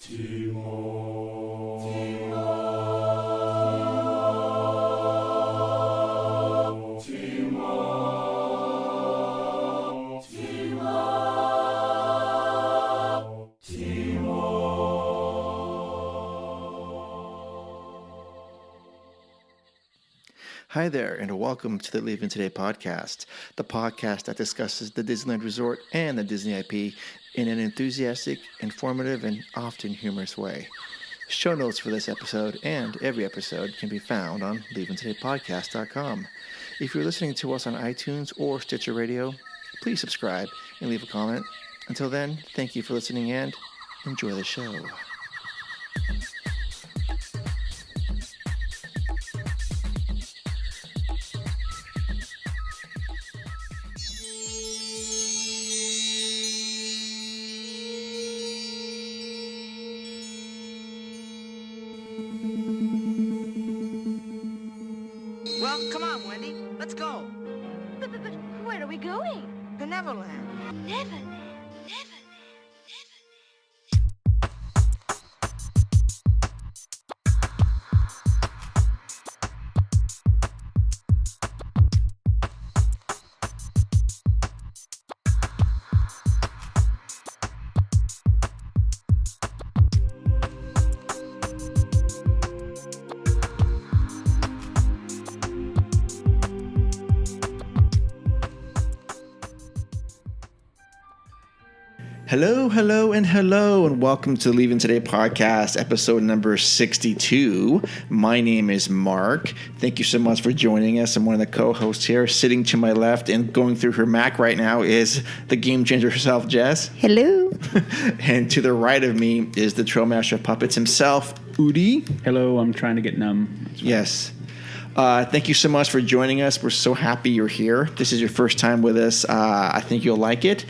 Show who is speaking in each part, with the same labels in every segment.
Speaker 1: Hi there, and welcome to the Leaving Today podcast, the podcast that discusses the Disneyland Resort and the Disney IP in an enthusiastic, informative, and often humorous way. Show notes for this episode and every episode can be found on leavingtodaypodcast.com. If you're listening to us on iTunes or Stitcher Radio, please subscribe and leave a comment. Until then, thank you for listening and enjoy the show.
Speaker 2: Well, come on, Wendy. Let's go.
Speaker 3: But where are we going?
Speaker 2: To Neverland.
Speaker 3: Neverland.
Speaker 1: Hello, and welcome to the Leaving Today podcast, episode number 62. My name is Mark. Thank you so much for joining us. I'm one of the co-hosts here. Sitting to my left and going through her Mac right now is the game changer herself, Jess.
Speaker 4: Hello.
Speaker 1: And to the right of me is the Trail Master of Puppets himself, Udi.
Speaker 5: Hello, I'm trying to get numb.
Speaker 1: Yes. Thank you so much for joining us. We're so happy you're here. This is your first time with us. I think you'll like it.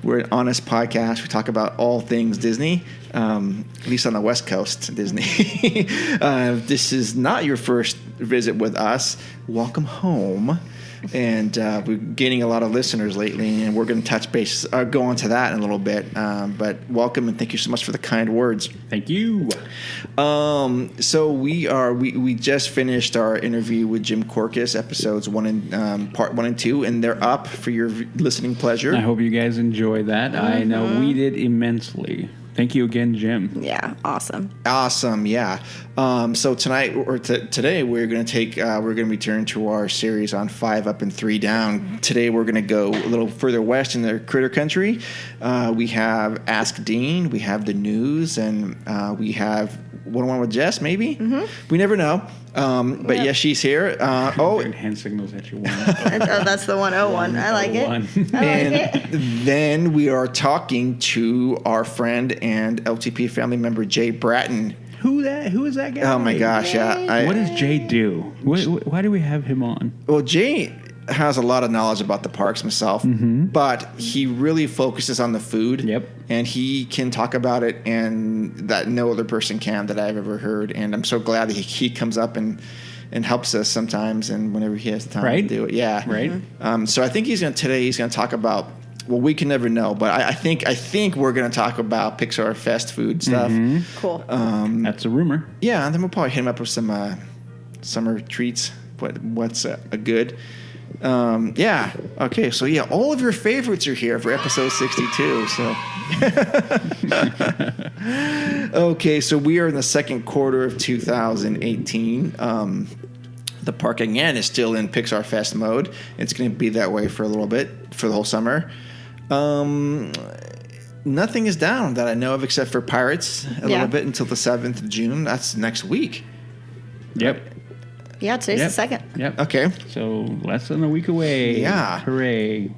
Speaker 1: We're an honest podcast. We talk about all things Disney, at least on the West Coast, Disney. This is not your first visit with us. Welcome home. And we're gaining a lot of listeners lately, and we're going to touch base, go on to that in a little bit. But welcome, and thank you so much for the kind words.
Speaker 5: Thank you.
Speaker 1: So we just finished our interview with Jim Korkis, episodes part 1 and 2, and they're up for your listening pleasure.
Speaker 5: I hope you guys enjoy that. Mm-hmm. I know we did immensely. Thank you again, Jim.
Speaker 4: Yeah, awesome.
Speaker 1: Awesome, yeah. So tonight or today we're going to return to our series on 5 Up and 3 Down. Today we're going to go a little further west in the Critter Country. We have Ask Dean, we have the news, and we have one-on-one with Jess. Maybe we never know. But yes, she's here.
Speaker 5: Hand signals that you want.
Speaker 4: Oh, that's the 101. I like it.
Speaker 1: And then we are talking to our friend and LTP family member Jae Brattain.
Speaker 5: Who is that guy?
Speaker 1: Oh my gosh, yeah.
Speaker 5: What does Jay do? Why do we have him on?
Speaker 1: Well, Jay has a lot of knowledge about the parks himself, but he really focuses on the food.
Speaker 5: Yep.
Speaker 1: And he can talk about it, and that no other person can that I've ever heard. And I'm so glad that he comes up and helps us sometimes, and whenever he has the time to do it. Yeah.
Speaker 5: Right.
Speaker 1: So I think he's going to talk about. Well, we can never know, but I think we're going to talk about Pixar Fest food stuff.
Speaker 4: Cool.
Speaker 5: That's a rumor.
Speaker 1: Yeah, and then we'll probably hit him up with some summer treats. What's a good? Yeah. Okay. So yeah, all of your favorites are here for episode 62. So. Okay. So we are in the second quarter of 2018. The park again is still in Pixar Fest mode. It's going to be that way for a little bit for the whole summer. Nothing is down that I know of except for Pirates a little bit until the 7th of June. That's next week.
Speaker 5: Yep.
Speaker 4: Yeah, today's the 2nd.
Speaker 5: Yep.
Speaker 1: Okay.
Speaker 5: So less than a week away.
Speaker 1: Yeah.
Speaker 5: Hooray.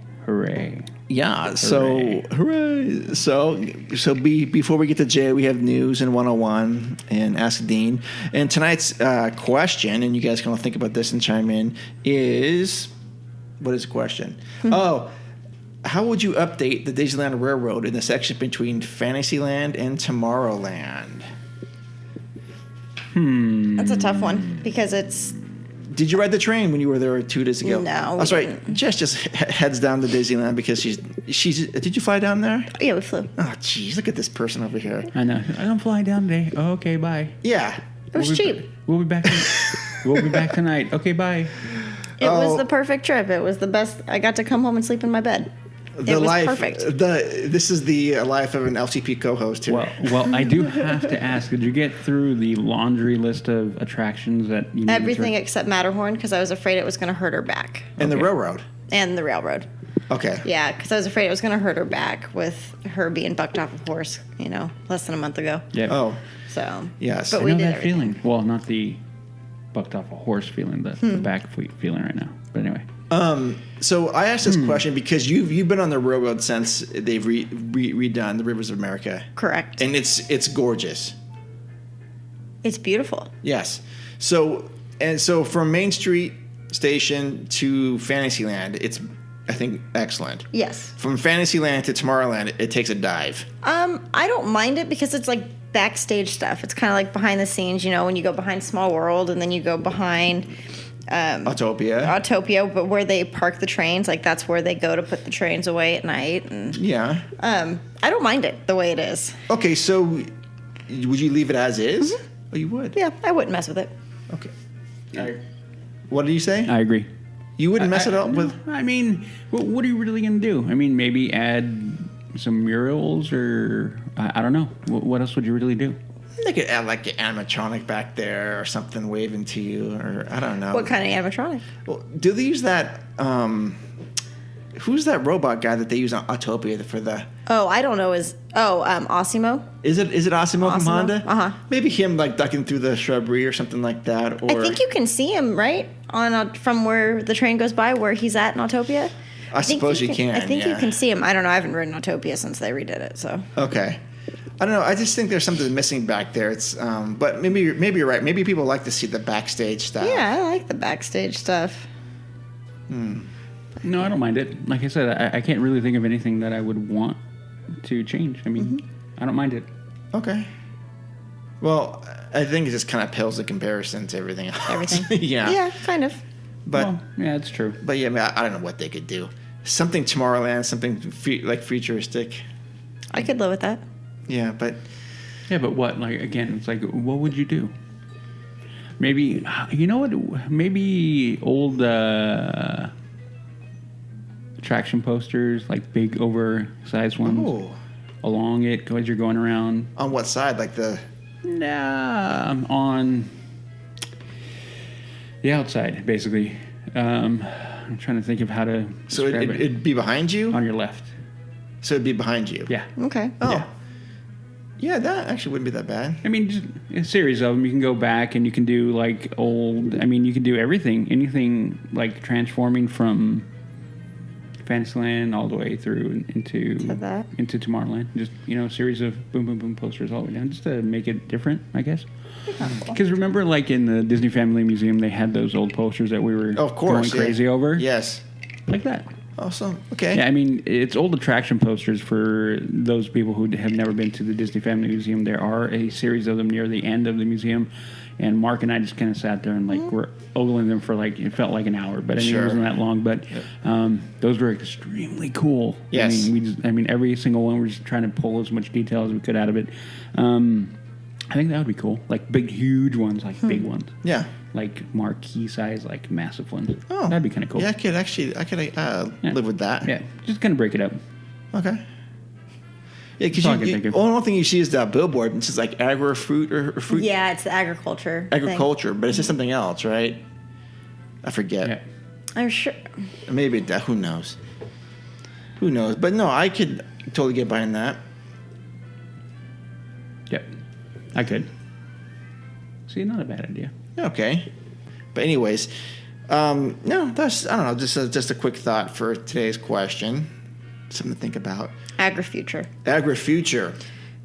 Speaker 1: Yeah. So hooray. So before we get to Jay, we have news and 101 and Ask Dean. And tonight's question, and you guys can all think about this and chime in, is what is the question? How would you update the Disneyland Railroad in the section between Fantasyland and Tomorrowland?
Speaker 4: That's a tough one because it's
Speaker 1: Did you ride the train when you were there 2 days ago?
Speaker 4: No,
Speaker 1: That's
Speaker 4: we
Speaker 1: right.
Speaker 4: didn't.
Speaker 1: Jess just heads down to Disneyland because she's. Did you fly down there?
Speaker 4: Yeah, we flew.
Speaker 1: Oh, jeez, look at this person over here.
Speaker 5: I know. I don't fly down today. Oh, okay, bye.
Speaker 1: Yeah.
Speaker 4: It was cheap.
Speaker 5: We'll be back. We'll be back tonight. Okay, bye.
Speaker 4: It was
Speaker 1: Oh.
Speaker 4: the perfect trip. It was the best. I got to come home and sleep in my bed. It was perfect.
Speaker 1: This is the life of an LCP co-host here.
Speaker 5: Well, I do have to ask. Did you get through the laundry list of attractions that you needed
Speaker 4: Everything
Speaker 5: to?
Speaker 4: except Matterhorn because I was afraid it was going to hurt her back.
Speaker 1: And the
Speaker 5: Okay.
Speaker 1: railroad.
Speaker 4: And the railroad.
Speaker 1: Okay.
Speaker 4: Yeah, because I was afraid it was going to hurt her back with her being bucked off a horse, less than a month ago.
Speaker 5: Yeah.
Speaker 1: Oh,
Speaker 4: So,
Speaker 1: yes.
Speaker 4: But
Speaker 5: I
Speaker 4: we
Speaker 5: know
Speaker 4: did
Speaker 5: that
Speaker 4: everything.
Speaker 5: feeling. Well, not the bucked off a horse feeling, the back feeling right now. But anyway.
Speaker 1: So I asked this question because you've been on the railroad since they've redone the Rivers of America,
Speaker 4: Correct.
Speaker 1: and it's gorgeous.
Speaker 4: It's beautiful.
Speaker 1: Yes. So from Main Street Station to Fantasyland, it's I think excellent.
Speaker 4: Yes.
Speaker 1: From Fantasyland to Tomorrowland, it takes a dive.
Speaker 4: I don't mind it because it's like backstage stuff. It's kind of like behind the scenes, when you go behind Small World and then you go behind Autopia, but where they park the trains, like that's where they go to put the trains away at night. And
Speaker 1: Yeah.
Speaker 4: I don't mind it the way it is.
Speaker 1: Okay, so would you leave it as is? Oh, you would?
Speaker 4: Yeah, I wouldn't mess with it.
Speaker 1: Okay. What did you say?
Speaker 5: I agree.
Speaker 1: You wouldn't mess it up
Speaker 5: no,
Speaker 1: with...
Speaker 5: I mean, what are you really going to do? I mean, maybe add some murals or I don't know. What else would you really do?
Speaker 1: They could add like an animatronic back there or something waving to you, or I don't know.
Speaker 4: What kind of animatronic?
Speaker 1: Well, do they use that? Who's that robot guy that they use on Autopia for the?
Speaker 4: Oh, I don't know. Osimo?
Speaker 1: Is it Asimo from
Speaker 4: Asimo?
Speaker 1: Honda?
Speaker 4: Uh-huh.
Speaker 1: Maybe him like ducking through the shrubbery or something like that. Or
Speaker 4: I think you can see him, right? From where the train goes by, where he's at in Autopia.
Speaker 1: I suppose you can.
Speaker 4: I think
Speaker 1: yeah.
Speaker 4: you can see him. I don't know. I haven't ridden Autopia since they redid it, so.
Speaker 1: Okay. I don't know. I just think there's something missing back there. It's but maybe you're right. Maybe people like to see the backstage stuff.
Speaker 4: Yeah, I like the backstage stuff.
Speaker 5: No, I don't mind it. Like I said, I can't really think of anything that I would want to change. I mean, I don't mind it.
Speaker 1: Okay. Well, I think it just kind of pales in comparison to everything else.
Speaker 4: Everything.
Speaker 1: yeah.
Speaker 4: Yeah, kind of.
Speaker 1: But
Speaker 5: Well, yeah, it's true.
Speaker 1: But yeah, I, mean, I don't know what they could do. Something Tomorrowland, something like futuristic.
Speaker 4: I could live with that.
Speaker 1: Yeah, but
Speaker 5: Yeah, but what? Like again, it's like, what would you do? Maybe you know what? Maybe old attraction posters, like big oversized ones, along it as you're going around.
Speaker 1: On what side? Like the...
Speaker 5: On the outside, basically. I'm trying to think of how to
Speaker 1: So
Speaker 5: describe it.
Speaker 1: it'd be behind you?
Speaker 5: On your left.
Speaker 1: So it'd be behind you?
Speaker 5: Yeah.
Speaker 4: Okay.
Speaker 1: Oh.
Speaker 5: Yeah.
Speaker 1: Yeah, that actually wouldn't be that bad.
Speaker 5: I mean, just a series of them. You can go back and you can do like old. I mean, you can do anything like transforming from Fantasyland all the way through into Tomorrowland. Just a series of boom, boom, boom posters all the way down, just to make it different, I guess. Because remember, like in the Disney Family Museum, they had those old posters that we were going crazy over.
Speaker 1: Yes.
Speaker 5: Like that.
Speaker 1: Awesome. Okay.
Speaker 5: Yeah, I mean, it's old attraction posters for those people who have never been to the Disney Family Museum. There are a series of them near the end of the museum, and Mark and I just kind of sat there and were ogling them for it felt like an hour, but I mean, it wasn't that long. But those were extremely cool.
Speaker 1: Yes.
Speaker 5: I mean, every single one, we're just trying to pull as much detail as we could out of it. I think that would be cool, like big, huge ones, like big ones.
Speaker 1: Yeah.
Speaker 5: Like marquee size, like massive ones.
Speaker 1: Oh,
Speaker 5: that'd be kind of cool.
Speaker 1: Yeah, I could live with that.
Speaker 5: Yeah, just kind of break it up.
Speaker 1: Okay. Yeah, because
Speaker 5: That's all I can think of.
Speaker 1: only thing you see is that billboard, and it says like agri-fruit or fruit.
Speaker 4: Yeah, it's the agriculture.
Speaker 1: Agriculture, but it says something else, right? I forget.
Speaker 5: Yeah.
Speaker 4: I'm sure.
Speaker 1: Maybe that. Who knows? Who knows? But no, I could totally get behind that.
Speaker 5: Yep, I could. See, not a bad idea.
Speaker 1: Okay. But anyways, no, that's I don't know. Just a quick thought for today's question. Something to think about.
Speaker 4: Agri-future.
Speaker 1: Agri-future.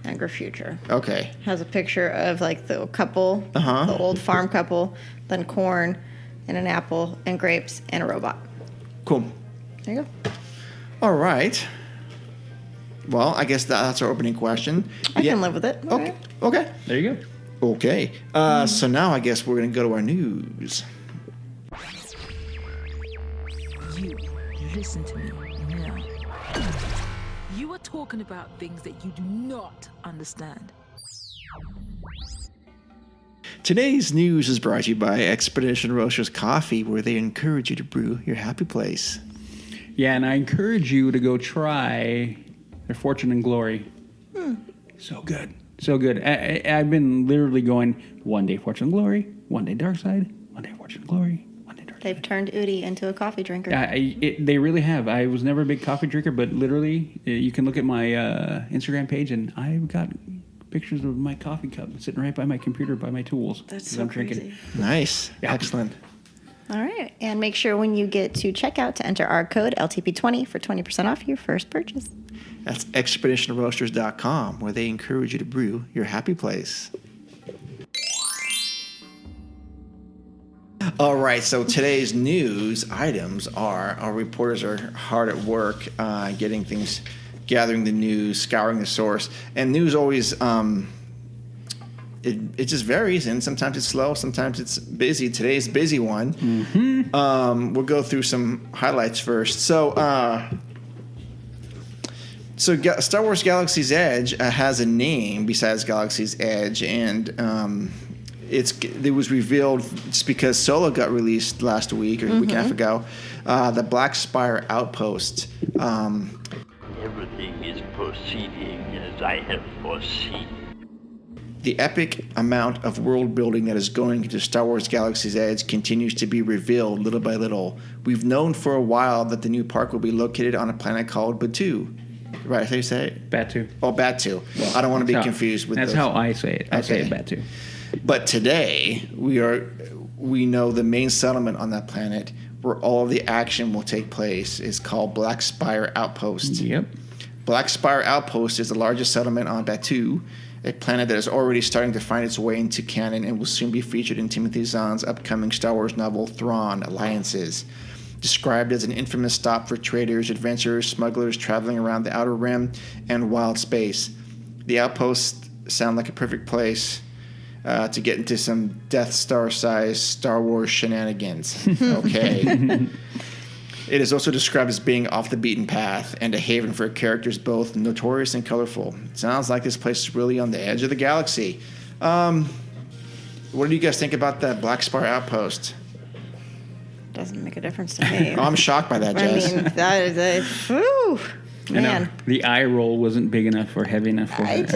Speaker 4: Agri-future.
Speaker 1: Okay.
Speaker 4: Has a picture of the couple, the old farm couple, then corn, and an apple, and grapes, and a robot.
Speaker 1: Cool.
Speaker 4: There you go.
Speaker 1: All right. Well, I guess that's our opening question.
Speaker 4: I can live with it. All
Speaker 1: Okay.
Speaker 4: right.
Speaker 1: Okay.
Speaker 5: There you go.
Speaker 1: Okay. So now I guess we're going to go to our news.
Speaker 6: You listen to me now. You are talking about things that you do not understand.
Speaker 1: Today's news is brought to you by Expedition Roasters Coffee, where they encourage you to brew your happy place.
Speaker 5: Yeah, and I encourage you to go try their Fortune and Glory. So good. So good. I've been literally going one day Fortune and Glory, one day Dark Side, one day Fortune and Glory, one day Dark Side.
Speaker 4: They've turned Udi into a coffee drinker.
Speaker 5: They really have. I was never a big coffee drinker, but literally, you can look at my Instagram page, and I've got pictures of my coffee cup sitting right by my computer, by my tools.
Speaker 4: That's so crazy.
Speaker 1: Nice.
Speaker 5: Yeah.
Speaker 1: Excellent.
Speaker 4: All right. And make sure when you get to checkout to enter our code LTP20 for 20% off your first purchase.
Speaker 1: That's expeditionroasters.com, where they encourage you to brew your happy place. All right, so today's news items are our reporters are hard at work getting things, gathering the news, scouring the source. And news always, it just varies, and sometimes it's slow, sometimes it's busy. Today's busy one. Mm-hmm. We'll go through some highlights first. So Star Wars Galaxy's Edge has a name besides Galaxy's Edge, and it was revealed just because Solo got released last week or a week and a half ago. The Black Spire Outpost.
Speaker 7: Everything is proceeding as I have foreseen.
Speaker 1: The epic amount of world building that is going into Star Wars Galaxy's Edge continues to be revealed little by little. We've known for a while that the new park will be located on a planet called Batu. Right, that's how you say it?
Speaker 5: Batu.
Speaker 1: Oh, Batu. Well, I don't want to be confused with
Speaker 5: That's
Speaker 1: those.
Speaker 5: how I say it. I say it Batu.
Speaker 1: But today, we know the main settlement on that planet where all of the action will take place is called Black Spire Outpost.
Speaker 5: Yep.
Speaker 1: Black Spire Outpost is the largest settlement on Batu, a planet that is already starting to find its way into canon and will soon be featured in Timothy Zahn's upcoming Star Wars novel Thrawn Alliances. Described as an infamous stop for traders, adventurers, smugglers traveling around the Outer Rim and wild space. The outposts sound like a perfect place to get into some Death Star-sized Star Wars shenanigans. Okay. It is also described as being off the beaten path and a haven for characters both notorious and colorful. It sounds like this place is really on the edge of the galaxy. What do you guys think about that Black Spire Outpost?
Speaker 4: Doesn't make a difference to me.
Speaker 1: Oh, I'm shocked by that, Jess.
Speaker 4: I mean, that is a... Whew, man.
Speaker 5: The eye roll wasn't big enough or heavy enough for
Speaker 4: It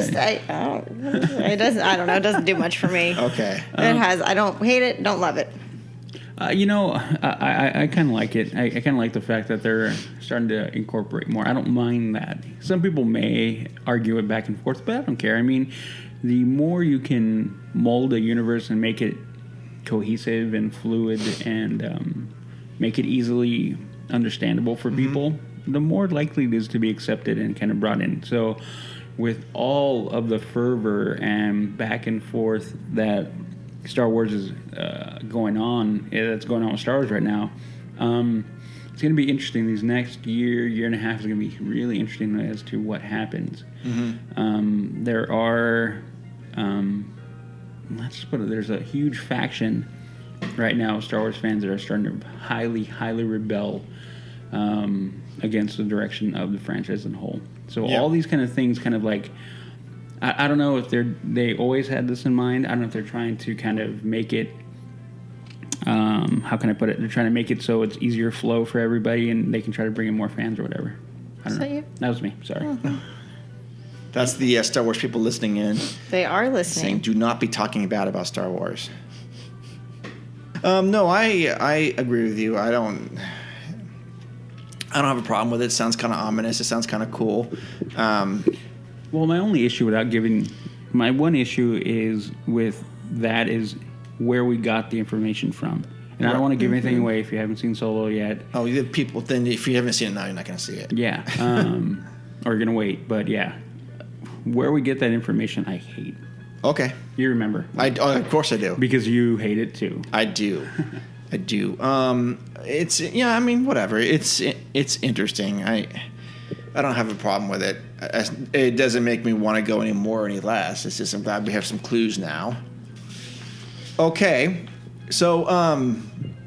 Speaker 4: don't know. It doesn't do much for me.
Speaker 1: Okay.
Speaker 4: I don't hate it, don't love it.
Speaker 5: I kind of like it. I kind of like the fact that they're starting to incorporate more. I don't mind that. Some people may argue it back and forth, but I don't care. I mean, the more you can mold a universe and make it cohesive and fluid and make it easily understandable for people, the more likely it is to be accepted and kind of brought in. So with all of the fervor and back and forth that Star Wars is going on with Star Wars right now, it's going to be interesting. These next year and a half is going to be really interesting as to what happens. There are, let's just put it, there's a huge faction right now of Star Wars fans that are starting to highly, highly rebel against the direction of the franchise as a whole. So all these kind of things kind of like, I don't know if they always had this in mind. I don't know if they're trying to kind of make it, how can I put it? They're trying to make it so it's easier flow for everybody and they can try to bring in more fans or whatever. I don't know. That was me. Sorry.
Speaker 4: Oh.
Speaker 1: That's the Star Wars people listening in.
Speaker 4: They are listening.
Speaker 1: Saying, do not be talking bad about Star Wars. No, I agree with you. I don't have a problem with it. It sounds kind of ominous. It sounds kind of cool.
Speaker 5: Well, my only issue my one issue is with that is where we got the information from. And I don't want to give anything away if you haven't seen Solo yet.
Speaker 1: Oh, you have people, then if you haven't seen it now, you're not going to see it.
Speaker 5: Yeah. Or you're going to wait. But yeah, where we get that information, I hate.
Speaker 1: Okay.
Speaker 5: You remember.
Speaker 1: Of course I do.
Speaker 5: Because you hate it too.
Speaker 1: I do. I do. I mean, whatever. It's interesting. I don't have a problem with it. It doesn't make me want to go any more or any less. It's just I'm glad we have some clues now. Okay. So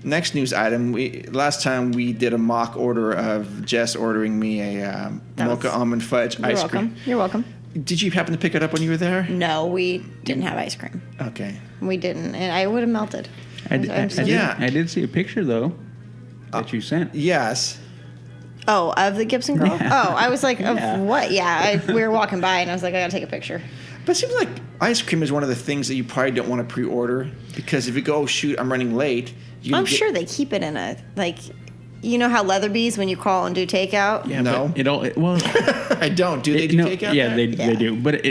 Speaker 1: Next news item. Last time we did a mock order of Jess ordering me a mocha almond fudge ice cream.
Speaker 4: You're welcome.
Speaker 1: Did you happen to pick it up when you were there?
Speaker 4: No, we didn't have ice cream.
Speaker 1: Okay.
Speaker 4: We didn't, and I would have melted.
Speaker 5: I did see a picture though that you sent.
Speaker 1: Yes.
Speaker 4: Oh, of the Gibson girl?
Speaker 5: Yeah.
Speaker 4: Oh, I was like, of
Speaker 5: Yeah.
Speaker 4: what? Yeah, we were walking by, and I was like, I gotta take a picture.
Speaker 1: But it seems like ice cream is one of the things that you probably don't want to pre-order because if you go, shoot, I'm running late.
Speaker 4: I'm sure they keep it in a, like, you know how Leatherby's, when you call and do takeout?
Speaker 5: Yeah,
Speaker 1: No.
Speaker 5: but well,
Speaker 1: I don't. Do they do takeout?
Speaker 5: Yeah,
Speaker 1: there?
Speaker 5: they do. But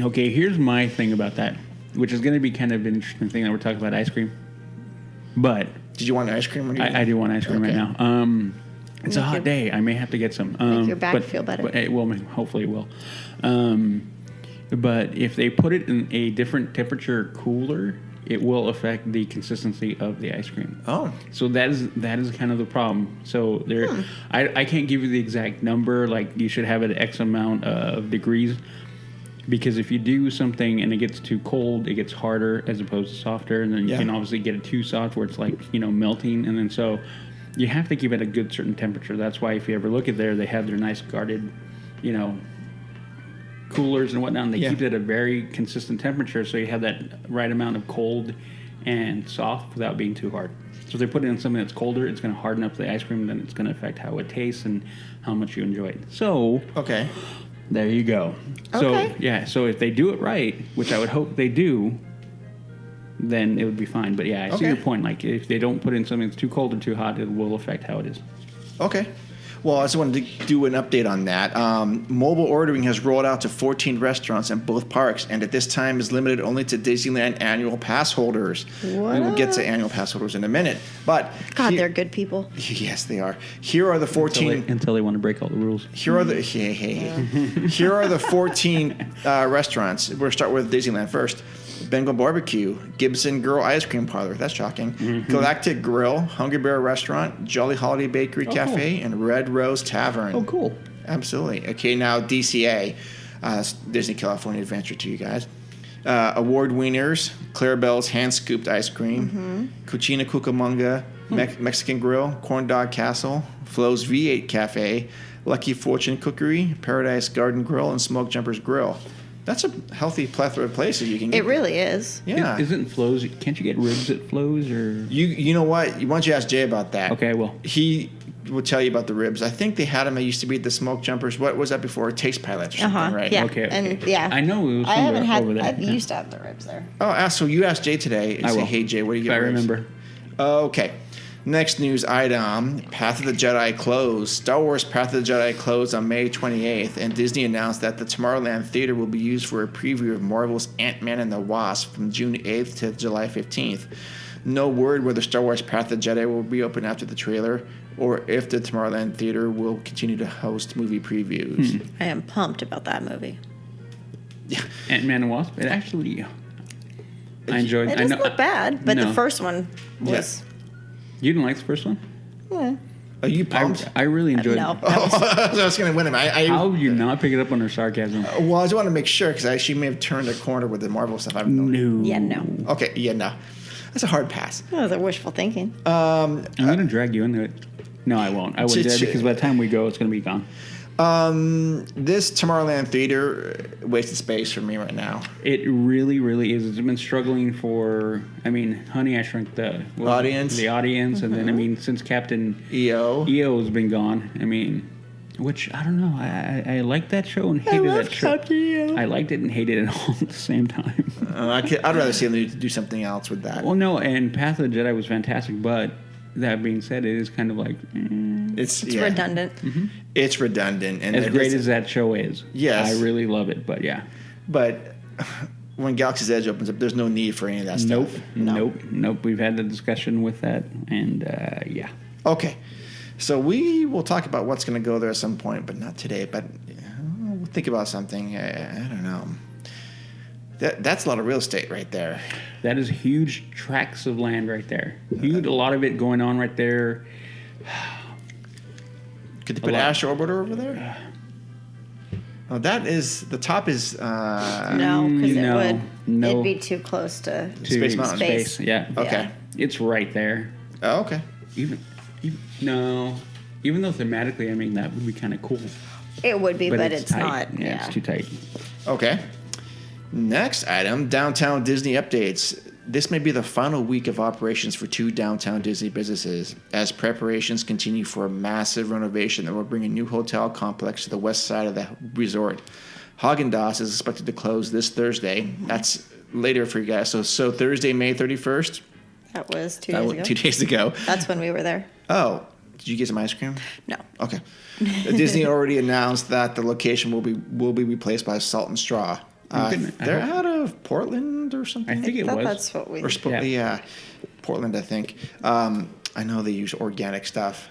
Speaker 5: okay, here's my thing about that, which is going to be kind of an interesting thing that we're talking about ice cream. But
Speaker 1: Did you want ice cream? When you
Speaker 5: I do want ice cream right
Speaker 1: Okay.
Speaker 5: now. It's a hot day. I may have to get some.
Speaker 4: Make your back feel better.
Speaker 5: But it will. Hopefully, it will. But if they put it in a different temperature cooler, it will affect the consistency of the ice cream.
Speaker 1: Oh.
Speaker 5: So that is kind of the problem. So I can't give you the exact number. Like you should have it X amount of degrees, because if you do something and it gets too cold, it gets harder as opposed to softer, and then you can obviously get it too soft where it's like melting, and then so you have to keep it at a good certain temperature. That's why if you ever look at there, they have their nice guarded, coolers and whatnot, and they keep it at a very consistent temperature, so you have that right amount of cold and soft without being too hard. So if they put it in something that's colder, it's going to harden up the ice cream, and then it's going to affect how it tastes and how much you enjoy it. So
Speaker 1: Okay.
Speaker 5: there you go.
Speaker 4: Okay.
Speaker 5: So if they do it right, which I would hope they do, then it would be fine. But yeah, I see your point. Like if they don't put in something that's too cold or too hot, it will affect how it is.
Speaker 1: Okay. Well, I just wanted to do an update on that. Mobile ordering has rolled out to 14 restaurants in both parks, and at this time is limited only to Disneyland annual pass holders.
Speaker 4: What?
Speaker 1: We will get to annual pass holders in a minute. But
Speaker 4: God, they're good people.
Speaker 1: Yes, they are. Here are the 14.
Speaker 5: Until they want to break all the rules.
Speaker 1: Here are the Here are the 14 restaurants. We're gonna start with Disneyland first. Bengal Barbecue, Gibson Girl Ice Cream Parlor. That's shocking. Galactic Grill, Hungry Bear Restaurant, Jolly Holiday Bakery Cafe, and Red Rose Tavern.
Speaker 5: Oh, cool.
Speaker 1: Absolutely. Okay, now DCA, Disney California Adventure to you guys. Award winners, Clarabelle's Hand Scooped Ice Cream, Cucina Cucamonga, Mexican Grill, Corn Dog Castle, Flo's V8 Cafe, Lucky Fortune Cookery, Paradise Garden Grill, and Smoke Jumpers Grill. That's a healthy plethora of places you can get.
Speaker 4: It really is.
Speaker 1: Yeah.
Speaker 5: Isn't Flo's? Can't you get ribs at Flo's or?
Speaker 1: You know what? Why don't you ask Jay about that?
Speaker 5: Okay, I will.
Speaker 1: He will tell you about the ribs. I think they had them. They used to be at the Smoke Jumpers. What was that before? Taste Pilots or something, right?
Speaker 4: Yeah.
Speaker 5: Okay.
Speaker 4: And yeah.
Speaker 5: I know it was
Speaker 4: I haven't had.
Speaker 5: over there.
Speaker 4: I've used to have the ribs there.
Speaker 1: Oh, so you asked Jay today. And
Speaker 5: I
Speaker 1: say,
Speaker 5: will.
Speaker 1: hey, Jay, what do you
Speaker 5: If
Speaker 1: get?
Speaker 5: I
Speaker 1: ribs?
Speaker 5: remember.
Speaker 1: Okay. Next news item, Path of the Jedi closed. Star Wars Path of the Jedi closed on May 28th, and Disney announced that the Tomorrowland Theater will be used for a preview of Marvel's Ant-Man and the Wasp from June 8th to July 15th. No word whether Star Wars Path of the Jedi will be open after the trailer, or if the Tomorrowland Theater will continue to host movie previews.
Speaker 4: I am pumped about that movie.
Speaker 5: Ant-Man and Wasp. It actually, I enjoyed.
Speaker 4: It doesn't look bad, but
Speaker 5: No.
Speaker 4: the first one was.
Speaker 5: You didn't like the first one?
Speaker 4: Yeah.
Speaker 1: Are you pumped?
Speaker 5: I really enjoyed
Speaker 4: No.
Speaker 5: it.
Speaker 1: I was going to win him.
Speaker 5: How did you not pick it up on her sarcasm?
Speaker 1: Well, I just want to make sure because she may have turned a corner with the Marvel stuff. I don't know.
Speaker 5: No.
Speaker 4: Yeah, no.
Speaker 1: Okay, yeah, no. That's a hard pass.
Speaker 4: That was a wishful thinking.
Speaker 5: I'm going to drag you into it. No, I won't. I wouldn't do that because by the time we go, it's going to be gone.
Speaker 1: This Tomorrowland Theater wasted space for me right now.
Speaker 5: It really, really is. It's been struggling for, Honey, I Shrunk the
Speaker 1: Audience.
Speaker 5: The audience. And then, since Captain
Speaker 1: EO
Speaker 5: has been gone, which, I don't know. I liked that show and hated that show.
Speaker 4: Captain EO.
Speaker 5: I liked it and hated it all at the same time.
Speaker 1: I'd rather see them do something else with that.
Speaker 5: Well, no, and Path of the Jedi was fantastic, but that being said, it is kind of like...
Speaker 1: It's
Speaker 4: redundant.
Speaker 5: Mm-hmm.
Speaker 1: It's redundant. And
Speaker 5: as great as that show is.
Speaker 1: Yes.
Speaker 5: I really love it, but yeah.
Speaker 1: But when Galaxy's Edge opens up, there's no need for any of that stuff.
Speaker 5: Nope. We've had the discussion with that, and yeah.
Speaker 1: Okay. So we will talk about what's going to go there at some point, but not today. But we'll think about something. I don't know. That's a lot of real estate right there.
Speaker 5: That is huge tracts of land right there. Huge, a lot of it going on right there.
Speaker 1: Could they put Astro Orbiter over there? Oh, that is the top is
Speaker 4: No, because it would.
Speaker 5: No.
Speaker 4: It'd be too close to
Speaker 1: Space Mountain.
Speaker 5: Space, yeah.
Speaker 1: Okay.
Speaker 4: Yeah.
Speaker 5: It's right there.
Speaker 1: Oh, okay.
Speaker 5: Even though thematically, I mean, that would be kind of cool.
Speaker 4: It would be, but it's
Speaker 5: tight.
Speaker 4: not.
Speaker 5: Yeah, it's too tight.
Speaker 1: Okay. Next item, Downtown Disney updates. This may be the final week of operations for 2 Downtown Disney businesses as preparations continue for a massive renovation that will bring a new hotel complex to the west side of the resort. Haagen-Dazs is expected to close this Thursday. That's later for you guys. So Thursday, May 31st.
Speaker 4: That was 2 days ago.
Speaker 1: 2 days ago.
Speaker 4: That's when we were there.
Speaker 1: Oh, did you get some ice cream?
Speaker 4: No.
Speaker 1: Okay. Disney already announced that the location will be replaced by Salt and Straw. They're out of Portland or something.
Speaker 5: I think it was.
Speaker 4: That's what we.
Speaker 1: Yeah, Portland. I think. I know they use organic stuff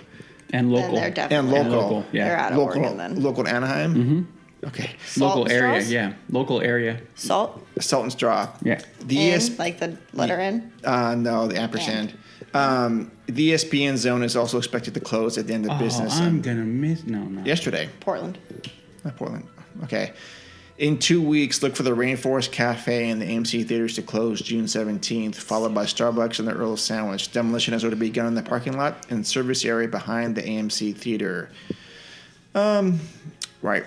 Speaker 5: And local.
Speaker 4: Then they're definitely
Speaker 1: and local.
Speaker 5: Yeah.
Speaker 4: They're out of Oregon then.
Speaker 1: Local Anaheim. Mm-hmm. Okay.
Speaker 4: Salt
Speaker 5: Local
Speaker 4: and
Speaker 5: area,
Speaker 4: straws?
Speaker 5: yeah. Local area.
Speaker 4: Salt.
Speaker 1: Salt and Straw.
Speaker 5: Yeah.
Speaker 1: The
Speaker 4: N, like the letter N.
Speaker 1: No, the ampersand. The ESPN zone is also expected to close at the end of business.
Speaker 5: I'm gonna miss. No.
Speaker 1: Yesterday.
Speaker 4: Portland.
Speaker 1: Not Portland. Okay. In 2 weeks, look for the Rainforest Cafe and the AMC theaters to close June 17th, followed by Starbucks and the Earl's Sandwich. Demolition has already begun in the parking lot and service area behind the AMC theater. Right.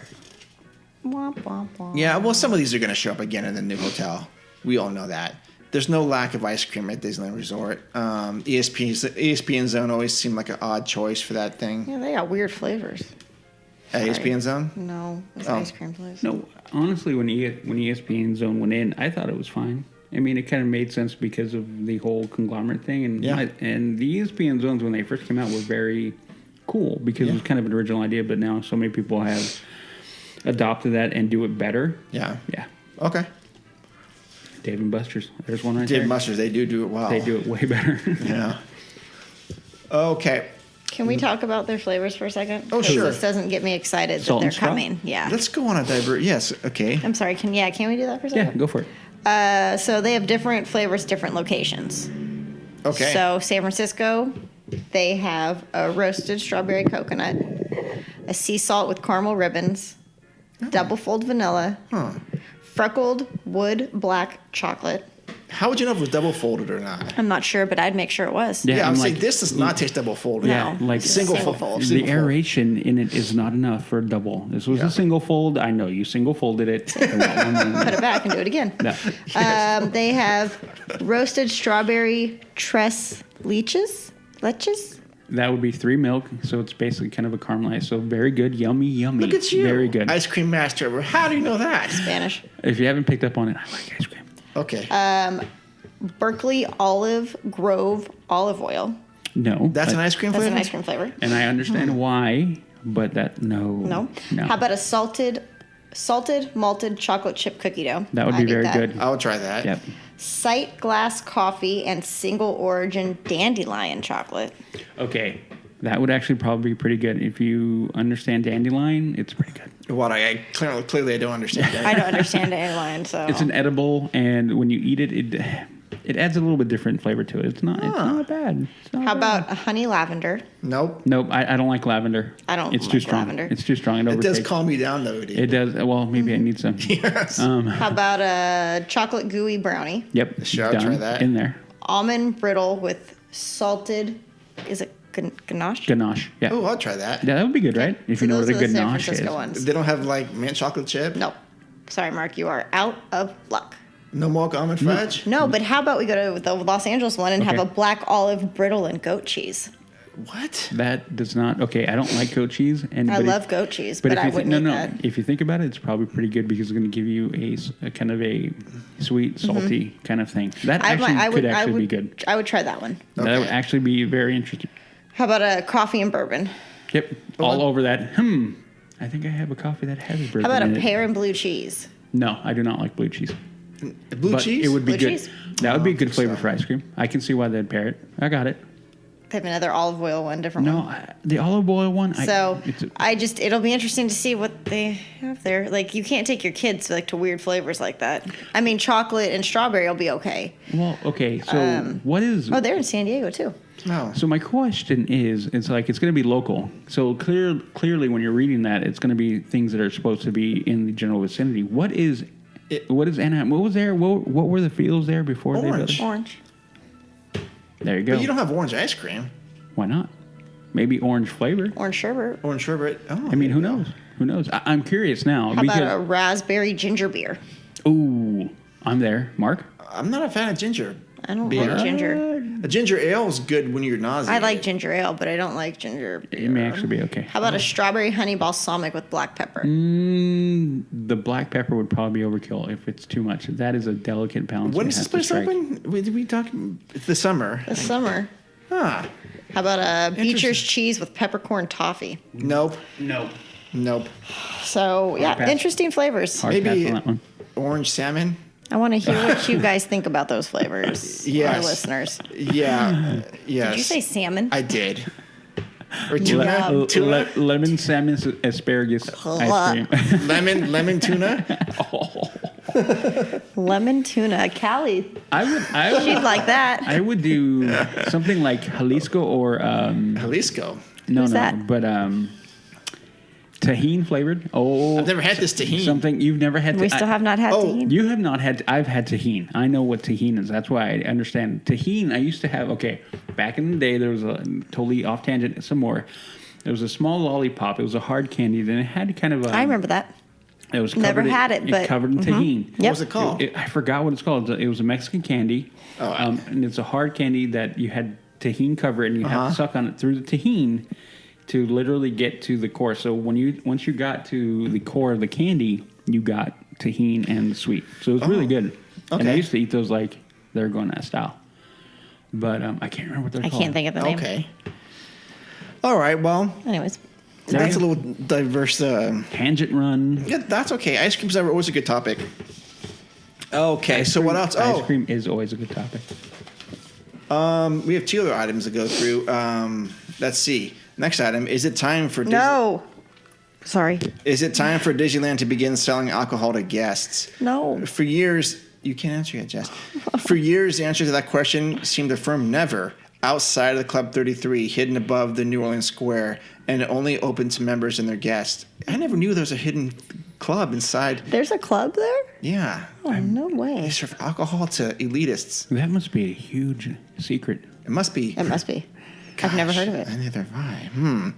Speaker 4: Womp, womp, womp.
Speaker 1: Yeah, well, some of these are going to show up again in the new hotel. We all know that. There's no lack of ice cream at Disneyland Resort. ESPN Zone always seemed like an odd choice for that thing.
Speaker 4: Yeah, they got weird flavors.
Speaker 1: At ESPN Zone?
Speaker 4: No, it's
Speaker 1: Oh.
Speaker 4: ice cream place.
Speaker 5: No, honestly, when ESPN Zone went in, I thought it was fine. I mean, it kind of made sense because of the whole conglomerate thing, and
Speaker 1: Yeah.
Speaker 5: and the ESPN Zones when they first came out were very cool because it was kind of an original idea. But now so many people have adopted that and do it better.
Speaker 1: Yeah.
Speaker 5: Yeah,
Speaker 1: Okay.
Speaker 5: Dave and Buster's. There's one right
Speaker 1: Dave
Speaker 5: there.
Speaker 1: Buster's, they do it well.
Speaker 5: They do it way better.
Speaker 1: Yeah. Okay.
Speaker 4: Can we talk about their flavors for a second?
Speaker 1: Oh,
Speaker 4: 'Cause
Speaker 1: sure.
Speaker 4: This doesn't get me excited
Speaker 5: Salt
Speaker 4: that
Speaker 5: and
Speaker 4: they're
Speaker 5: straw?
Speaker 4: coming. Yeah.
Speaker 1: Let's go on a Yes, okay.
Speaker 4: I'm sorry. Can we do that for a
Speaker 5: Yeah,
Speaker 4: second?
Speaker 5: go for it.
Speaker 4: So they have different flavors, different locations.
Speaker 1: Okay.
Speaker 4: So San Francisco, they have a roasted strawberry coconut, a sea salt with caramel ribbons, double fold vanilla, freckled wood black chocolate.
Speaker 1: How would you know if it was double folded or not?
Speaker 4: I'm not sure, but I'd make sure it was.
Speaker 5: Yeah,
Speaker 1: Yeah,
Speaker 5: I'm
Speaker 1: I'm saying
Speaker 5: like-
Speaker 1: this does not taste double folded.
Speaker 5: Yeah, like
Speaker 1: single
Speaker 4: single
Speaker 1: fold.
Speaker 4: fold.
Speaker 5: The
Speaker 1: Single fold.
Speaker 5: aeration in it is not enough for a double. This was
Speaker 1: Yeah.
Speaker 5: a single fold. I know you single folded it.
Speaker 4: Put it back and do it again.
Speaker 5: No.
Speaker 4: They have roasted strawberry tres leches.
Speaker 5: That would be 3 milk, so it's basically kind of a caramelized. So very good, yummy.
Speaker 1: Look at you.
Speaker 5: Very good.
Speaker 1: Ice cream master. How do you know that?
Speaker 4: Spanish.
Speaker 5: If you haven't picked up on it, I like ice cream.
Speaker 1: Okay.
Speaker 4: Berkeley Olive Grove olive oil.
Speaker 5: No,
Speaker 1: That's an ice cream
Speaker 4: That's
Speaker 1: flavor?
Speaker 4: an ice cream flavor.
Speaker 5: and I understand why, but
Speaker 4: No. How about a salted malted chocolate chip cookie dough?
Speaker 5: that would
Speaker 4: I'd
Speaker 5: be
Speaker 4: eat
Speaker 5: very
Speaker 4: that.
Speaker 5: good.
Speaker 1: I'll try that.
Speaker 5: Yep.
Speaker 4: Sight glass coffee and single origin dandelion chocolate.
Speaker 5: Okay, that would actually probably be pretty good if you understand dandelion. It's pretty good.
Speaker 1: What I clearly I don't understand that.
Speaker 4: I don't understand dandelion, so
Speaker 5: It's an edible, and when you eat it, it adds a little bit different flavor to it. It's not bad. It's not
Speaker 4: How
Speaker 5: bad.
Speaker 4: about a honey lavender?
Speaker 1: Nope.
Speaker 5: Nope, I don't like lavender.
Speaker 4: I don't
Speaker 5: It's
Speaker 4: like
Speaker 5: too strong.
Speaker 4: lavender.
Speaker 5: It's too strong. It
Speaker 1: It does
Speaker 5: overtakes.
Speaker 1: calm me down though, dude.
Speaker 5: It does. Well, maybe I need some.
Speaker 1: Yes.
Speaker 4: How about a chocolate gooey brownie?
Speaker 5: Yep.
Speaker 1: Sure, I'll
Speaker 5: done.
Speaker 1: try that.
Speaker 5: In there.
Speaker 4: Almond brittle with salted, is it ganache?
Speaker 5: Ganache. Yeah.
Speaker 1: Oh, I'll try that.
Speaker 5: Yeah, that would be good, right? If
Speaker 4: So
Speaker 5: you know
Speaker 4: those
Speaker 5: what a
Speaker 4: are the San
Speaker 5: ganache is.
Speaker 4: Francisco ones.
Speaker 1: They don't have like mint chocolate chip?
Speaker 4: No. Sorry, Mark, you are out of luck.
Speaker 1: No milk almond fudge?
Speaker 4: No, but how about we go to the Los Angeles one and have
Speaker 5: Okay.
Speaker 4: a black olive brittle and goat cheese?
Speaker 1: What?
Speaker 5: That does not. Okay, I don't like goat cheese.
Speaker 4: I love goat cheese, but
Speaker 5: if
Speaker 4: I
Speaker 5: you
Speaker 4: wouldn't eat
Speaker 5: no.
Speaker 4: that.
Speaker 5: If you think about it, it's probably pretty good because it's going to give you a kind of a sweet, salty kind of thing. That could actually be good.
Speaker 4: I would try that one.
Speaker 5: That would
Speaker 1: Okay.
Speaker 5: actually be very interesting.
Speaker 4: How about a coffee and bourbon?
Speaker 5: Yep. All over that. I think I have a coffee that has bourbon
Speaker 4: How about
Speaker 5: in
Speaker 4: a
Speaker 5: it.
Speaker 4: pear and blue cheese?
Speaker 5: No, I do not like blue cheese.
Speaker 1: Blue
Speaker 5: But
Speaker 1: cheese?
Speaker 5: it would be
Speaker 4: Blue
Speaker 5: good.
Speaker 4: cheese?
Speaker 5: That would be a
Speaker 1: I
Speaker 5: good
Speaker 1: think
Speaker 5: flavor
Speaker 1: so.
Speaker 5: for ice cream. I can see why they'd pair it. I got it.
Speaker 4: They have another olive oil one, different
Speaker 5: No,
Speaker 4: one.
Speaker 5: the olive oil one.
Speaker 4: So
Speaker 5: it's
Speaker 4: it'll be interesting to see what they have there. Like you can't take your kids to weird flavors like that. I mean, chocolate and strawberry will be okay.
Speaker 5: well, okay. So what is?
Speaker 4: Oh, they're in San Diego too.
Speaker 1: No.
Speaker 5: So my question is, it's like it's going to be local. So clearly, when you're reading that, it's going to be things that are supposed to be in the general vicinity. What is Anaheim? What was there? What were the fields there before
Speaker 1: Orange.
Speaker 5: they built?
Speaker 4: Orange.
Speaker 5: There you go.
Speaker 1: But you don't have orange ice cream.
Speaker 5: Why not? Maybe orange flavor.
Speaker 4: Orange sherbet.
Speaker 1: Orange sherbet. Oh,
Speaker 5: I mean, who
Speaker 1: there you
Speaker 5: knows? Who knows? I'm curious now.
Speaker 4: How about a raspberry ginger beer?
Speaker 5: Ooh, I'm there. Mark?
Speaker 1: go. I'm not a fan of ginger.
Speaker 4: I don't
Speaker 1: Beer?
Speaker 4: like ginger.
Speaker 1: A ginger ale is good when you're nauseous.
Speaker 4: I like ginger ale, but I don't like ginger beer.
Speaker 5: It may actually be okay.
Speaker 4: How about a strawberry honey balsamic with black pepper?
Speaker 5: The black pepper would probably be overkill if it's too much. That is a delicate balance.
Speaker 1: When
Speaker 5: you
Speaker 1: is this
Speaker 5: have to
Speaker 1: place
Speaker 5: strike.
Speaker 1: open? We talking? It's the summer.
Speaker 4: This summer.
Speaker 1: Ah,
Speaker 4: How about a Beecher's
Speaker 1: Interesting.
Speaker 4: cheese with peppercorn toffee?
Speaker 1: nope,
Speaker 5: No.
Speaker 1: nope.
Speaker 4: So, yeah,
Speaker 5: pass.
Speaker 4: interesting flavors.
Speaker 5: Hard
Speaker 1: Maybe-
Speaker 5: pass on that one.
Speaker 1: Orange salmon.
Speaker 4: I want to hear what you guys think about those flavors,
Speaker 1: Yes.
Speaker 4: our listeners.
Speaker 1: Yeah. Yes.
Speaker 4: Did you say salmon?
Speaker 1: I did. Or tuna.
Speaker 5: Le-
Speaker 1: Tuna.
Speaker 5: lemon salmon asparagus ice cream.
Speaker 1: Lemon tuna.
Speaker 4: Lemon tuna. Callie,
Speaker 5: I
Speaker 4: she'd
Speaker 5: would
Speaker 4: like that.
Speaker 5: I would do something like Jalisco or
Speaker 1: Jalisco.
Speaker 4: Who's that?
Speaker 5: but tahini flavored. Oh,
Speaker 1: I've never had this tahini.
Speaker 5: Something you've never had.
Speaker 4: We still have not had
Speaker 1: Oh,
Speaker 4: tahini.
Speaker 5: You have not had. I've had tahini. I know what tahini is. That's why I understand tahini. I used to have. Okay, back in the day, there was a totally off tangent. Some more. There was a small lollipop. It was a hard candy. Then it had kind of a.
Speaker 4: I remember that.
Speaker 5: It was
Speaker 4: Never
Speaker 5: covered
Speaker 4: had it, but-
Speaker 5: covered in tahini.
Speaker 1: What was it called?
Speaker 5: I forgot what it's called. It was a Mexican candy, and it's a hard candy that you had tahini cover, and you have to suck on it through the tahini to literally get to the core. So once you got to the core of the candy, you got tahini and the sweet. So it was really good. And I
Speaker 1: Okay.
Speaker 5: used to eat those like they're going that style. But I can't remember what they're
Speaker 4: I
Speaker 5: called.
Speaker 4: can't think of the name.
Speaker 1: Okay. All right. Well,
Speaker 4: Anyways,
Speaker 1: that's a little diverse.
Speaker 5: Tangent run.
Speaker 1: Yeah, that's okay. Ice cream's always a good topic. Okay. So what else?
Speaker 5: Ice cream is always a good topic.
Speaker 1: We have two other items to go through. Let's see. Next item. Is it time for
Speaker 4: no. Sorry.
Speaker 1: Is it time for Disneyland to begin selling alcohol to guests?
Speaker 4: No.
Speaker 1: For years, you can't answer yet, Jess. For years, the answer to that question seemed affirm never. Outside of the Club 33, hidden above the New Orleans Square, and only open to members and their guests. I never knew there was a hidden club inside.
Speaker 4: There's a club there?
Speaker 1: Yeah.
Speaker 4: Oh, no
Speaker 1: They
Speaker 4: way.
Speaker 1: serve alcohol to elitists.
Speaker 5: That must be a huge secret.
Speaker 1: It must be.
Speaker 4: It must be. I've never heard of it.
Speaker 1: Neither have I.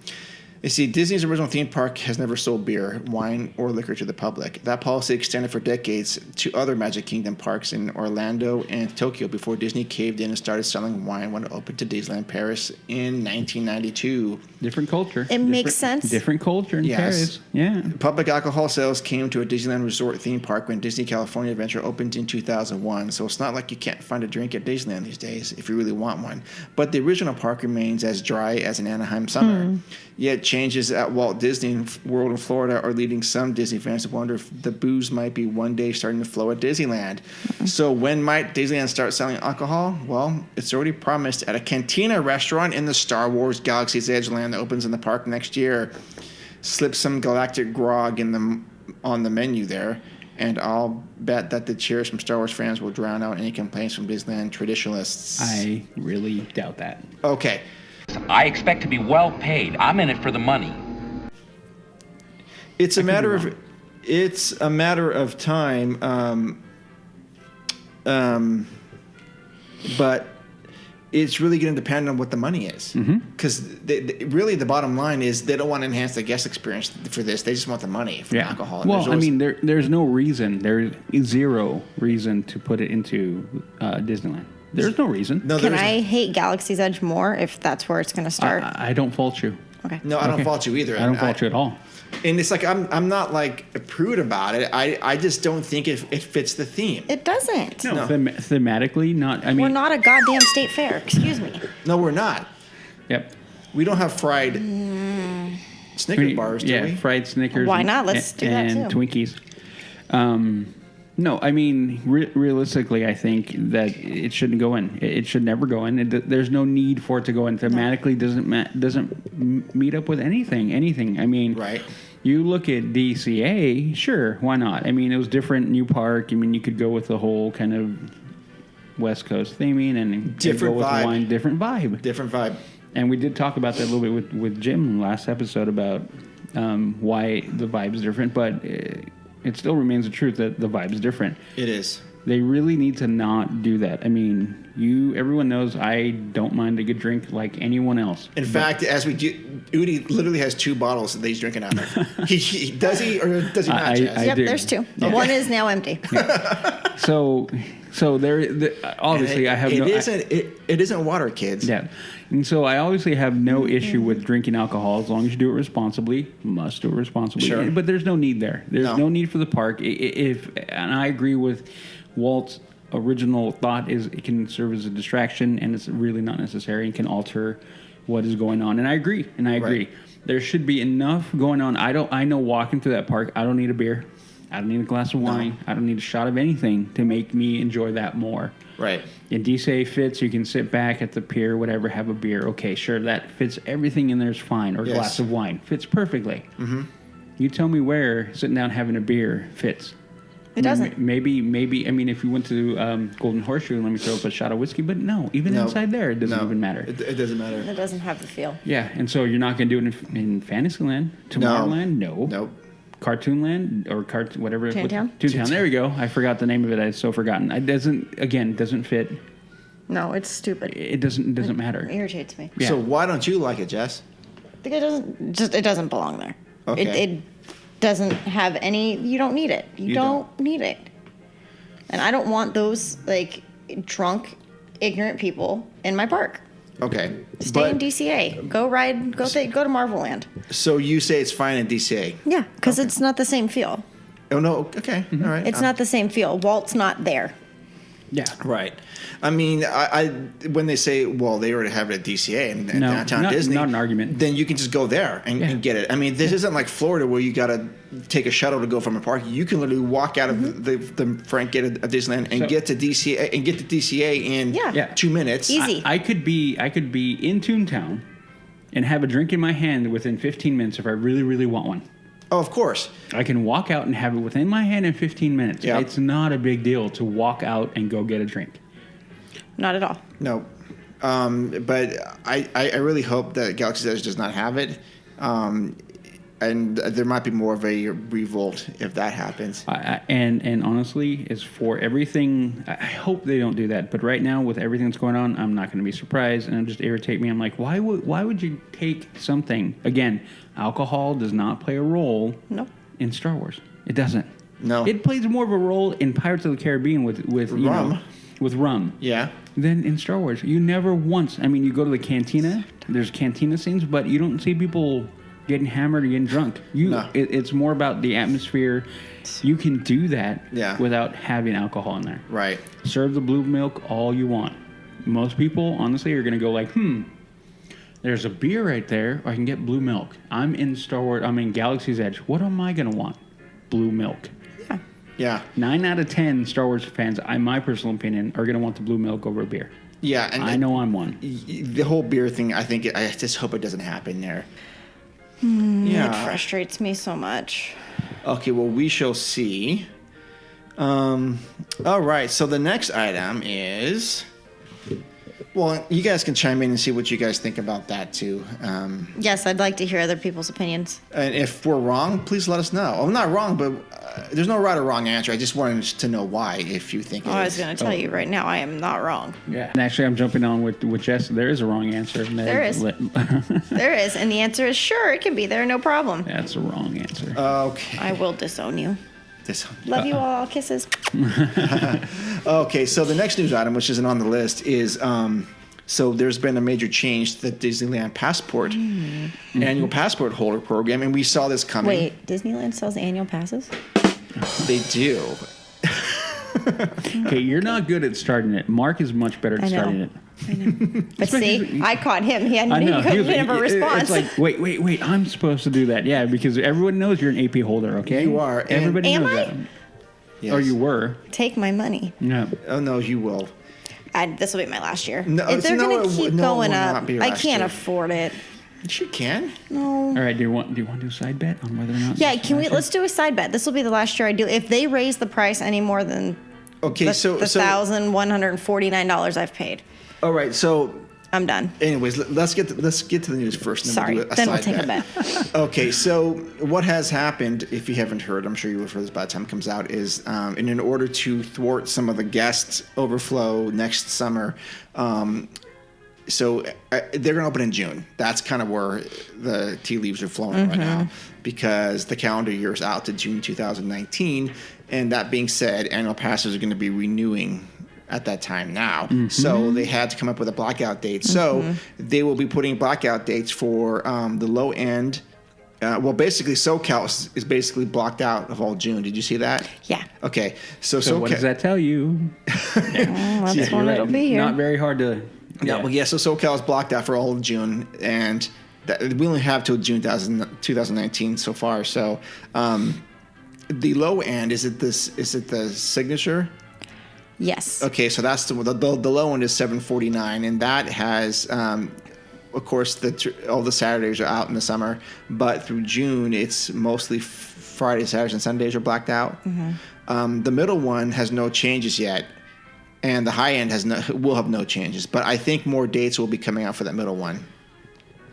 Speaker 1: You see, Disney's original theme park has never sold beer, wine, or liquor to the public. That policy extended for decades to other Magic Kingdom parks in Orlando and Tokyo before Disney caved in and started selling wine when it opened to Disneyland Paris in 1992.
Speaker 5: Different culture.
Speaker 4: It makes
Speaker 5: Different-
Speaker 4: sense.
Speaker 5: Different culture in
Speaker 1: Yes.
Speaker 5: Paris. Yeah.
Speaker 1: Public alcohol sales came to a Disneyland Resort theme park when Disney California Adventure opened in 2001, so it's not like you can't find a drink at Disneyland these days if you really want one. But the original park remains as dry as an Anaheim summer. Yet changes at Walt Disney World in Florida are leading some Disney fans to wonder if the booze might be one day starting to flow at Disneyland. So when might Disneyland start selling alcohol? Well, it's already promised at a Cantina restaurant in the Star Wars Galaxy's Edge land that opens in the park next year. Slip some galactic grog on the menu there, and I'll bet that the cheers from Star Wars fans will drown out any complaints from Disneyland traditionalists.
Speaker 5: I really doubt that.
Speaker 1: Okay.
Speaker 8: I expect to be well paid. I'm in it for the money.
Speaker 1: It's a matter of time, but it's really going to depend on what the money is. Because really, the bottom line is they don't want to enhance the guest experience for this. They just want the money from alcohol. And
Speaker 5: Well,
Speaker 1: there's
Speaker 5: I
Speaker 1: always-
Speaker 5: mean, there's no reason. There's zero reason to put it into Disneyland. There's no reason.
Speaker 1: no,
Speaker 4: Can
Speaker 1: there
Speaker 4: I
Speaker 1: isn't.
Speaker 4: hate Galaxy's Edge more if that's where it's going to start?
Speaker 5: I don't fault you.
Speaker 4: Okay.
Speaker 1: No, I don't
Speaker 5: Okay.
Speaker 1: fault you either.
Speaker 5: I don't fault you at all.
Speaker 1: And it's like I'm not like a prude about it. I just don't think it fits the theme.
Speaker 4: It doesn't.
Speaker 1: No.
Speaker 5: Thematically, not. I mean,
Speaker 4: We're not a goddamn state fair. Excuse me.
Speaker 1: No, we're not.
Speaker 5: Yep.
Speaker 1: We don't have fried Snickers bars, do
Speaker 5: yeah,
Speaker 1: we?
Speaker 5: fried Snickers.
Speaker 4: Why not? Let's do that
Speaker 5: and
Speaker 4: too.
Speaker 5: Twinkies. No, I mean realistically, I think that it shouldn't go in. It should never go in. There's no need for it to go in. Thematically, doesn't meet up with anything. I mean,
Speaker 1: Right.
Speaker 5: You look at DCA, sure, why not? I mean, it was different. New park. I mean, you could go with the whole kind of West Coast theming and
Speaker 1: Different
Speaker 5: go with
Speaker 1: vibe.
Speaker 5: the wine, different vibe.
Speaker 1: Different vibe.
Speaker 5: And we did talk about that a little bit with Jim last episode about why the vibe's different, but it still remains the truth that the vibe's different.
Speaker 1: It is.
Speaker 5: They really need to not do that. I mean, everyone knows I don't mind a good drink like anyone else.
Speaker 1: In fact, as we do, Udi literally has 2 bottles that he's drinking out of. Does he or does he not? Jazz?
Speaker 4: Yep,
Speaker 5: do.
Speaker 4: there's 2.
Speaker 5: Yeah.
Speaker 4: One is now empty.
Speaker 5: So there obviously I have
Speaker 1: it isn't water, kids.
Speaker 5: Yeah. And so I obviously have no issue with drinking alcohol as long as you do it responsibly. Must do it responsibly.
Speaker 1: Sure.
Speaker 5: But there's no need there. There's no need for the park. And I agree with Walt's original thought is it can serve as a distraction and it's really not necessary and can alter what is going on. And I agree.
Speaker 1: Right.
Speaker 5: There should be enough going on. I know walking through that park, I don't need a beer. I don't need a glass of wine. I don't need a shot of anything to make me enjoy that more.
Speaker 1: Right.
Speaker 5: In DCA fits, you can sit back at the pier, whatever, have a beer. Okay, sure, that fits. Everything in there is fine. Or a glass of wine. Fits perfectly. Mm-hmm. You tell me where sitting down having a beer fits.
Speaker 4: It doesn't.
Speaker 5: Maybe, I mean, if you went to Golden Horseshoe, let me throw up a shot of whiskey. But no, even inside there, it doesn't even matter.
Speaker 1: It doesn't matter.
Speaker 4: It doesn't have the feel.
Speaker 5: Yeah, and so you're not going to do it in Fantasyland? Tomorrowland? No.
Speaker 1: Nope.
Speaker 5: Cartoonland or whatever.
Speaker 4: Toontown?
Speaker 5: Toontown. There we go. I forgot the name of it. I'd so forgotten. It doesn't fit.
Speaker 4: No, it's stupid.
Speaker 5: It doesn't matter.
Speaker 4: It irritates me.
Speaker 5: Yeah.
Speaker 1: So why don't you like it, Jess?
Speaker 4: I think it doesn't belong there.
Speaker 1: Okay.
Speaker 4: It doesn't have any. You don't need it. You don't need it. And I don't want those like drunk, ignorant people in my park.
Speaker 1: Okay.
Speaker 4: Stay in DCA. Go ride. Go to Marvel Land.
Speaker 1: So you say it's fine in DCA?
Speaker 4: Yeah, because it's not the same feel.
Speaker 1: Oh no. Okay. All right.
Speaker 4: It's not the same feel. Walt's not there.
Speaker 5: Yeah.
Speaker 1: Right. I mean, I when they say, well, they already have it at DCA and downtown Disney,
Speaker 5: not an argument.
Speaker 1: Then you can just go there and get it. I mean, this isn't like Florida where you got to take a shuttle to go from a park. You can literally walk out of the front gate of Disneyland and get to DCA in 2 minutes.
Speaker 4: Easy.
Speaker 5: I could be in Toontown and have a drink in my hand within 15 minutes if I really, really want one.
Speaker 1: Oh, of course.
Speaker 5: I can walk out and have it within my hand in 15 minutes.
Speaker 1: Yep.
Speaker 5: It's not a big deal to walk out and go get a drink.
Speaker 4: Not at all.
Speaker 1: No. But I really hope that Galaxy's Edge does not have it. And there might be more of a revolt if that happens.
Speaker 5: And honestly, as for everything, I hope they don't do that. But right now, with everything that's going on, I'm not going to be surprised, and it'll just irritate me. I'm like, why would you take something? Again, alcohol does not play a role in Star Wars. It doesn't.
Speaker 1: No.
Speaker 5: It plays more of a role in Pirates of the Caribbean with rum. With rum. Yeah. Than in Star Wars. You never once. I mean, you go to the cantina. There's cantina scenes, but you don't see people getting hammered or getting drunk. It's more about the atmosphere. You can do that without having alcohol in there.
Speaker 1: Right.
Speaker 5: Serve the blue milk all you want. Most people, honestly, are going to go like, there's a beer right there, or I can get blue milk. I'm in Star Wars. I'm in Galaxy's Edge. What am I going to want? Blue milk.
Speaker 1: Yeah.
Speaker 5: 9 out of 10 Star Wars fans, in my personal opinion, are going to want the blue milk over a beer.
Speaker 1: Yeah. And
Speaker 5: I know I'm one.
Speaker 1: The whole beer thing, I just hope it doesn't happen there.
Speaker 4: It frustrates me so much.
Speaker 1: Okay, well, we shall see. All right, so the next item is... Well, you guys can chime in and see what you guys think about that, too.
Speaker 4: Yes, I'd like to hear other people's opinions.
Speaker 1: And if we're wrong, please let us know. I'm not wrong, but there's no right or wrong answer. I just wanted to know why, if you think it is.
Speaker 4: I was going to tell you right now, I am not wrong.
Speaker 5: Yeah. And actually, I'm jumping on with Jess. There is a wrong answer.
Speaker 4: There is. There is. And the answer is sure, it can be there, no problem.
Speaker 5: That's a wrong answer.
Speaker 1: Okay.
Speaker 4: I will disown you. Love you all. Kisses.
Speaker 1: Okay, so the next news item, which isn't on the list, is so there's been a major change to the Disneyland Passport annual passport holder program, and we saw this coming.
Speaker 4: Wait, Disneyland sells annual passes?
Speaker 1: They do.
Speaker 5: Okay, you're not good at starting it. Mark is much better at starting it.
Speaker 4: I know. But see, I caught him. He couldn't have a response.
Speaker 5: It's like, wait, I'm supposed to do that. Yeah, because everyone knows you're an AP holder, okay?
Speaker 1: You are.
Speaker 5: Everybody knows
Speaker 4: Am I?
Speaker 5: that.
Speaker 1: Yes.
Speaker 5: Or you were.
Speaker 4: Take my money.
Speaker 5: No.
Speaker 1: Oh, no, you will.
Speaker 4: This will be my last year.
Speaker 1: No,
Speaker 4: if they're going to keep going
Speaker 1: it will
Speaker 4: up,
Speaker 1: not be
Speaker 4: I
Speaker 1: last
Speaker 4: can't
Speaker 1: year.
Speaker 4: afford it.
Speaker 1: You can.
Speaker 4: No.
Speaker 5: All right, do you want to do a side bet on whether or not?
Speaker 4: Yeah, let's do a side bet. This will be the last year I do. If they raise the price any more than
Speaker 1: Okay,
Speaker 4: the
Speaker 1: so
Speaker 4: $1,149 I've paid.
Speaker 1: All right, so
Speaker 4: I'm done.
Speaker 1: Anyways, let's get to the news first. And
Speaker 4: Sorry, then we'll take a bet.
Speaker 1: Okay, so what has happened, if you haven't heard, I'm sure you will for this by the time it comes out, is in order to thwart some of the guest overflow next summer, so they're going to open in June. That's kind of where the tea leaves are flowing right now, because the calendar year is out to June 2019. And that being said, annual passes are going to be renewing at that time now. So they had to come up with a blackout date. So they will be putting blackout dates for the low end. Basically, SoCal is basically blocked out of all June. Did you see that?
Speaker 4: Yeah.
Speaker 1: Okay. So
Speaker 5: what does that tell you?
Speaker 4: That's when it'll be here.
Speaker 5: Not very hard to...
Speaker 1: So SoCal is blocked out for all of June, and we only have till June 2019 so far. So the low end, is it the Signature?
Speaker 4: Yes.
Speaker 1: Okay, so that's the low end is $749, and that has, of course, all the Saturdays are out in the summer, but through June it's mostly Fridays, Saturdays, and Sundays are blacked out. The middle one has no changes yet, and the high end will have no changes. But I think more dates will be coming out for that middle one.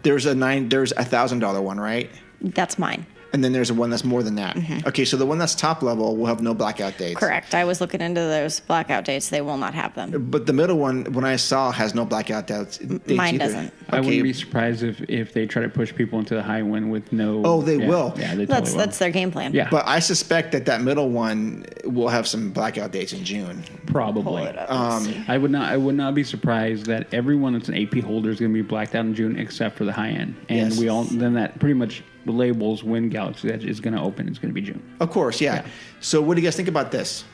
Speaker 1: There's a $1,000 one, right?
Speaker 4: That's mine.
Speaker 1: And then there's one that's more than that. Okay, so the one that's top level will have no blackout dates.
Speaker 4: Correct. I was looking into those blackout dates. They will not have them.
Speaker 1: But the middle one, when I saw, has no blackout dates.
Speaker 4: Mine
Speaker 1: either.
Speaker 4: doesn't.
Speaker 5: I wouldn't be surprised if they try to push people into the high one with no...
Speaker 1: Oh, they will.
Speaker 5: Yeah, they totally will.
Speaker 4: That's their game plan.
Speaker 5: Yeah.
Speaker 1: But I suspect that middle one will have some blackout dates in June.
Speaker 5: Probably.
Speaker 4: Pull it up and see.
Speaker 5: I would not be surprised that everyone that's an AP holder is going to be blacked out in June except for the high end. And
Speaker 1: Yes.
Speaker 5: then that pretty much labels when Galaxy Edge is going to open. It's going to be June.
Speaker 1: Of course, yeah. So what do you guys think about this?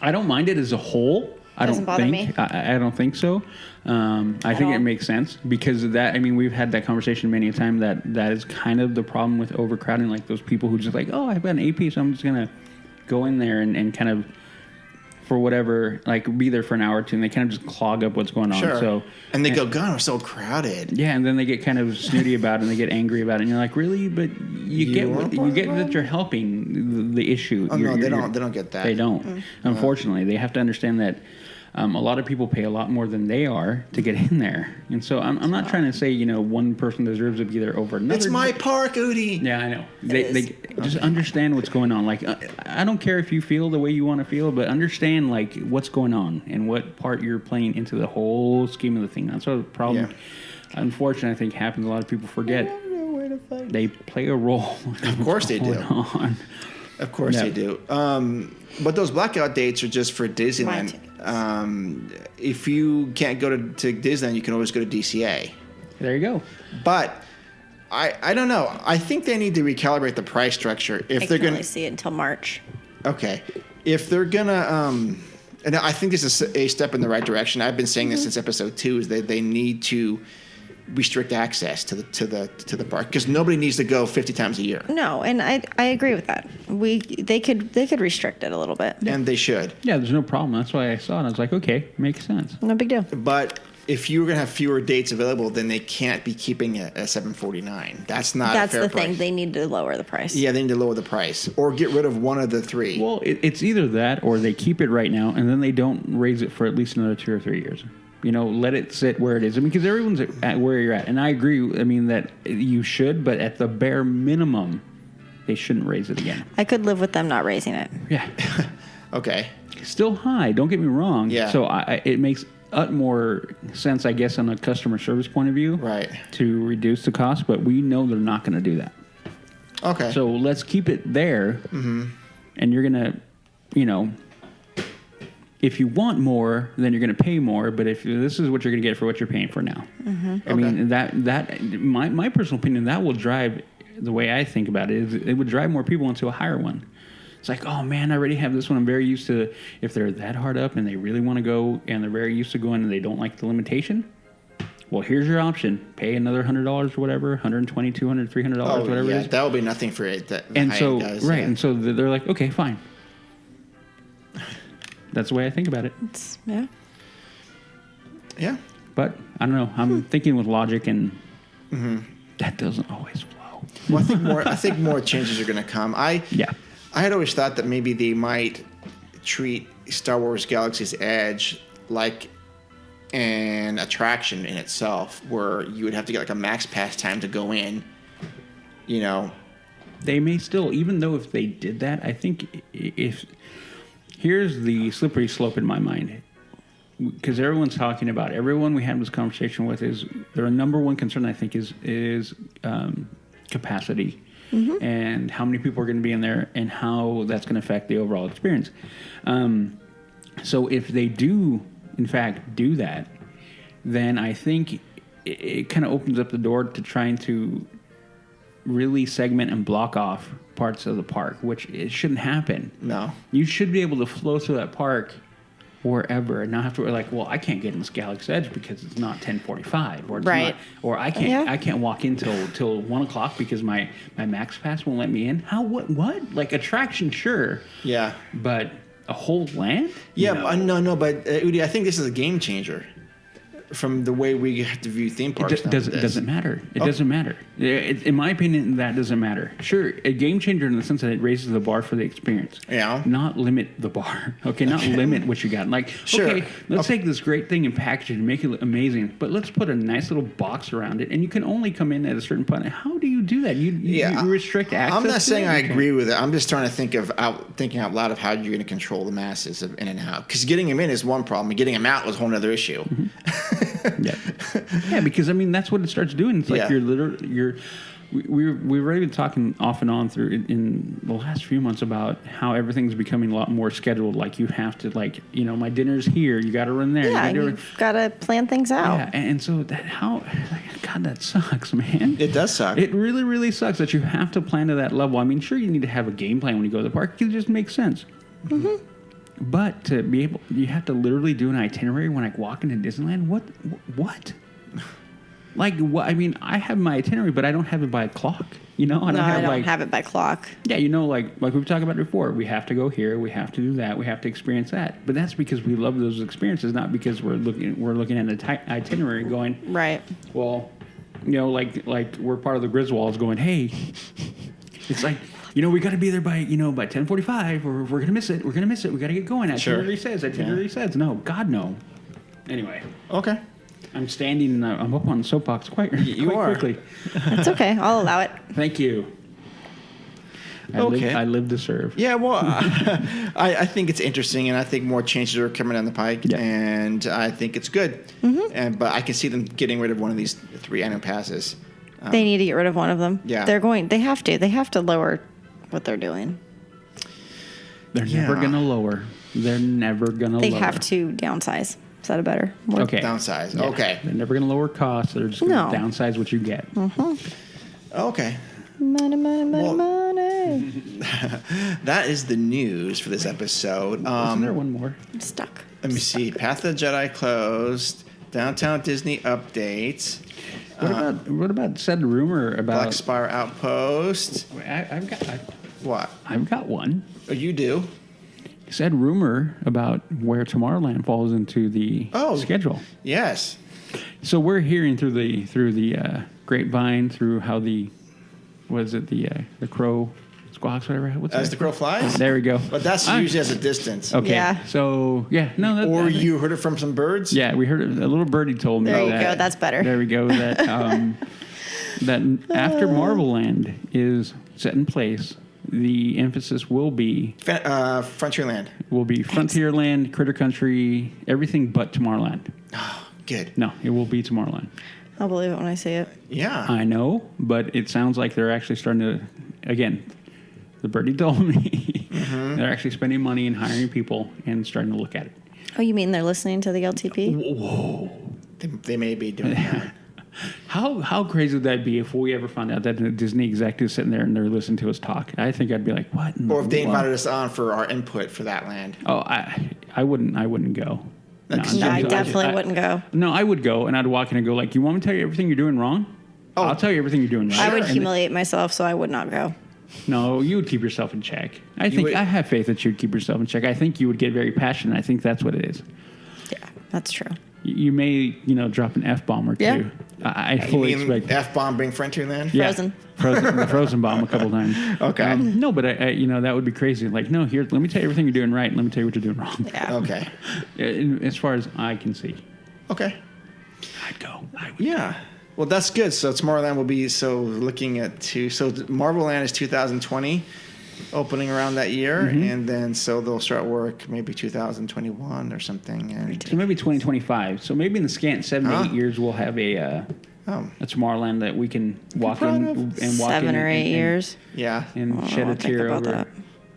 Speaker 5: I don't mind it as a whole.
Speaker 4: Doesn't bother me.
Speaker 5: I don't think so. I think it makes sense because of that. I mean, we've had that conversation many a time that is kind of the problem with overcrowding. Like those people who just like, oh, I've got an AP, so I'm just going to go in there and kind of, for whatever, like be there for an hour or two, and they kind of just clog up what's going on.
Speaker 1: Sure.
Speaker 5: So,
Speaker 1: and they go, God, we're so crowded.
Speaker 5: Yeah, and then they get kind of snooty about it, and they get angry about it, and you're like, really? But you get that you're helping the issue.
Speaker 1: Oh, no, they don't get that.
Speaker 5: They don't. Unfortunately, they have to understand that a lot of people pay a lot more than they are to get in there. And so I'm not trying to say, one person deserves to be there over another.
Speaker 1: It's my park, Udi.
Speaker 5: Yeah, I know. They just understand what's going on. Like, I don't care if you feel the way you want to feel, but understand, like, what's going on and what part you're playing into the whole scheme of the thing. That's what the problem, unfortunately, I think happens. A lot of people forget. They play a role.
Speaker 1: Of course they do. Of course they do. But those blackout dates are just for Disneyland. If you can't go to Disneyland, you can always go to DCA.
Speaker 5: There you go.
Speaker 1: But I don't know. I think they need to recalibrate the price structure. If
Speaker 4: I
Speaker 1: they're
Speaker 4: can
Speaker 1: going
Speaker 4: only see it until March.
Speaker 1: Okay. If they're gonna, and I think this is a step in the right direction. I've been saying this since episode 2. Is that they need to restrict access to the park because nobody needs to go 50 times a year.
Speaker 4: No, and I agree with that. They could restrict it a little bit.
Speaker 1: And they should.
Speaker 5: Yeah, there's no problem. That's why I saw it. I was like, okay, makes sense.
Speaker 4: No big deal.
Speaker 1: But if you were going to have fewer dates available, then they can't be keeping it at $749. That's not
Speaker 4: That's
Speaker 1: a fair
Speaker 4: the
Speaker 1: price.
Speaker 4: thing. They need to lower the price.
Speaker 1: Yeah, they need to lower the price or get rid of one of the three.
Speaker 5: Well, it's either that or they keep it right now and then they don't raise it for at least another 2 or 3 years. Let it sit where it is. I mean, because everyone's at where you're at. And I agree, that you should, but at the bare minimum, they shouldn't raise it again.
Speaker 4: I could live with them not raising it.
Speaker 5: Yeah.
Speaker 1: Okay.
Speaker 5: Still high, don't get me wrong.
Speaker 1: Yeah.
Speaker 5: So it makes more sense, I guess, on a customer service point of view.
Speaker 1: Right.
Speaker 5: To reduce the cost, but we know they're not going to do that.
Speaker 1: Okay.
Speaker 5: So let's keep it there. Mm-hmm. And you're going to, if you want more, then you're going to pay more. But if this is what you're going to get for what you're paying for now, I mean that my personal opinion, that will drive the way I think about it. Is it would drive more people into a higher one. It's like, oh man, I already have this one. I'm very used to. If they're that hard up and they really want to go, and they're very used to going, and they don't like the limitation. Well, here's your option: pay another $100 or whatever, $120, $200, $300, whatever it is.
Speaker 1: That will be nothing for it.
Speaker 5: And so they're like, okay, fine. That's the way I think about it.
Speaker 1: Yeah.
Speaker 5: But I don't know. I'm thinking with logic, and that doesn't always flow.
Speaker 1: Well, I think more changes are going to come. I had always thought that maybe they might treat Star Wars Galaxy's Edge like an attraction in itself where you would have to get like a max pass time to go in, you know.
Speaker 5: They may still, even though if they did that, I think if here's the slippery slope in my mind, because everyone's talking about, everyone we had this conversation with is their number one concern, I think, is capacity and how many people are going to be in there and how that's going to affect the overall experience. So if they do, in fact, do that, then I think it kind of opens up the door to trying to really segment and block off parts of the park, which it shouldn't happen.
Speaker 1: No.
Speaker 5: You should be able to flow through that park wherever and not have to be like, well, I can't get in this Galaxy's Edge because it's not 10:45, or it's not, or I can't walk in till 1 o'clock because my max pass won't let me in. How what like attraction, sure,
Speaker 1: Yeah.
Speaker 5: but a whole land?
Speaker 1: Yeah, but Udi, I think this is a game changer from the way we have to view theme parks.
Speaker 5: It doesn't matter. It doesn't matter. In my opinion, that doesn't matter. Sure, a game changer in the sense that it raises the bar for the experience.
Speaker 1: Yeah.
Speaker 5: Not limit the bar. Okay, not limit what you got. Like,
Speaker 1: Sure.
Speaker 5: okay, let's take this great thing and package it and make it amazing, but let's put a nice little box around it, and you can only come in at a certain point. How do you do that? You restrict access.
Speaker 1: I'm not
Speaker 5: to
Speaker 1: saying
Speaker 5: it?
Speaker 1: I
Speaker 5: Okay.
Speaker 1: agree with it. I'm just trying to thinking out loud of how you're going to control the masses of in and out. Because getting them in is one problem, and getting them out was a whole other issue.
Speaker 5: Yeah, because I mean that's what it starts doing. It's like
Speaker 1: Yeah.
Speaker 5: we've already been talking off and on through in the last few months about how everything's becoming a lot more scheduled. Like you have to, like, you know, my dinner's here. You got to run there.
Speaker 4: Yeah,
Speaker 5: you've
Speaker 4: got to plan things out.
Speaker 5: Yeah, and so God, that sucks, man.
Speaker 1: It does suck.
Speaker 5: It really, really sucks that you have to plan to that level. I mean, sure, you need to have a game plan when you go to the park. It just makes sense. Mm-hmm. But to be able, you have to literally do an itinerary when I walk into Disneyland. What? Like, what? I mean, I have my itinerary, but I don't have it by clock. You know,
Speaker 4: I don't have it by clock.
Speaker 5: Yeah, you know, like we've talked about before, we have to go here, we have to do that, we have to experience that. But that's because we love those experiences, not because we're looking at an itinerary going,
Speaker 4: right.
Speaker 5: Well, you know, like we're part of the Griswolds going, hey, it's like, you know, we got to be there by 10:45, or we're gonna miss it. We got to get going. Itinerary says. No, God, no. Anyway,
Speaker 1: Okay.
Speaker 5: I'm standing and I'm up on the soapbox quite quickly.
Speaker 4: That's okay. I'll allow it.
Speaker 5: Thank you. I live to serve.
Speaker 1: Yeah, well, I think it's interesting, and I think more changes are coming down the pike, and I think it's good. Mm-hmm. But I can see them getting rid of one of these 3 annual passes.
Speaker 4: They need to get rid of one of them.
Speaker 1: Yeah.
Speaker 4: They have to lower what they're doing.
Speaker 5: They're never going to lower. They're never going to lower.
Speaker 4: They have to downsize. Is that a better word?
Speaker 5: Okay.
Speaker 1: Downsize.
Speaker 5: Yeah.
Speaker 1: Okay.
Speaker 5: They're never going to lower costs. They're just going to downsize what you get.
Speaker 4: Mm-hmm.
Speaker 1: Okay.
Speaker 4: Money.
Speaker 1: That is the news for this episode.
Speaker 5: Isn't there one more?
Speaker 4: I'm stuck.
Speaker 1: Let me see. Path of the Jedi closed. Downtown Disney updates.
Speaker 5: What about said rumor about
Speaker 1: Black Spire Outpost.
Speaker 5: I've got one.
Speaker 1: Oh, you do?
Speaker 5: Said rumor about where Tomorrowland falls into the schedule.
Speaker 1: Yes.
Speaker 5: So we're hearing through the grapevine, through how the crow squawks, whatever. What's
Speaker 1: As
Speaker 5: that?
Speaker 1: the crow flies?
Speaker 5: There we go.
Speaker 1: But that's usually as a distance.
Speaker 5: Okay.
Speaker 4: Yeah.
Speaker 5: So no.
Speaker 1: Or you heard it from some birds?
Speaker 5: Yeah, we heard it. A little birdie told me.
Speaker 4: There you go. That's better.
Speaker 5: There we go. That that after Marvel Land is set in place, the emphasis will be
Speaker 1: Frontierland.
Speaker 5: Will be Frontierland, Critter Country, everything but Tomorrowland.
Speaker 1: Oh, good.
Speaker 5: No, it will be Tomorrowland.
Speaker 4: I'll believe it when I see it.
Speaker 1: Yeah.
Speaker 5: I know, but it sounds like they're actually starting to, again, the birdie told me, they're actually spending money and hiring people and starting to look at it.
Speaker 4: Oh, you mean they're listening to the LTP?
Speaker 5: Whoa.
Speaker 1: They may be doing that.
Speaker 5: How crazy would that be if we ever found out that a Disney executive is sitting there and they're listening to us talk? I think I'd be like, what?
Speaker 1: Or if they invited us on for our input for that land.
Speaker 5: Oh, I wouldn't go.
Speaker 4: No, I definitely wouldn't go.
Speaker 5: No, I would go, and I'd walk in and go, like, you want me to tell you everything you're doing wrong? Oh. I'll tell you everything you're doing right.
Speaker 4: I would humiliate myself, so I would not go.
Speaker 5: No, you would keep yourself in check. I have faith that you would keep yourself in check. I think you would get very passionate. I think that's what it is.
Speaker 4: Yeah, that's true.
Speaker 5: You may, drop an F-bomb or two.
Speaker 4: Yeah.
Speaker 5: I fully expect
Speaker 1: F-bomb bring Frontierland?
Speaker 5: Yeah.
Speaker 4: Frozen.
Speaker 5: The frozen bomb a couple times.
Speaker 1: Okay.
Speaker 5: No, but I that would be crazy. Like, no, let me tell you everything you're doing right, and let me tell you what you're doing wrong.
Speaker 4: Yeah.
Speaker 1: Okay.
Speaker 5: As far as I can see.
Speaker 1: Okay.
Speaker 5: I'd go.
Speaker 1: Yeah. Well, that's good. So Tomorrowland will be looking at Marvel Land is 2020, opening around that year, and then they'll start work maybe 2021 or something. And
Speaker 5: So maybe 2025. So maybe in the scant 7 to 8 years, we'll have a Tomorrowland that we can walk in and walk
Speaker 4: 7
Speaker 5: in
Speaker 4: or 8 years.
Speaker 1: Yeah.
Speaker 5: and shed a
Speaker 4: I'll think
Speaker 5: tear
Speaker 4: about
Speaker 5: over.
Speaker 4: that.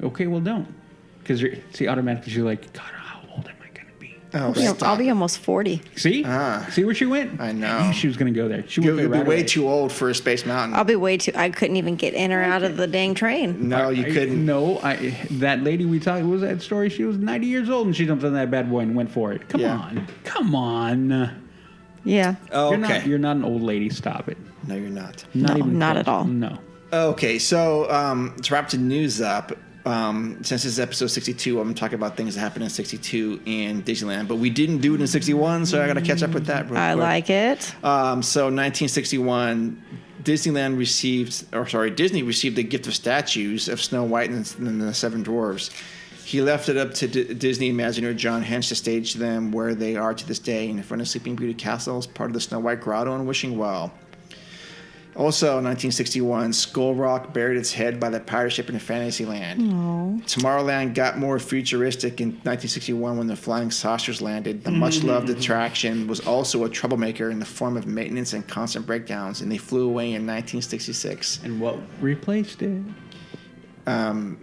Speaker 5: Okay, well, don't. Because automatically you're like, God, how old am I going to be?
Speaker 1: Oh,
Speaker 4: I'll be almost 40.
Speaker 5: See?
Speaker 1: Ah.
Speaker 5: See where she went?
Speaker 1: I know.
Speaker 5: I knew she was going to go there. She went
Speaker 1: You'll
Speaker 5: there
Speaker 1: be
Speaker 5: right
Speaker 1: way
Speaker 5: away.
Speaker 1: too old for a Space Mountain.
Speaker 4: I'll be way too. I couldn't even get in or out of the dang train.
Speaker 1: No, you couldn't.
Speaker 5: No, that lady we talked, what was that story? She was 90 years old and she jumped on that bad boy and went for it. Come on.
Speaker 4: Yeah.
Speaker 1: Oh, okay.
Speaker 5: You're not an old lady. Stop it.
Speaker 1: No, you're not.
Speaker 5: Not even
Speaker 4: not
Speaker 5: close.
Speaker 4: at all.
Speaker 5: No.
Speaker 1: Okay, so to wrap the news up, since this is episode 62, I'm going to talk about things that happened in 62 in Disneyland, but we didn't do it in 61, so I got to catch up with that real quick.
Speaker 4: I like it.
Speaker 1: So 1961, Disney received the gift of statues of Snow White and the Seven Dwarfs. He left it up to Disney Imagineer John Hench to stage them where they are to this day in front of Sleeping Beauty Castle as part of the Snow White Grotto in Wishing Well. Also, 1961, Skull Rock buried its head by the pirate ship in Fantasyland.
Speaker 4: Aww.
Speaker 1: Tomorrowland got more futuristic in 1961 when the flying saucers landed. The much-loved attraction was also a troublemaker in the form of maintenance and constant breakdowns, and they flew away in 1966.
Speaker 5: And what replaced it?
Speaker 1: In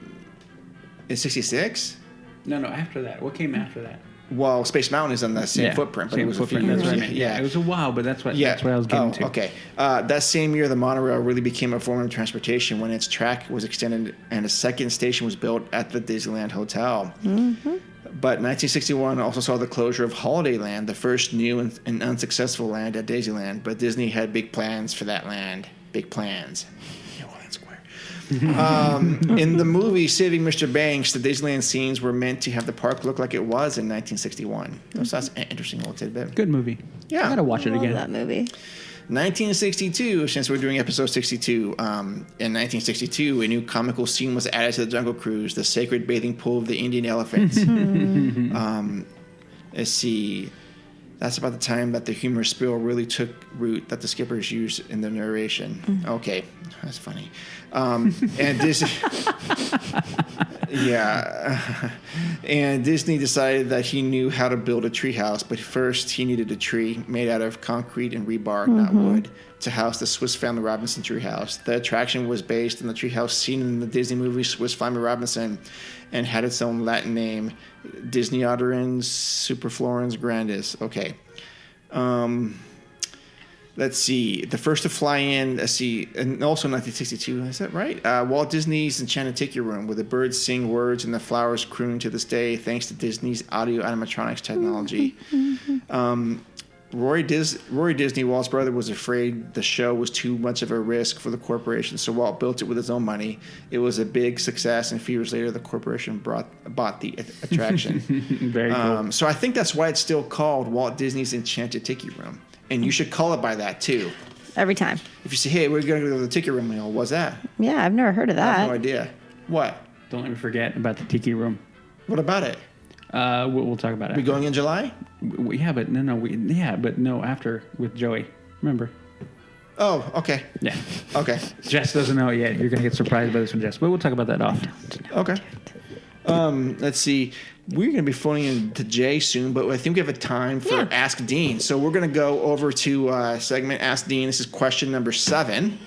Speaker 1: 66?
Speaker 5: No, after that. What came after that?
Speaker 1: Well, Space Mountain is on the same footprint, but
Speaker 5: same
Speaker 1: it was
Speaker 5: footprint.
Speaker 1: a few
Speaker 5: That's
Speaker 1: years.
Speaker 5: what I meant. Yeah, it was a while, but that's what I was getting to.
Speaker 1: Okay. That same year, the monorail really became a form of transportation when its track was extended and a second station was built at the Disneyland Hotel. Mm-hmm. But 1961 also saw the closure of Holidayland, the first new and unsuccessful land at Disneyland. But Disney had big plans for that land. Big plans. In the movie Saving Mr. Banks, the Disneyland scenes were meant to have the park look like it was in 1961. So that's an interesting little tidbit.
Speaker 5: Good movie.
Speaker 1: Yeah.
Speaker 5: I gotta watch it
Speaker 4: Love
Speaker 5: again.
Speaker 4: that movie.
Speaker 1: 1962, since we're doing episode 62, in 1962, a new comical scene was added to the Jungle Cruise, the sacred bathing pool of the Indian elephants. Let's see. That's about the time that the humorous spiel really took root that the skippers used in the narration. Okay, that's funny. And Disney, and Disney decided that he knew how to build a treehouse, but first he needed a tree made out of concrete and rebar, not wood, to house the Swiss Family Robinson treehouse. The attraction was based on the treehouse seen in the Disney movie Swiss Family Robinson, and had its own Latin name, Disneyodorans Superflorens Grandis. Okay. Let's see. The first to fly in, and also 1962, is that right? Walt Disney's Enchanted Tiki Room, where the birds sing words and the flowers croon to this day, thanks to Disney's audio animatronics technology. Roy Disney, Walt's brother, was afraid the show was too much of a risk for the corporation, so Walt built it with his own money. It was a big success, and a few years later, the corporation bought the attraction.
Speaker 5: Very cool.
Speaker 1: So I think that's why it's still called Walt Disney's Enchanted Tiki Room. And you should call it by that, too.
Speaker 4: Every time.
Speaker 1: If you say, hey, we're going to go to the Tiki Room, you know, what's that?
Speaker 4: Yeah, I've never heard of
Speaker 1: I
Speaker 4: that.
Speaker 1: have no idea. What?
Speaker 5: Don't let me forget about the Tiki Room.
Speaker 1: What about it?
Speaker 5: We'll talk about it.
Speaker 1: We going in July?
Speaker 5: But no, after with Joey. Remember?
Speaker 1: Oh, okay.
Speaker 5: Yeah.
Speaker 1: Okay.
Speaker 5: Jess doesn't know it yet. You're going to get surprised by this one, Jess. But we'll talk about that off.
Speaker 1: Okay. Let's see. We're going to be phoning in to Jay soon, but I think we have a time for Ask Dean. So we're going to go over to segment Ask Dean. This is question number 7.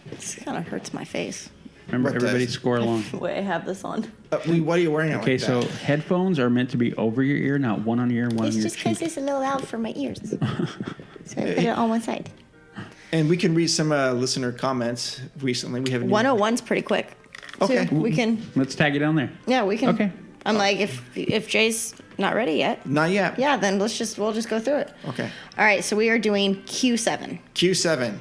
Speaker 4: This kind of hurts my face.
Speaker 5: Remember,
Speaker 1: What
Speaker 5: everybody
Speaker 1: does?
Speaker 5: score along.
Speaker 4: The way I have this on.
Speaker 1: What are you wearing?
Speaker 5: Okay, so headphones are meant to be over your ear, not one on your ear, one
Speaker 4: It's
Speaker 5: on your
Speaker 4: just because
Speaker 5: cheek.
Speaker 4: it's a little loud for my ears. So I put it on one side.
Speaker 1: And we can read some listener comments recently. We have
Speaker 4: 101's pretty quick.
Speaker 1: Okay.
Speaker 4: So we can.
Speaker 5: Let's tag it down there.
Speaker 4: Yeah, we can.
Speaker 5: Okay.
Speaker 4: I'm like, if Jay's not ready yet.
Speaker 1: Not yet.
Speaker 4: Yeah, then we'll just go through it.
Speaker 1: Okay.
Speaker 4: All right, so we are doing Q7.
Speaker 1: Q7.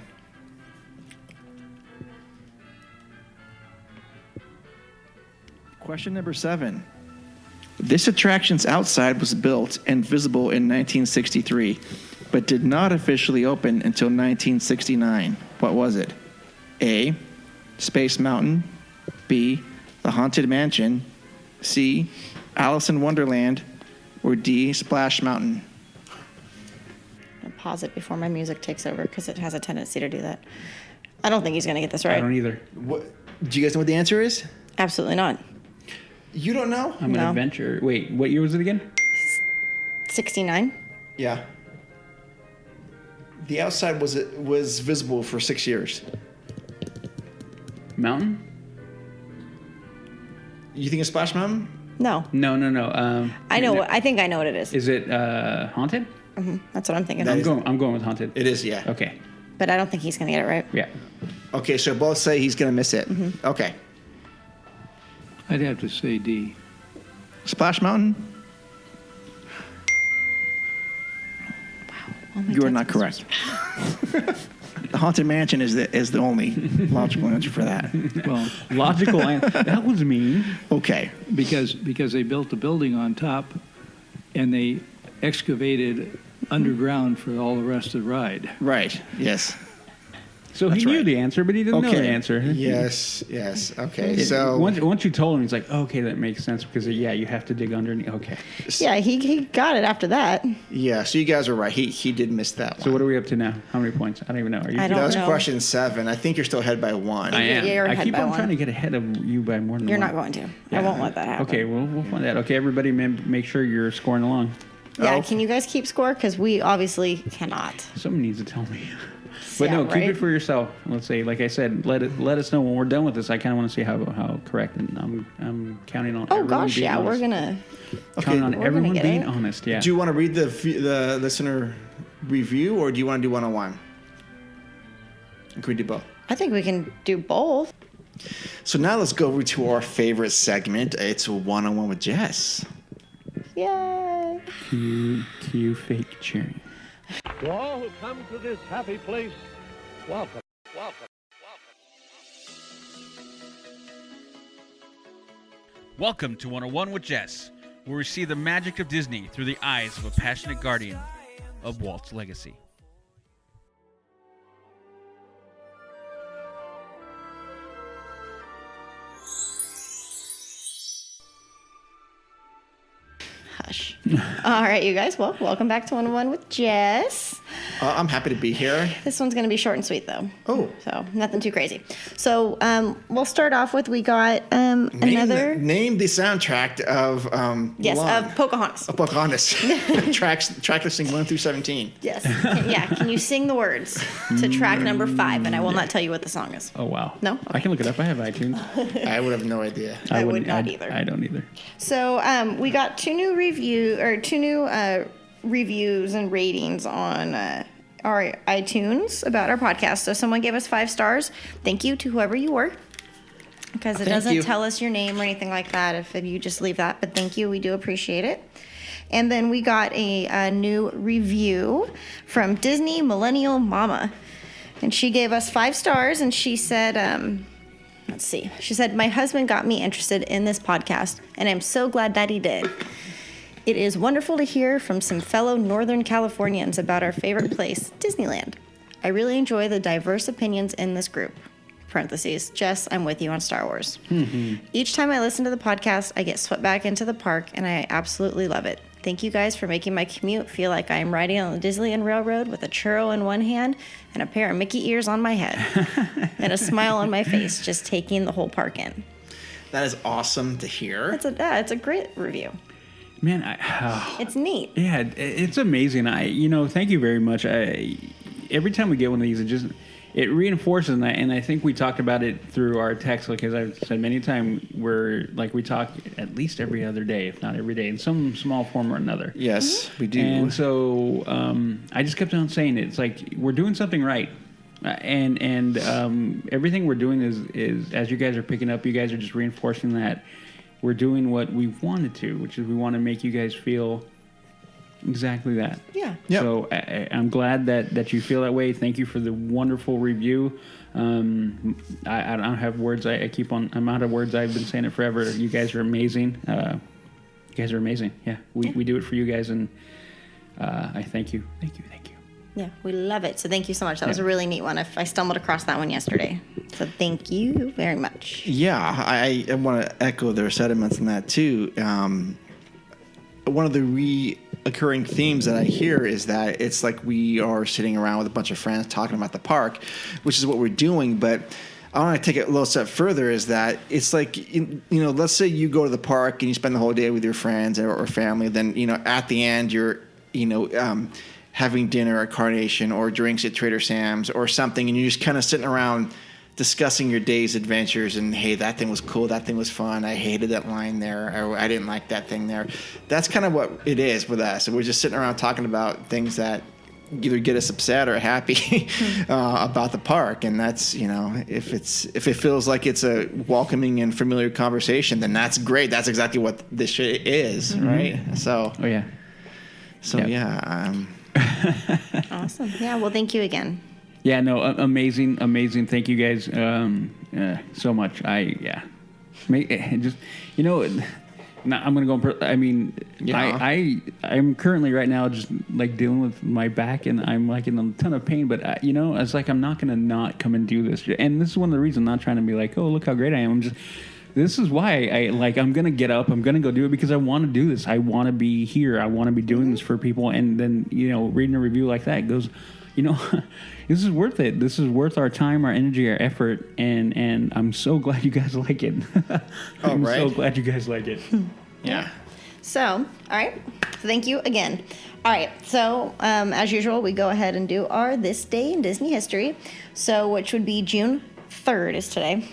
Speaker 1: Question number 7. This attraction's outside was built and visible in 1963, but did not officially open until 1969. What was it? A. Space Mountain. B. The Haunted Mansion. C. Alice in Wonderland. or D, Splash Mountain?
Speaker 4: I'll pause it before my music takes over because it has a tendency to do that. I don't think he's going to get this right.
Speaker 5: I don't either.
Speaker 1: What, do you guys know what the answer is?
Speaker 4: Absolutely not.
Speaker 1: You don't know?
Speaker 5: I'm going to venture. Wait, what year was it again?
Speaker 4: 69.
Speaker 1: Yeah. The outside was visible for 6 years.
Speaker 5: Mountain?
Speaker 1: You think it's Splash Mountain?
Speaker 4: No.
Speaker 5: No.
Speaker 4: I know. I think I know what it is.
Speaker 5: Is it haunted?
Speaker 4: That's what I'm thinking.
Speaker 1: That
Speaker 5: I'm going with haunted.
Speaker 1: It is, yeah.
Speaker 5: Okay.
Speaker 4: But I don't think he's going to get it right.
Speaker 5: Yeah.
Speaker 1: Okay, so both say he's going to miss it. Okay.
Speaker 9: I'd have to say D.
Speaker 1: Splash Mountain?
Speaker 4: Oh my
Speaker 1: You are
Speaker 4: God,
Speaker 1: not
Speaker 4: this
Speaker 1: correct. The Haunted Mansion is the only logical answer for that.
Speaker 9: Well,
Speaker 5: Logical answer. That was mean.
Speaker 1: Okay.
Speaker 9: because they built the building on top, and they excavated underground for all the rest of the ride.
Speaker 1: Right. Yes.
Speaker 5: So
Speaker 1: That's
Speaker 5: he knew
Speaker 1: right.
Speaker 5: the answer, but he didn't know
Speaker 1: Okay.
Speaker 5: the answer.
Speaker 1: Yes. Okay. So
Speaker 5: once you told him, he's like, okay, that makes sense because you have to dig underneath. Okay.
Speaker 4: Yeah, he got it after that.
Speaker 1: yeah. So you guys were right. He did miss that one.
Speaker 5: So what are we up to now? How many points? I don't even know. Are you?
Speaker 4: I don't
Speaker 1: That was
Speaker 4: know.
Speaker 1: question 7. I think you're still ahead by 1.
Speaker 5: I am.
Speaker 4: You're
Speaker 5: I
Speaker 4: ahead
Speaker 5: keep
Speaker 4: by
Speaker 5: on
Speaker 4: one.
Speaker 5: trying to get ahead of you by more than
Speaker 4: You're
Speaker 5: one.
Speaker 4: not going to. I
Speaker 5: Yeah.
Speaker 4: won't let that happen.
Speaker 5: Okay, we'll find that. Okay, everybody, make sure you're scoring along.
Speaker 4: Yeah,
Speaker 1: Oh.
Speaker 4: can you guys keep score? Because we obviously cannot.
Speaker 5: Someone needs to tell me. But
Speaker 4: Yeah,
Speaker 5: no, keep
Speaker 4: right?
Speaker 5: it for yourself. Let's say, like I said, let us know when we're done with this. I kind of want to see how correct, and I'm counting on.
Speaker 4: Oh
Speaker 5: everyone
Speaker 4: gosh,
Speaker 5: being
Speaker 4: yeah,
Speaker 5: honest.
Speaker 4: we're gonna.
Speaker 5: counting on
Speaker 4: We're
Speaker 5: everyone
Speaker 4: gonna get
Speaker 5: being
Speaker 4: it.
Speaker 5: honest. Yeah.
Speaker 1: Do you want to read the listener review, or do you want to do 101? Can we do both?
Speaker 4: I think we can do both.
Speaker 1: So now let's go over to our favorite segment. It's 101 with Jess.
Speaker 4: Yay!
Speaker 5: Cue fake cheering.
Speaker 10: To all who come to this happy place, welcome.
Speaker 11: Welcome to 101 with Jess, where we see the magic of Disney through the eyes of a passionate guardian of Walt's legacy.
Speaker 4: Hush. All right, you guys. Well, welcome back to 101 with Jess.
Speaker 1: I'm happy to be here.
Speaker 4: This one's going to be short and sweet, though.
Speaker 1: Oh.
Speaker 4: So, nothing too crazy. So, we'll start off with we got another.
Speaker 1: Name the soundtrack of
Speaker 4: Yes,
Speaker 1: Mulan.
Speaker 4: of Pocahontas.
Speaker 1: Of Pocahontas. track listing 1 through 17.
Speaker 4: Yes. Can you sing the words to track number 5? And I will not tell you what the song is.
Speaker 5: Oh wow.
Speaker 4: No?
Speaker 5: I can look it up. I have iTunes.
Speaker 1: I would have no idea.
Speaker 4: I would
Speaker 5: wouldn't-
Speaker 4: not either.
Speaker 5: I don't either.
Speaker 4: So we got two new reviews and ratings on our iTunes about our podcast. So someone gave us 5 stars. Thank you to whoever you were, because it
Speaker 1: Thank
Speaker 4: doesn't
Speaker 1: you.
Speaker 4: tell us your name or anything like that if you just leave that. But thank you, we do appreciate it. And then we got a new review from Disney Millennial Mama, and she gave us 5 stars, and she said. Let's see. She said, "My husband got me interested in this podcast, and I'm so glad that he did. It is wonderful to hear from some fellow Northern Californians about our favorite place, Disneyland. I really enjoy the diverse opinions in this group." Parentheses, Jess, I'm with you on Star Wars. Each time I listen to the podcast, I get swept back into the park, and I absolutely love it. Thank you guys for making my commute feel like I am riding on the Disneyland Railroad with a churro in one hand and a pair of Mickey ears on my head and a smile on my face, just taking the whole park in.
Speaker 1: That is awesome to hear.
Speaker 4: It's a great review.
Speaker 5: Man,
Speaker 4: It's neat.
Speaker 5: yeah, it's amazing. Thank you very much. Every time we get one of these, it reinforces that, and I think we talked about it through our text, like as I've said many times, we talk at least every other day, if not every day, in some small form or another.
Speaker 1: Yes, we do.
Speaker 5: And so I just kept on saying it. It's like we're doing something right, and everything we're doing is as you guys are picking up, you guys are just reinforcing that we're doing what we wanted to, which is we want to make you guys feel exactly that.
Speaker 4: Yeah.
Speaker 1: Yep.
Speaker 5: So I'm glad that you feel that way. Thank you for the wonderful review. I don't have words. I'm out of words. I've been saying it forever. You guys are amazing. You guys are amazing. Yeah. We do it for you guys, and I thank you. Thank you.
Speaker 4: Yeah, we love it. So thank you so much. That was a really neat one. I stumbled across that one yesterday. So thank you very much.
Speaker 1: Yeah, I want to echo their sentiments on that too. one of the reoccurring themes that I hear is that it's like we are sitting around with a bunch of friends talking about the park, which is what we're doing. But I want to take it a little step further. Is that it's like let's say you go to the park and you spend the whole day with your friends or family. Then at the end you're having dinner at Carnation or drinks at Trader Sam's or something, and you're just kind of sitting around discussing your day's adventures and, hey, that thing was cool, that thing was fun, I hated that line there, or I didn't like that thing there. That's kind of what it is with us. We're just sitting around talking about things that either get us upset or happy about the park. And that's, if it feels like it's a welcoming and familiar conversation, then that's great. That's exactly what this shit is, right? So,
Speaker 4: Awesome. Yeah, well, thank you again.
Speaker 5: Yeah, no, amazing. Thank you guys so much. Just I'm gonna go. I'm currently right now just like dealing with my back, and I'm like in a ton of pain. But it's like I'm not gonna not come and do this. And this is one of the reasons I'm not trying to be like, oh, look how great I am. This is why I'm going to get up. I'm going to go do it because I want to do this. I want to be here. I want to be doing this for people. And then, reading a review like that goes, this is worth it. This is worth our time, our energy, our effort. And I'm so glad you guys like it. I'm so glad you guys like it.
Speaker 1: Yeah.
Speaker 4: So, all right. Thank you again. All right. So, as usual, we go ahead and do our This Day in Disney History. So, which would be June 3rd is today.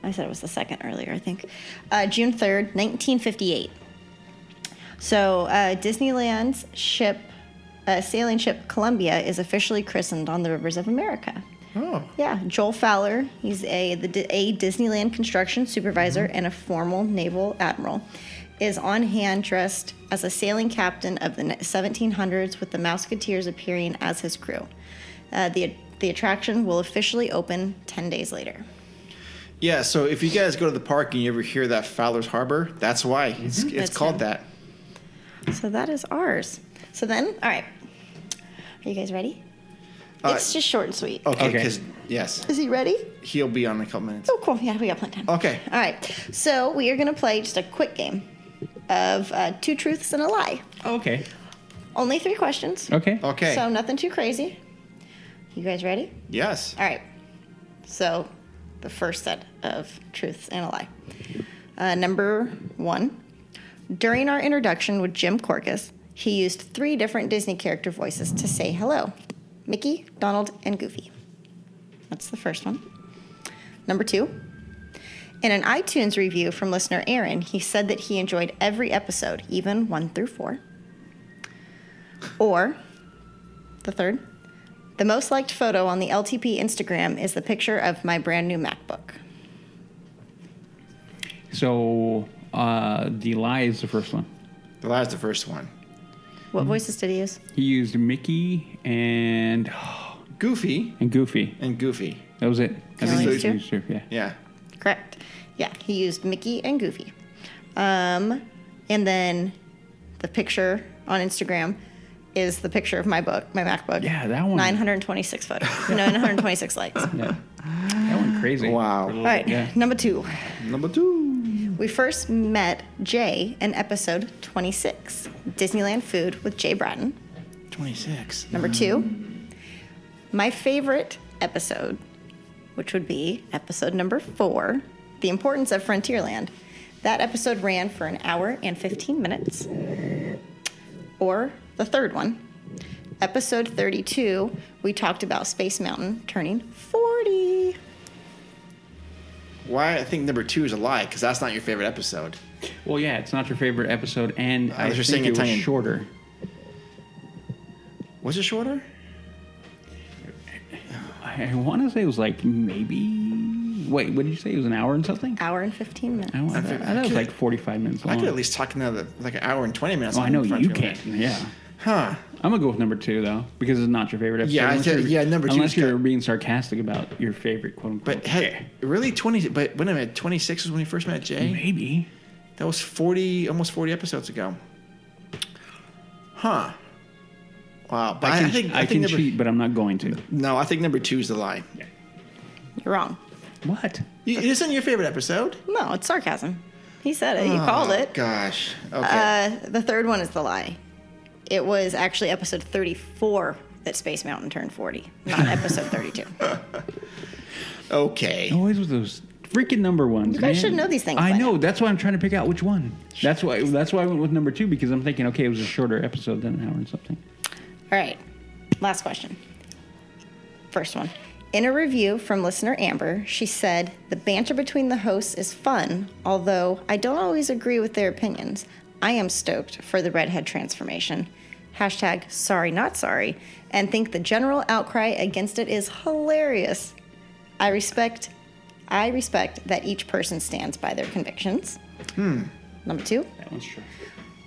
Speaker 4: I said it was the 2nd earlier, I think. June 3rd, 1958. So Disneyland's sailing ship Columbia is officially christened on the rivers of America.
Speaker 1: Oh.
Speaker 4: Yeah, Joel Fowler, he's a Disneyland construction supervisor and a former naval admiral, is on hand dressed as a sailing captain of the 1700s with the Mouseketeers appearing as his crew. The attraction will officially open 10 days later.
Speaker 1: Yeah, so if you guys go to the park and you ever hear that Fowler's Harbor, that's why. It's called that.
Speaker 4: So that is ours. So then, all right. Are you guys ready? It's just short and sweet.
Speaker 1: Okay, because, yes.
Speaker 4: Is he ready?
Speaker 1: He'll be on in a couple minutes.
Speaker 4: Oh, cool. Yeah, we got plenty of time.
Speaker 1: Okay.
Speaker 4: All right. So we are going to play just a quick game of 2 truths and a lie.
Speaker 5: Okay.
Speaker 4: Only 3 questions.
Speaker 5: Okay.
Speaker 4: So nothing too crazy. You guys ready?
Speaker 1: Yes.
Speaker 4: All right. So the first set of truths and a lie. Number 1. During our introduction with Jim Korkis, he used 3 different Disney character voices to say hello. Mickey, Donald, and Goofy. That's the first one. Number 2. In an iTunes review from listener Aaron, he said that he enjoyed every episode, even 1 through 4. Or, the third, the most liked photo on the LTP Instagram is the picture of my brand new MacBook.
Speaker 5: So, the lie is the first one.
Speaker 1: The lie is the first one.
Speaker 4: What voices did he use?
Speaker 5: He used Mickey and
Speaker 1: Goofy.
Speaker 5: And Goofy.
Speaker 1: And Goofy.
Speaker 5: That was it.
Speaker 4: I think those
Speaker 5: 2? Yeah.
Speaker 1: Yeah.
Speaker 4: Correct. Yeah, he used Mickey and Goofy. And then the picture on Instagram is the picture of my MacBook.
Speaker 5: Yeah, that one.
Speaker 4: 926 photos. 926 likes.
Speaker 5: Yeah. That went crazy.
Speaker 1: Wow.
Speaker 4: All right,
Speaker 5: yeah.
Speaker 4: Number 2.
Speaker 1: Number 2.
Speaker 4: We first met Jay in episode 26, Disneyland Food with Jae Brattain.
Speaker 1: 26.
Speaker 4: Number 2, my favorite episode, which would be episode number 4, The Importance of Frontierland. That episode ran for an hour and 15 minutes. Or the third one, episode 32, we talked about Space Mountain turning 40.
Speaker 1: Why I think number 2 is a lie, because that's not your favorite episode.
Speaker 5: Well, yeah, it's not your favorite episode, and I
Speaker 1: you're
Speaker 5: think
Speaker 1: saying
Speaker 5: it was shorter.
Speaker 1: Was it shorter?
Speaker 5: I want to say it was like maybe... Wait, what did you say? It was an hour and something?
Speaker 4: Hour and 15 minutes.
Speaker 5: I thought it was like 45 minutes long.
Speaker 1: I could at least talk another like an hour and 20 minutes.
Speaker 5: Oh, I know you can. Yeah.
Speaker 1: Huh.
Speaker 5: I'm going to go with number 2, though, because it's not your favorite episode.
Speaker 1: Number 2.
Speaker 5: Unless you're being sarcastic about your favorite, quote-unquote.
Speaker 1: But hey, really, 20... But wait a minute, 26 was when you first met Jay?
Speaker 5: Maybe.
Speaker 1: That was 40, almost 40 episodes ago. Huh. Wow. But
Speaker 5: I can cheat, but I'm not going to.
Speaker 1: No, I think number 2 is the lie.
Speaker 4: You're wrong.
Speaker 5: What?
Speaker 1: It isn't your favorite episode?
Speaker 4: No, it's sarcasm. He said it. He called it.
Speaker 1: Gosh. Okay.
Speaker 4: The third one is the lie. It was actually episode 34 that Space Mountain turned 40, not episode 32.
Speaker 1: Okay.
Speaker 5: Always with those freaking number ones.
Speaker 4: You guys should know these things.
Speaker 5: I
Speaker 4: by
Speaker 5: know.
Speaker 4: now.
Speaker 5: That's why I'm trying to pick out which one. That's why I went with number 2, because I'm thinking, okay, it was a shorter episode than an hour and something.
Speaker 4: All right. Last question. First one. In a review from listener Amber, she said, the banter between the hosts is fun, although I don't always agree with their opinions. I am stoked for the redhead transformation. Hashtag sorry not sorry, and think the general outcry against it is hilarious. I respect that each person stands by their convictions. Number 2.
Speaker 5: That one's true.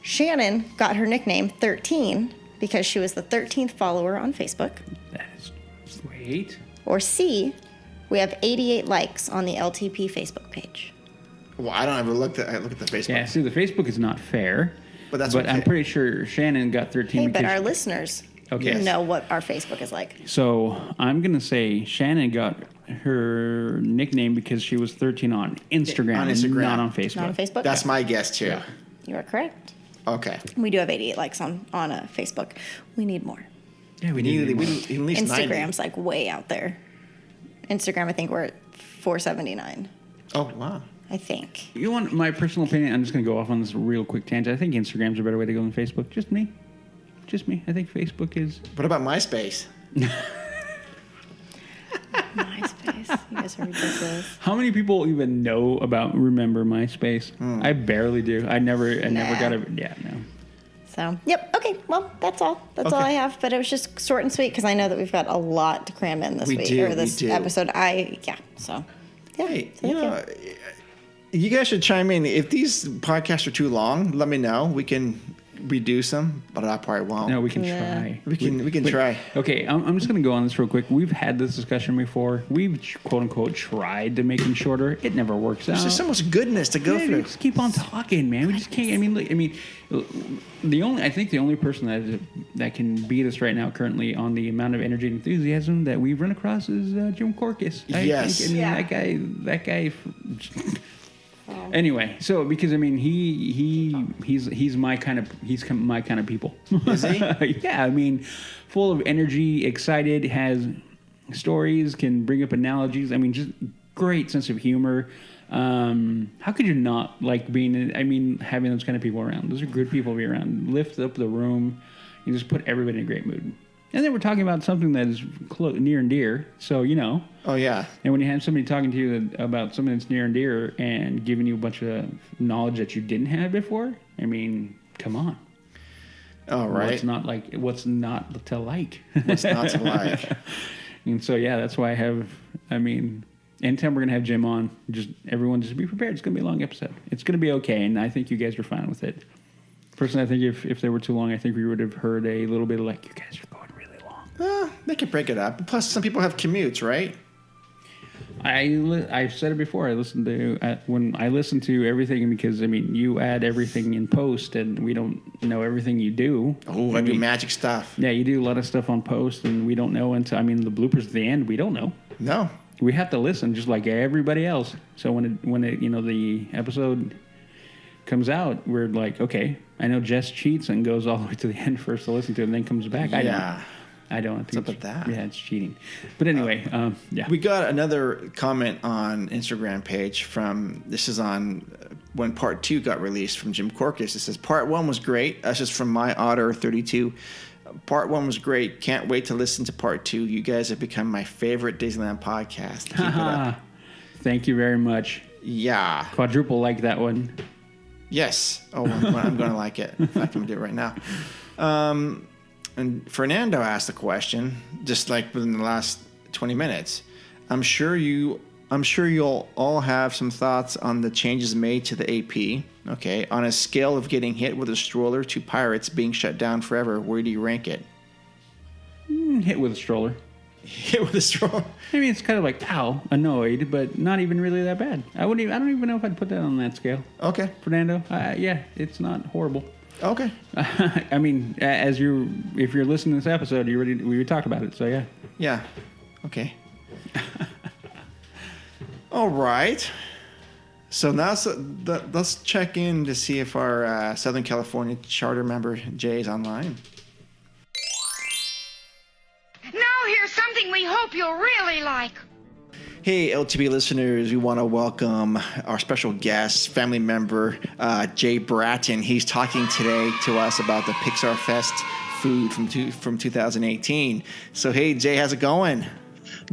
Speaker 4: Shannon got her nickname 13 because she was the 13th follower on Facebook.
Speaker 5: That is... Wait.
Speaker 4: Or C, we have 88 likes on the LTP Facebook page.
Speaker 1: Well, I don't ever look at the Facebook.
Speaker 5: Yeah, see, the Facebook is not fair.
Speaker 1: But that's
Speaker 5: But
Speaker 1: okay.
Speaker 5: I'm pretty sure Shannon got 13
Speaker 4: Hey,
Speaker 5: because...
Speaker 4: but our listeners know what our Facebook is like.
Speaker 5: So I'm going to say Shannon got her nickname because she was 13 on Instagram,
Speaker 1: On Instagram.
Speaker 5: not on Facebook.
Speaker 4: Not on Facebook?
Speaker 1: That's my guess, too.
Speaker 5: Yeah.
Speaker 4: You are correct.
Speaker 1: Okay.
Speaker 4: We do have 88 likes on Facebook. We need more.
Speaker 5: Yeah, we
Speaker 1: need
Speaker 5: need
Speaker 1: at least 90.
Speaker 4: Instagram's like way out there. Instagram, I think we're at 479.
Speaker 1: Oh, wow.
Speaker 4: I think.
Speaker 5: You want my personal opinion? I'm just going to go off on this real quick tangent. I think Instagram's a better way to go than Facebook. Just me. I think Facebook is...
Speaker 1: What about MySpace?
Speaker 4: MySpace. You guys are ridiculous.
Speaker 5: How many people even remember MySpace? I barely do. I never got a... Yeah, no.
Speaker 4: So, yep. Okay. Well, that's all. That's all I have. But it was just short and sweet because I know that we've got a lot to cram in this week or this episode. So, yeah.
Speaker 1: Hey,
Speaker 4: so
Speaker 1: you guys should chime in. If these podcasts are too long, let me know. We can reduce them, but I probably won't.
Speaker 5: No, we can try.
Speaker 1: We can try.
Speaker 5: Okay, I'm just going to go on this real quick. We've had this discussion before. We've quote unquote tried to make them shorter. It never works out.
Speaker 1: There's just so much goodness to go through.
Speaker 5: Just keep on talking, man. We just can't. I think the only person that can beat us right now currently on the amount of energy and enthusiasm that we've run across is Jim Corcus. That guy. Anyway, so because he's my kind of people.
Speaker 1: Is he?
Speaker 5: Yeah, full of energy, excited, has stories, can bring up analogies. Just great sense of humor. How could you not like having those kind of people around? Those are good people to be around. Lift up the room. You just put everybody in a great mood. And then we're talking about something that is near and dear. So,
Speaker 1: Oh, yeah.
Speaker 5: And when you have somebody talking to you about something that's near and dear and giving you a bunch of knowledge that you didn't have before, come on.
Speaker 1: All right.
Speaker 5: What's not to like?
Speaker 1: What's not to like?
Speaker 5: And so, yeah, that's why I have, anytime we're going to have Jim on, everyone just be prepared. It's going to be a long episode. It's going to be okay, and I think you guys are fine with it. Personally, I think if they were too long, I think we would have heard a little bit of you guys are going really long.
Speaker 1: They could break it up. Plus, some people have commutes, right?
Speaker 5: I've said it before. I listen to everything because you add everything in post, and we don't know everything you do.
Speaker 1: Oh, I do magic stuff.
Speaker 5: Yeah, you do a lot of stuff on post, and we don't know until the bloopers at the end. We don't know.
Speaker 1: No,
Speaker 5: we have to listen just like everybody else. So when the episode comes out, we're like, okay, I know Jess cheats and goes all the way to the end first to listen to it, and then comes back. I don't. I think
Speaker 1: it's that.
Speaker 5: Yeah, it's cheating. But anyway, yeah.
Speaker 1: We got another comment on Instagram page this is on when part 2 got released from Jim Corcus. It says, part 1 was great. That's just from my Otter 32. Part 1 was great. Can't wait to listen to part 2. You guys have become my favorite Disneyland podcast. Keep it up.
Speaker 5: Thank you very much.
Speaker 1: Yeah.
Speaker 5: Quadruple like that one.
Speaker 1: Yes. Oh, I'm going to like it. In fact, I'm going to do it right now. And Fernando asked the question, just like within the last 20 minutes. I'm sure you'll all have some thoughts on the changes made to the AP. Okay, on a scale of getting hit with a stroller to Pirates being shut down forever, where do you rank it?
Speaker 5: Hit with a stroller.
Speaker 1: Hit with a stroller.
Speaker 5: It's kind of like, ow, annoyed, but not even really that bad. I don't even know if I'd put that on that scale.
Speaker 1: Okay,
Speaker 5: Fernando. Yeah, it's not horrible.
Speaker 1: Okay.
Speaker 5: If you're listening to this episode, we talked about it, so yeah.
Speaker 1: Yeah. Okay. All right. So now let's check in to see if our Southern California charter member Jay is online.
Speaker 2: Now here's something we hope you'll really like.
Speaker 1: Hey, LTB listeners, we want to welcome our special guest, family member, Jae Brattain. He's talking today to us about the Pixar Fest food from 2018. So, hey, Jay, how's it going?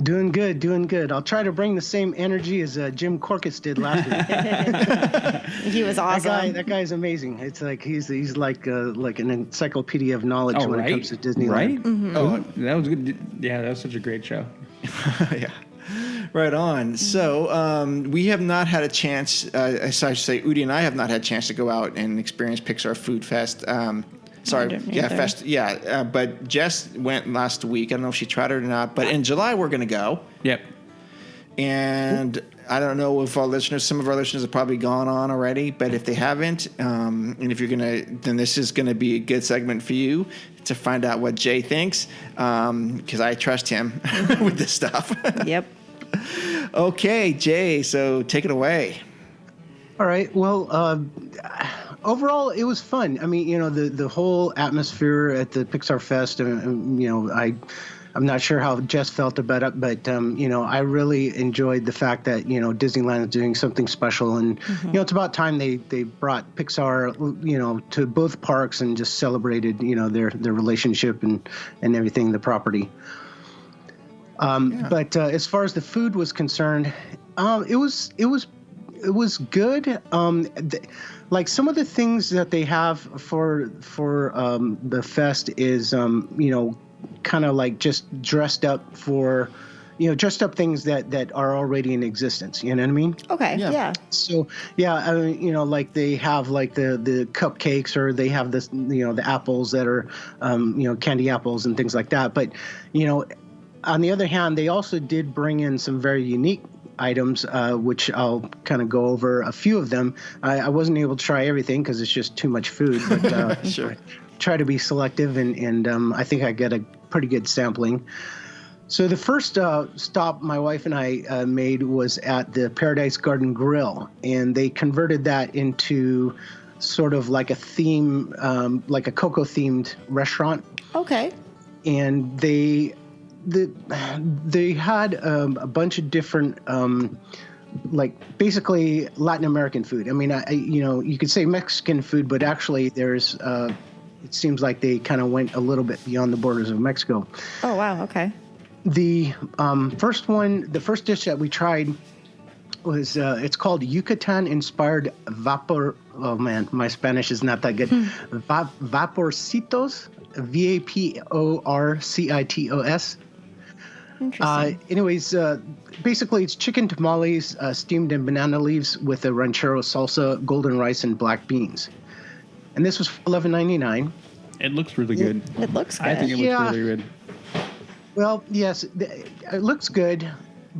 Speaker 12: Doing good. I'll try to bring the same energy as Jim Corcus did last week.
Speaker 4: He was awesome.
Speaker 12: That guy's amazing. It's like he's like an encyclopedia of knowledge when it comes to Disneyland.
Speaker 5: Right?
Speaker 4: Mm-hmm.
Speaker 5: Oh, that was good. Yeah, that was such a great show.
Speaker 1: Yeah. Right on. So we have not had a chance, I should say, Udi and I have not had a chance to go out and experience Pixar Food Fest. Fest. Yeah, but Jess went last week. I don't know if she tried it or not, but in July we're going to go.
Speaker 5: Yep.
Speaker 1: And I don't know if some of our listeners have probably gone on already, but if they haven't, and if you're going to, then this is going to be a good segment for you to find out what Jay thinks, because I trust him with this stuff.
Speaker 4: Yep.
Speaker 1: Okay, Jay, so take it away.
Speaker 12: All right. Well, overall, it was fun. I mean, the whole atmosphere at the Pixar Fest, I'm not sure how Jess felt about it, but, I really enjoyed the fact that, Disneyland is doing something special. And, it's about time they brought Pixar, to both parks and just celebrated, their relationship and everything, the property. But as far as the food was concerned, it was good. Like some of the things that they have for the fest is kind of like just dressed up things that are already in existence. You know what I mean?
Speaker 4: Okay. Yeah.
Speaker 12: So like they have like the cupcakes, or they have this the apples that are candy apples and things like that. But on the other hand, they also did bring in some very unique items, which I'll kind of go over a few of them. I wasn't able to try everything because it's just too much food, but
Speaker 1: sure.
Speaker 12: Try to be selective, and I think I get a pretty good sampling. So the first stop my wife and I made was at the Paradise Garden Grill, and they converted that into sort of like a theme, like a Coco-themed restaurant.
Speaker 4: Okay.
Speaker 12: And they had a bunch of different, like basically Latin American food. I mean, you could say Mexican food, but actually there's, it seems like they kind of went a little bit beyond the borders of Mexico.
Speaker 4: Oh, wow. Okay.
Speaker 12: The first dish that we tried was, it's called Yucatan-inspired vapor. Oh man, my Spanish is not that good. Vaporcitos, Vaporcitos.
Speaker 4: Interesting.
Speaker 12: Basically, it's chicken tamales steamed in banana leaves with a ranchero salsa, golden rice, and black beans. And this was $11.99.
Speaker 5: It looks really good.
Speaker 4: It looks good.
Speaker 5: I think it looks really good.
Speaker 12: Well, yes, it looks good,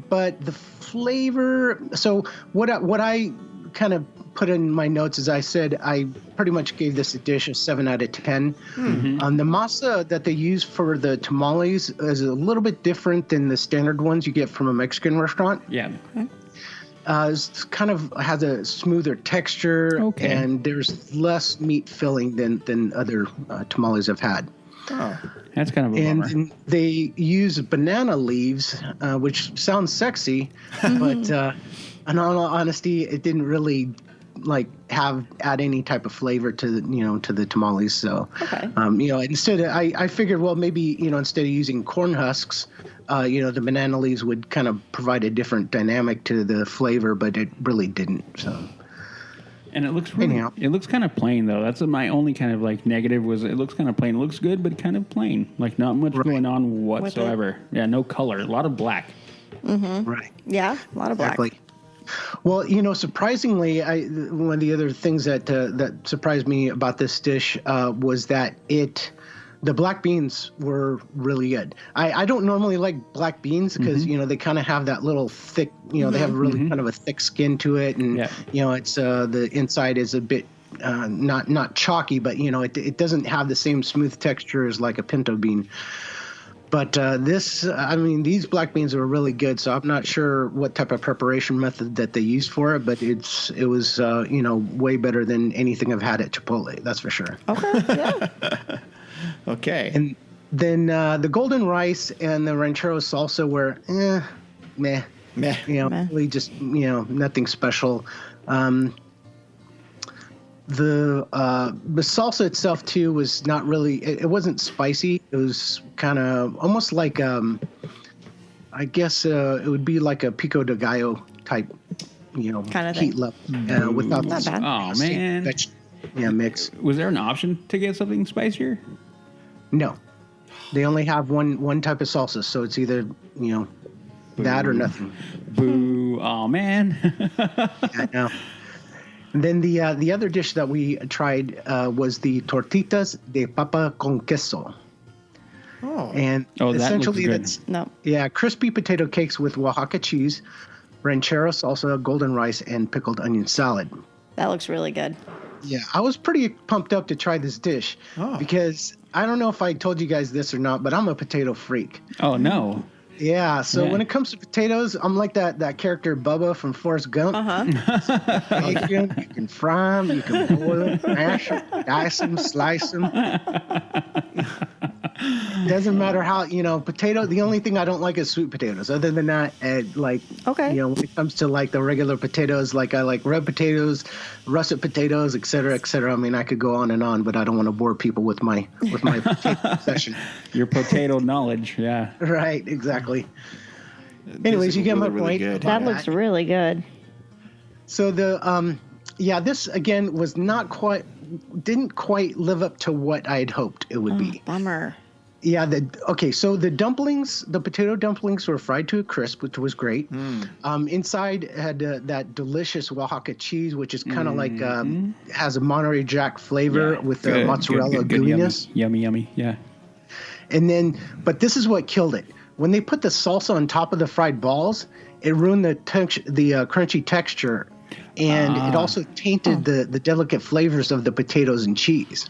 Speaker 12: but the flavor. So what I kind of put in my notes is I said I pretty much gave this dish a 7 out of 10. Mm-hmm. The masa that they use for the tamales is a little bit different than the standard ones you get from a Mexican restaurant.
Speaker 5: Yeah.
Speaker 4: Okay.
Speaker 12: It's kind of has a smoother texture, and there's less meat filling than other tamales I've had.
Speaker 5: Oh, that's kind of a bummer.
Speaker 12: And they use banana leaves, which sounds sexy, but in all honesty, it didn't really add any type of flavor to the tamales. So, instead I figured, well, maybe, instead of using corn husks, the banana leaves would kind of provide a different dynamic to the flavor, but it really didn't. So.
Speaker 5: And it looks it looks kind of plain, though. That's my only kind of negative was it looks kind of plain. It looks good, but kind of plain. Not much going on whatsoever. Yeah, no color. A lot of black.
Speaker 4: Mm-hmm.
Speaker 12: Right.
Speaker 4: Yeah, a lot of black.
Speaker 12: Exactly. Well, surprisingly, one of the other things that surprised me about this dish was that the black beans were really good. I don't normally like black beans because, they kind of have that little thick, they have really kind of a thick skin to it. And, it's the inside is a bit not chalky, but, it doesn't have the same smooth texture as like a pinto bean. But these black beans were really good. So I'm not sure what type of preparation method that they used for it, but it was way better than anything I've had at Chipotle. That's for sure.
Speaker 4: Okay. Yeah.
Speaker 1: Okay.
Speaker 12: And then the golden rice and the ranchero salsa were meh.
Speaker 1: Meh.
Speaker 12: Really just nothing special. The salsa itself too was not really. It wasn't spicy. It was kind of almost like I guess it would be like a pico de gallo type,
Speaker 4: kind of
Speaker 12: heat level without
Speaker 4: not bad.
Speaker 5: Oh man.
Speaker 12: Mix.
Speaker 5: Was there an option to get something spicier?
Speaker 12: No, they only have one type of salsa, so it's either that or nothing.
Speaker 5: Boo! Oh man.
Speaker 12: I know. And then the other dish that we tried was the tortitas de papa con queso.
Speaker 1: Oh.
Speaker 12: And essentially that's crispy potato cakes with Oaxaca cheese, ranchero salsa, golden rice, and pickled onion salad.
Speaker 4: That looks really good.
Speaker 12: Yeah, I was pretty pumped up to try this dish because I don't know if I told you guys this or not, but I'm a potato freak.
Speaker 5: Oh no.
Speaker 12: Yeah, so when it comes to potatoes, I'm like that character Bubba from Forrest Gump. You can fry them, you can boil them, mash them, dice them, slice them. Doesn't matter how, potato, the only thing I don't like is sweet potatoes. Other than that, when it comes to like the regular potatoes, like I like red potatoes, russet potatoes, et cetera, et cetera. I mean, I could go on and on, but I don't want to bore people with my potato session.
Speaker 5: Your potato knowledge, yeah.
Speaker 12: Right, exactly. Anyways, you get my point.
Speaker 4: That looks really good.
Speaker 12: So this again was didn't quite live up to what I had hoped it would be.
Speaker 4: Bummer.
Speaker 12: Yeah. So the potato dumplings were fried to a crisp, which was great. Inside had that delicious Oaxaca cheese, which is kind of like has a Monterey Jack flavor with the mozzarella gooiness.
Speaker 5: Yummy, yeah.
Speaker 12: And then, but this is what killed it. When they put the salsa on top of the fried balls, it ruined the crunchy texture, and it also tainted the delicate flavors of the potatoes and cheese.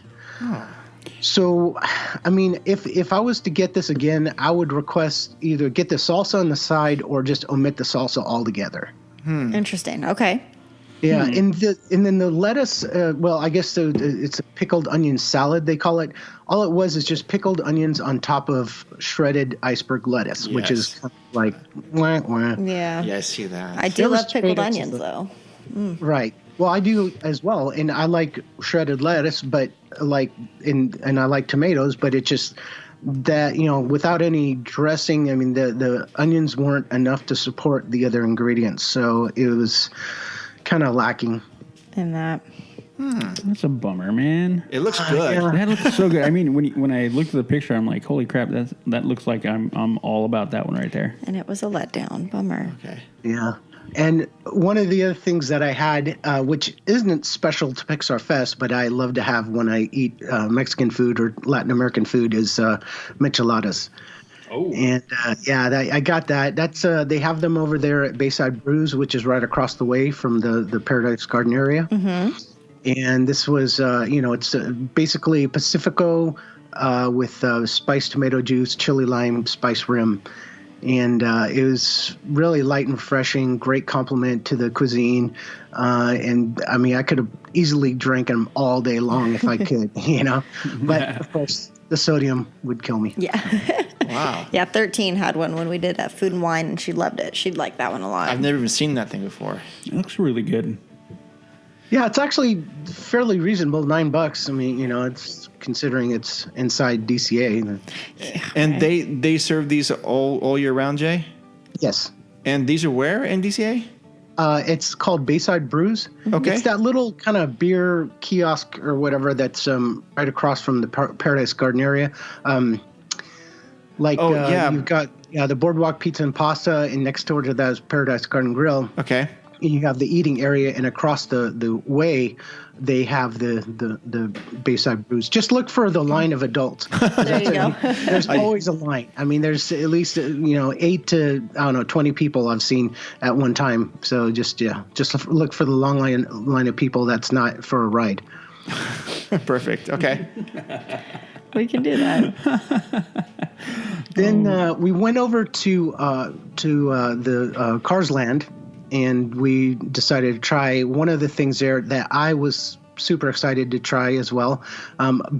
Speaker 12: So, I mean, if I was to get this again, I would request either get the salsa on the side or just omit the salsa altogether.
Speaker 4: Interesting. Okay.
Speaker 12: Yeah, and then the lettuce. I guess it's a pickled onion salad they call it. All it was is just pickled onions on top of shredded iceberg lettuce, which is kind of like wah, wah.
Speaker 4: Yeah.
Speaker 1: Yeah, I see that.
Speaker 4: I do love pickled onions though.
Speaker 12: Right. Well, I do as well, and I like shredded lettuce, but and I like tomatoes, but it just that without any dressing. I mean, the onions weren't enough to support the other ingredients, so it was kind of lacking
Speaker 4: in that.
Speaker 5: That's a bummer, man.
Speaker 1: It looks good.
Speaker 5: That looks so good. I mean, when I looked at the picture, I'm like, holy crap, that looks like I'm all about that one right there.
Speaker 4: And it was a letdown. Bummer.
Speaker 1: Okay.
Speaker 12: Yeah. And one of the other things that I had, which isn't special to Pixar Fest, but I love to have when I eat Mexican food or Latin American food, is micheladas. Oh. And I got that. That's they have them over there at Bayside Brews, which is right across the way from the Paradise Garden area. Mm-hmm. And this was, it's basically Pacifico with spiced tomato juice, chili lime, spice rim. And it was really light and refreshing, great compliment to the cuisine. And I mean, I could have easily drank them all day long if I could, But of course, the sodium would kill me.
Speaker 4: Yeah.
Speaker 1: Wow.
Speaker 4: Yeah, 13 had one when we did Food and Wine, and she loved it. She'd like that one a lot.
Speaker 1: I've never even seen that thing before.
Speaker 5: It looks really good.
Speaker 12: Yeah, it's actually fairly reasonable, $9. I mean, it's considering it's inside DCA.
Speaker 1: Yeah, and they serve these all year round, Jay?
Speaker 12: Yes.
Speaker 1: And these are where in DCA?
Speaker 12: It's called Bayside Brews.
Speaker 1: Okay.
Speaker 12: It's that little kind of beer kiosk or whatever that's right across from the Paradise Garden area. You've got the Boardwalk Pizza and Pasta, and next door to that is Paradise Garden Grill.
Speaker 1: Okay.
Speaker 12: You have the eating area, and across the way, they have the Bayside Brews. Just look for the line of adults.
Speaker 4: There you go.
Speaker 12: There's always a line. I mean, there's at least 8 to 20 people I've seen at one time. So just look for the long line of people. That's not for a ride.
Speaker 1: Perfect. Okay.
Speaker 4: We can do that.
Speaker 12: Then we went over to the Cars Land, and we decided to try one of the things there that I was super excited to try as well,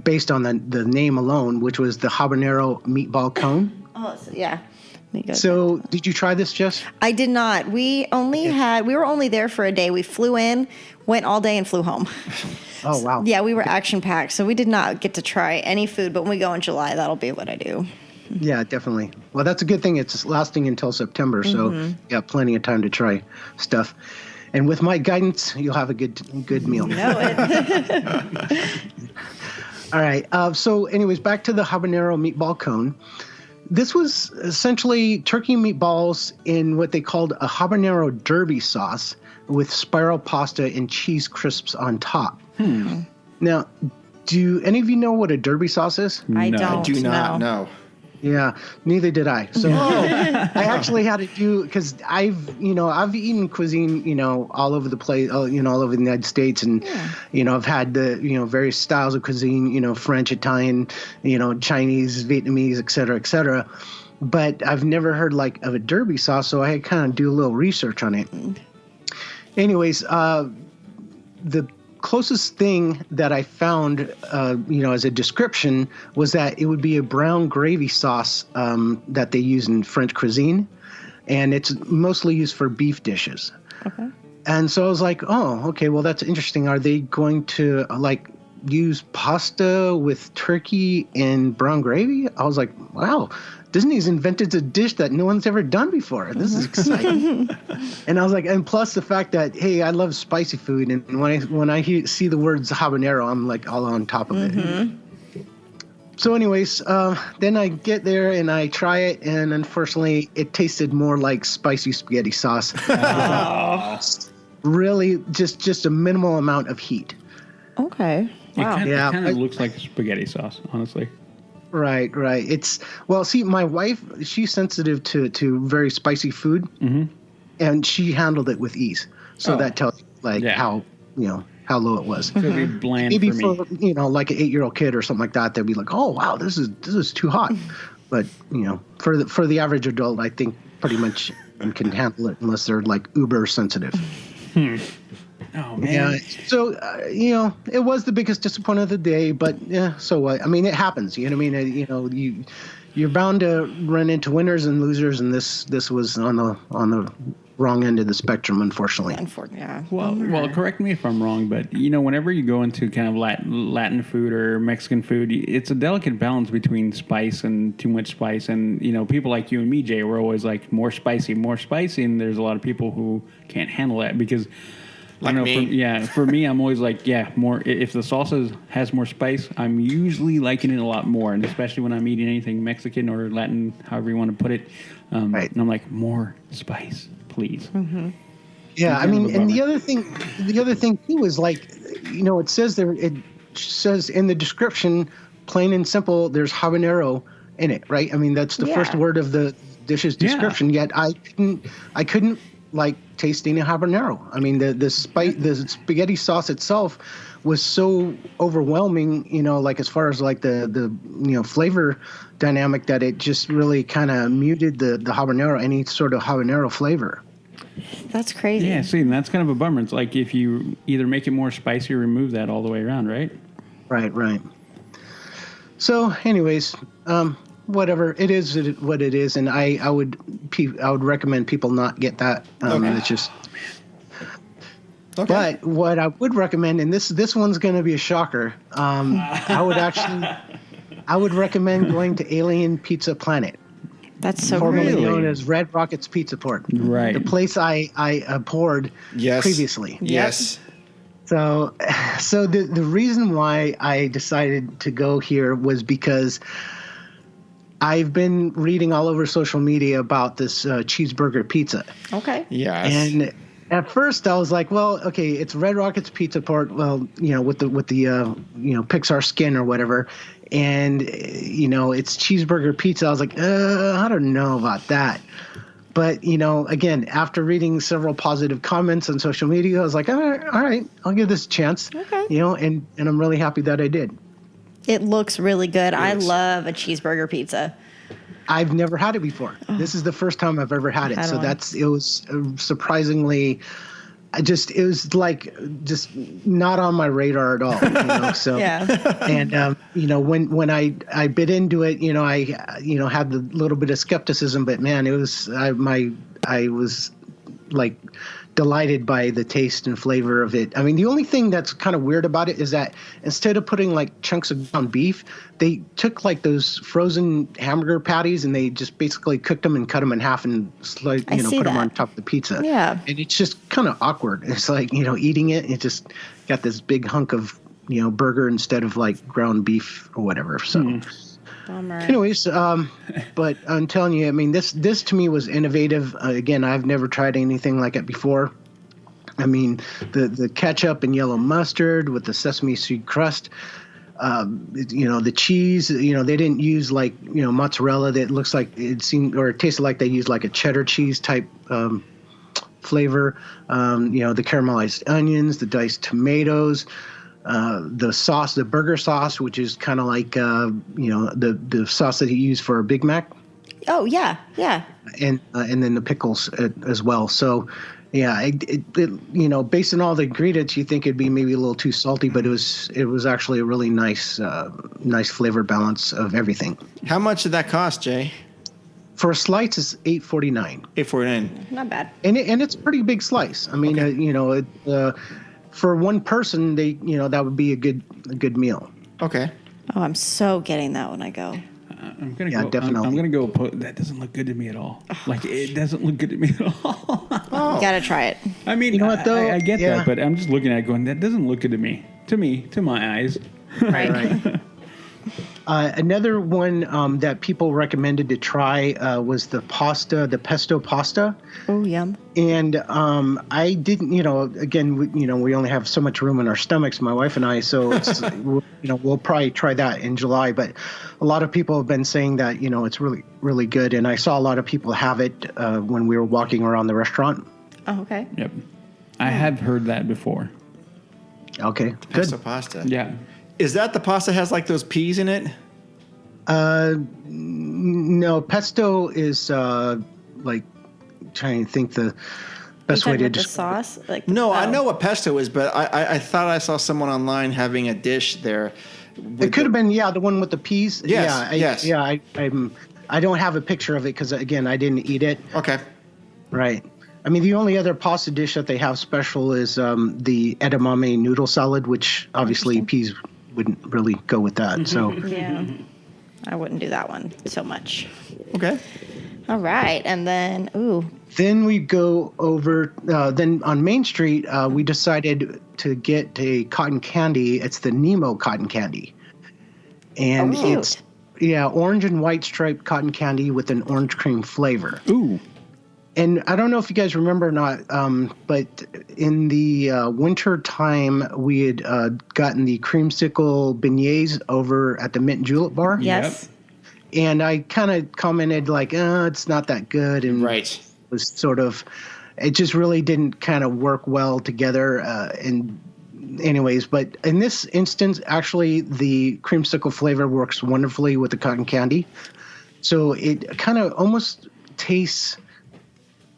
Speaker 12: based on the name alone, which was the habanero meatball cone.
Speaker 4: Oh, yeah.
Speaker 12: So, did you try this, Jess?
Speaker 4: I did not. We were only there for a day. We flew in, went all day, and flew home.
Speaker 12: Oh, wow.
Speaker 4: Yeah, we were action packed, so we did not get to try any food. But when we go in July, that'll be what I do.
Speaker 12: Yeah, definitely. Well, that's a good thing. It's lasting until September, so you got plenty of time to try stuff. And with my guidance, you'll have a good meal.
Speaker 4: You know it.
Speaker 12: All right. So, anyways, back to the habanero meatball cone. This was essentially turkey meatballs in what they called a habanero derby sauce with spiral pasta and cheese crisps on top. Now, do any of you know what a derby sauce is?
Speaker 4: I don't.
Speaker 1: I do not know.
Speaker 12: Yeah, neither did I. So I actually had to do, because I've eaten cuisine, all over the place, all over the United States, and I've had the various styles of cuisine, French, Italian, Chinese, Vietnamese, et cetera, but I've never heard of a derby sauce, so I had kind of do a little research on it. Anyways, the closest thing that I found, as a description, was that it would be a brown gravy sauce that they use in French cuisine, and it's mostly used for beef dishes. Okay. And so I was like, oh, okay, well, that's interesting. Are they going to use pasta with turkey and brown gravy? I was like, wow, Disney's invented a dish that no one's ever done before. This is exciting. And I was like, and plus the fact that, hey, I love spicy food, and when I see the words habanero, I'm all on top of it. So anyways, then I get there and I try it, and unfortunately it tasted more like spicy spaghetti sauce. Really just a minimal amount of heat.
Speaker 4: Okay. Wow.
Speaker 5: It kind of looks like spaghetti sauce, honestly.
Speaker 12: Right. It's, well, see, my wife, she's sensitive to very spicy food, and she handled it with ease. So that tells you how low it was.
Speaker 5: So it'd be bland.
Speaker 12: Maybe
Speaker 5: for
Speaker 12: an 8-year-old kid or something like that, they'd be like, oh wow, this is too hot. But for the average adult, I think pretty much can handle it unless they're uber sensitive.
Speaker 5: Oh man.
Speaker 12: Yeah. So it was the biggest disappointment of the day, but yeah. So what? I mean, it happens. You know what I mean? You're bound to run into winners and losers, and this was on the wrong end of the spectrum, unfortunately.
Speaker 4: Yeah.
Speaker 5: Well, correct me if I'm wrong, but whenever you go into kind of Latin food or Mexican food, it's a delicate balance between spice and too much spice. And people like you and me, Jay, we're always like more spicy, and there's a lot of people who can't handle that because. For me, I'm always like, more. If the salsa has more spice, I'm usually liking it a lot more, and especially when I'm eating anything Mexican or Latin, however you want to put it.
Speaker 12: Right.
Speaker 5: And I'm like, more spice, please.
Speaker 4: Mm-hmm.
Speaker 12: Yeah, I mean, and the other thing too is it says there, it says in the description, plain and simple, there's habanero in it, right? I mean, that's the first word of the dish's description. Yet I couldn't taste any habanero. I mean, the spaghetti sauce itself was so overwhelming, as far as the flavor dynamic, that it just really kind of muted the habanero, any sort of habanero flavor.
Speaker 4: That's crazy.
Speaker 5: Yeah, see, and that's kind of a bummer. It's like if you either make it more spicy or remove that all the way around, right? Right.
Speaker 12: So, anyways, whatever it is, what it is, and I would recommend people not get that. It's just. Okay. But what I would recommend, and this one's going to be a shocker, I would recommend going to Alien Pizza Planet.
Speaker 4: That's so
Speaker 12: formerly
Speaker 4: crazy.
Speaker 12: known as Red Rocket's Pizza Port.
Speaker 5: Right.
Speaker 12: The place I abhorred previously.
Speaker 1: Yes.
Speaker 12: So the reason why I decided to go here was because I've been reading all over social media about this cheeseburger pizza.
Speaker 4: Okay.
Speaker 1: Yes.
Speaker 12: And at first I was like, well, okay, it's Red Rocket's Pizza Port. Well, with the Pixar skin or whatever, and it's cheeseburger pizza. I was like, I don't know about that. But again, after reading several positive comments on social media, I was like, all right, I'll give this a chance.
Speaker 4: Okay.
Speaker 12: And I'm really happy that I did.
Speaker 4: It looks really good. I love a cheeseburger pizza.
Speaker 12: I've never had it before. This is the first time I've ever had it. So it was surprisingly, it was like just not on my radar at all. So, and when I bit into it, I had the little bit of skepticism, but man, it was, I was like delighted by the taste and flavor of it. I mean, the only thing that's kind of weird about it is that instead of putting like chunks of ground beef, they took like those frozen hamburger patties and they just basically cooked them and cut them in half and put them on top of the pizza.
Speaker 4: Yeah.
Speaker 12: And it's just kind of awkward. It's like, eating it, it just got this big hunk of, burger instead of like ground beef or whatever. So
Speaker 4: Bummer.
Speaker 12: Anyways, but I'm telling you, I mean, this to me was innovative. Again, I've never tried anything like it before. I mean, the ketchup and yellow mustard with the sesame seed crust, the cheese, they didn't use like, mozzarella that looks like it tasted like they used like a cheddar cheese type flavor. The caramelized onions, the diced tomatoes, the sauce, the burger sauce, which is kind of like, the sauce that you use for a Big Mac.
Speaker 4: Oh, yeah. Yeah.
Speaker 12: And then the pickles as well. So, yeah, based on all the ingredients, you think it'd be maybe a little too salty, but it was actually a really nice flavor balance of everything.
Speaker 1: How much did that cost, Jay?
Speaker 12: For a slice, it's $8.49.
Speaker 1: $8.49.
Speaker 4: Not bad.
Speaker 12: And it's a pretty big slice. I mean, for one person, that would be a good meal.
Speaker 1: Okay.
Speaker 4: Oh, I'm so getting that when I go.
Speaker 5: I'm gonna go.
Speaker 12: Definitely.
Speaker 5: I'm gonna go. That doesn't look good to me at all. Like it doesn't look good to me at all.
Speaker 4: You gotta try it.
Speaker 5: I mean,
Speaker 12: you know what though?
Speaker 5: I get that, but I'm just looking at it going, that doesn't look good to me. To my eyes.
Speaker 4: Right.
Speaker 12: Another one that people recommended to try was the pesto pasta.
Speaker 4: Oh, yum.
Speaker 12: And I didn't, again, we only have so much room in our stomachs, my wife and I, so it's, we'll probably try that in July. But a lot of people have been saying that, it's really, really good. And I saw a lot of people have it when we were walking around the restaurant.
Speaker 4: Oh, okay.
Speaker 5: Yep. I have heard that before.
Speaker 12: Okay, good.
Speaker 1: Pesto pasta.
Speaker 5: Yeah.
Speaker 1: Is that the pasta has like those peas in it?
Speaker 12: No, pesto is like trying to think the best way to
Speaker 4: describe the sauce. Like
Speaker 1: I know what pesto is, but I thought I saw someone online having a dish there.
Speaker 12: It could have been the one with the peas.
Speaker 1: Yes,
Speaker 12: yes. I don't have a picture of it because again I didn't eat it.
Speaker 1: Okay.
Speaker 12: Right. I mean, the only other pasta dish that they have special is the edamame noodle salad, which obviously peas wouldn't really go with that. So
Speaker 4: yeah, I wouldn't do that one so much.
Speaker 1: Okay.
Speaker 4: All right, and then
Speaker 12: Then we go over. Then on Main Street, we decided to get a cotton candy. It's the Nemo cotton candy, and it's orange and white striped cotton candy with an orange cream flavor.
Speaker 5: Ooh.
Speaker 12: And I don't know if you guys remember or not, but in the winter time, we had gotten the creamsicle beignets over at the Mint and Julep bar.
Speaker 4: Yes.
Speaker 12: Yep. And I kind of commented like, it's not that good. And
Speaker 1: right.
Speaker 12: It was sort of, it just really didn't kind of work well together. And anyways, but in this instance, actually, the creamsicle flavor works wonderfully with the cotton candy. So it kind of almost tastes...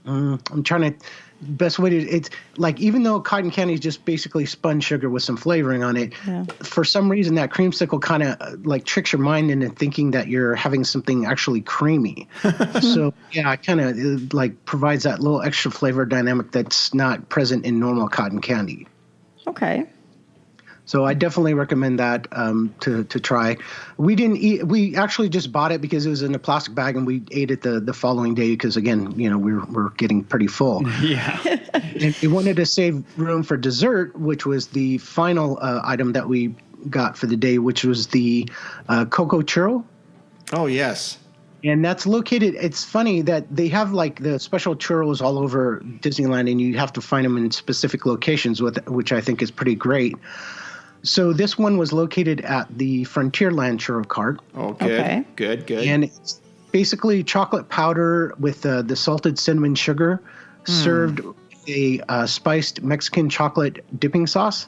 Speaker 12: I'm trying to best way to it's like even though cotton candy is just basically spun sugar with some flavoring on it, for some reason that creamsicle kind of like tricks your mind into thinking that you're having something actually creamy. So it kind of like provides that little extra flavor dynamic that's not present in normal cotton candy.
Speaker 4: Okay.
Speaker 12: So I definitely recommend that to try. We didn't eat. We actually just bought it because it was in a plastic bag, and we ate it the following day because again, we're getting pretty full.
Speaker 5: Yeah.
Speaker 12: And we wanted to save room for dessert, which was the final item that we got for the day, which was the cocoa churro.
Speaker 1: Oh yes.
Speaker 12: And that's located. It's funny that they have like the special churros all over Disneyland, and you have to find them in specific locations, which I think is pretty great. So this one was located at the Frontierland Churro Cart.
Speaker 1: Oh, good, okay. Good.
Speaker 12: And it's basically chocolate powder with the salted cinnamon sugar served with a spiced Mexican chocolate dipping sauce,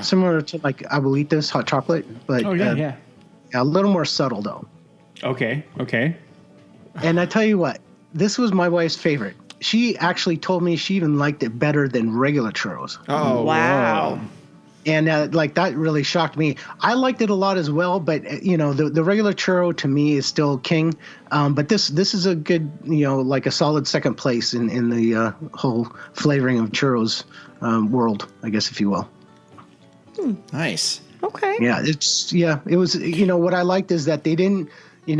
Speaker 12: similar to like Abuelita's hot chocolate, but a little more subtle though.
Speaker 5: Okay.
Speaker 12: And I tell you what, this was my wife's favorite. She actually told me she even liked it better than regular churros.
Speaker 1: Oh,
Speaker 4: wow.
Speaker 1: Whoa.
Speaker 12: And like that really shocked me. I liked it a lot as well, but the regular churro to me is still king. But this is a good, like a solid second place in the whole flavoring of churros world, I guess, if you will.
Speaker 1: Nice.
Speaker 4: Okay.
Speaker 12: Yeah, it was. What I liked is that they didn't, they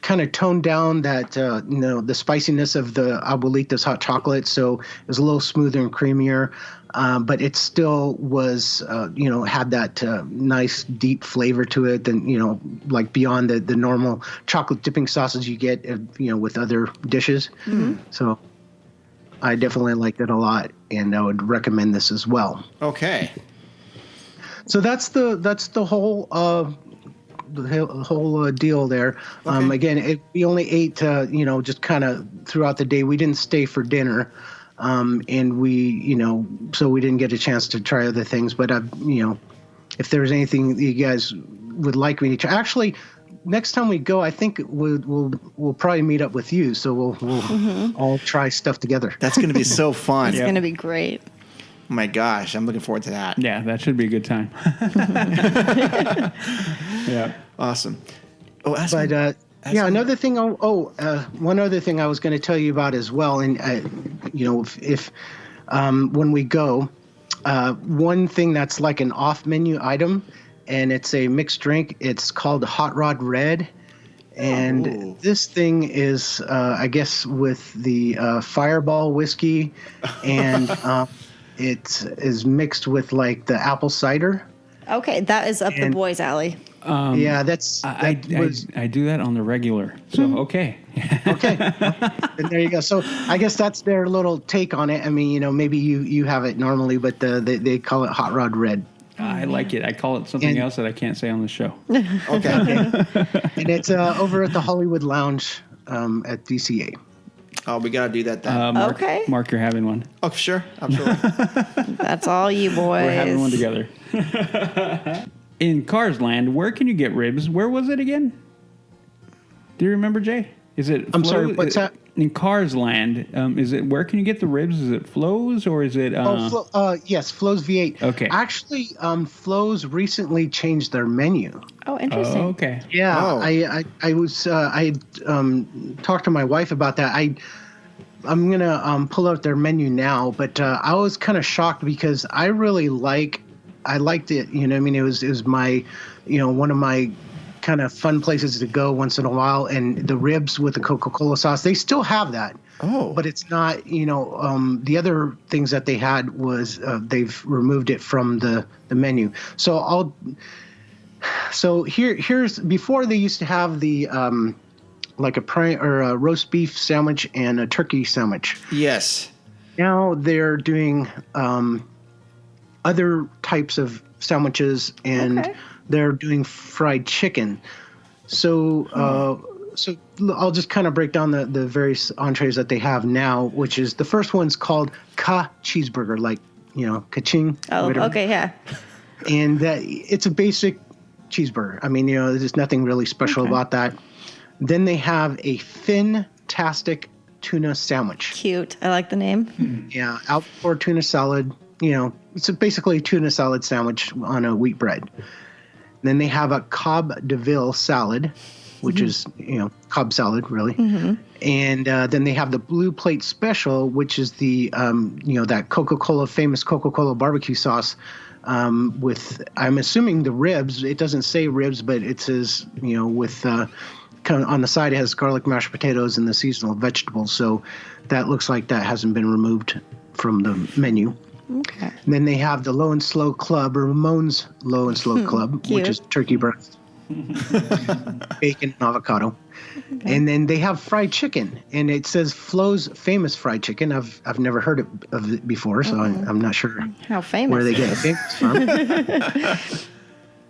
Speaker 12: kind of toned down that the spiciness of the Abuelita's hot chocolate, so it was a little smoother and creamier. But it still was, had that nice deep flavor to it, than like beyond the normal chocolate dipping sauces you get, with other dishes. Mm-hmm. So I definitely liked it a lot, and I would recommend this as well.
Speaker 1: Okay.
Speaker 12: So that's the whole deal there.
Speaker 1: Okay.
Speaker 12: Again, we only ate, just kind of throughout the day. We didn't stay for dinner. And we, so we didn't get a chance to try other things. But, if there's anything that you guys would like me to try. Actually, next time we go, I think we'll probably meet up with you. So we'll all try stuff together.
Speaker 1: That's going to be so fun.
Speaker 4: It's going to be great.
Speaker 1: Oh my gosh, I'm looking forward to that.
Speaker 5: Yeah, that should be a good time. Yeah.
Speaker 1: Awesome.
Speaker 12: Another thing. One other thing I was going to tell you about as well, and if when we go, one thing that's like an off-menu item, and it's a mixed drink. It's called Hot Rod Red, and this thing is, I guess, with the Fireball whiskey, and it is mixed with like the apple cider.
Speaker 4: Okay, that is up the boys' alley.
Speaker 12: I
Speaker 5: do that on the regular. So okay.
Speaker 12: Okay. And there you go. So I guess that's their little take on it. I mean, maybe you have it normally, but they call it Hot Rod Red.
Speaker 5: I like it. I call it something else that I can't say on the show.
Speaker 12: Okay. And it's over at the Hollywood Lounge at DCA.
Speaker 1: Oh, we got to do that then.
Speaker 4: Okay.
Speaker 5: Mark, you're having one.
Speaker 1: Oh, sure. Absolutely.
Speaker 4: That's all you boys.
Speaker 5: We're having one together. In Cars Land, where can you get ribs? Where was it again? Do you remember, Jay? Is it?
Speaker 12: I'm sorry. What's that?
Speaker 5: In Cars Land, is it? Where can you get the ribs? Is it Flo's or is it?
Speaker 12: Yes, Flo's V8.
Speaker 5: Okay.
Speaker 12: Actually, Flo's recently changed their menu.
Speaker 4: Oh, interesting.
Speaker 5: Oh, okay.
Speaker 12: Yeah,
Speaker 1: Oh.
Speaker 12: I talked to my wife about that. I'm gonna pull out their menu now, but I was kind of shocked because I liked it. It was my, one of my kind of fun places to go once in a while. And the ribs with the Coca-Cola sauce, they still have that.
Speaker 1: Oh,
Speaker 12: but it's not, the other things that they had was they've removed it from the menu. So here's before they used to have the like a roast beef sandwich and a turkey sandwich.
Speaker 1: yes.
Speaker 12: Now they're doing other types of sandwiches, and they're doing fried chicken. So I'll just kind of break down the various entrees that they have now, which is the first one's called Ka Cheeseburger, like, ka-ching.
Speaker 4: Oh,
Speaker 12: whatever.
Speaker 4: okay, yeah.
Speaker 12: And it's a basic cheeseburger. I mean, there's nothing really special about that. Then they have a Fin-tastic tuna sandwich.
Speaker 4: Cute. I like the name.
Speaker 12: Yeah, Outpost tuna salad. It's basically a tuna salad sandwich on a wheat bread. Then they have a Cobb de Ville salad, which is, Cobb salad, really. Mm-hmm. And then they have the Blue Plate Special, which is the, that famous Coca-Cola barbecue sauce with, I'm assuming, the ribs. It doesn't say ribs, but it says, with kind of on the side, it has garlic mashed potatoes and the seasonal vegetables. So that looks like that hasn't been removed from the menu.
Speaker 4: Okay.
Speaker 12: And then they have the Low and Slow Club, or Ramon's Low and Slow Club, which is turkey breast, bacon, and avocado. Okay. And then they have fried chicken, and it says Flo's famous fried chicken. I've never heard of it before, so I'm not sure
Speaker 4: how famous
Speaker 12: where they get it famous from.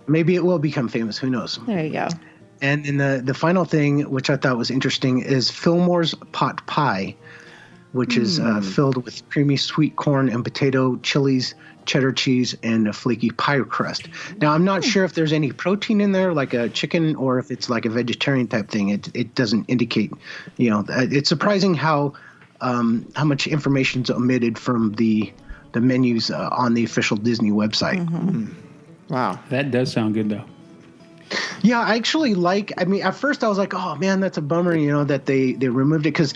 Speaker 12: Maybe it will become famous. Who knows?
Speaker 4: There you go.
Speaker 12: And then the final thing, which I thought was interesting, is Fillmore's Pot Pie, which is filled with creamy sweet corn and potato, chilies, cheddar cheese, and a flaky pie crust. Now, I'm not sure if there's any protein in there, like a chicken, or if it's like a vegetarian type thing. It doesn't indicate. It's surprising how much information is omitted from the menus on the official Disney website.
Speaker 1: Wow.
Speaker 5: That does sound good, though.
Speaker 12: Yeah, I actually at first I was like, oh, man, that's a bummer, that they removed it, because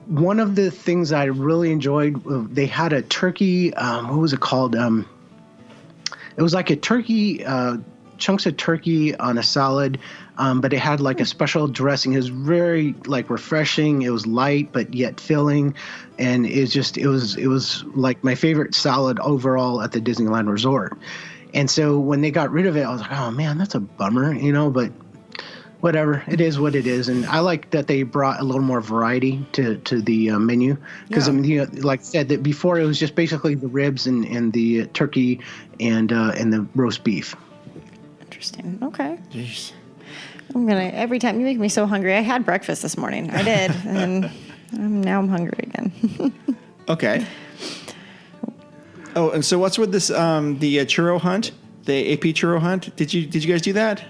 Speaker 12: one of the things I really enjoyed, they had a turkey, what was it called? It was like a turkey, chunks of turkey on a salad, but it had like a special dressing. It was very like refreshing. It was light, but yet filling. And it was like my favorite salad overall at the Disneyland Resort. And so when they got rid of it, I was like, oh man, that's a bummer, but whatever, it is what it is. And I like that they brought a little more variety to the menu, because like I said, that before it was just basically the ribs and the turkey and the roast beef.
Speaker 4: Interesting. Okay.
Speaker 1: Jeez.
Speaker 4: Every time you make me so hungry. I had breakfast this morning. I did, and now I'm hungry again.
Speaker 1: Okay. Oh, and so what's with this? The churro hunt, the AP churro hunt. Did you guys do that?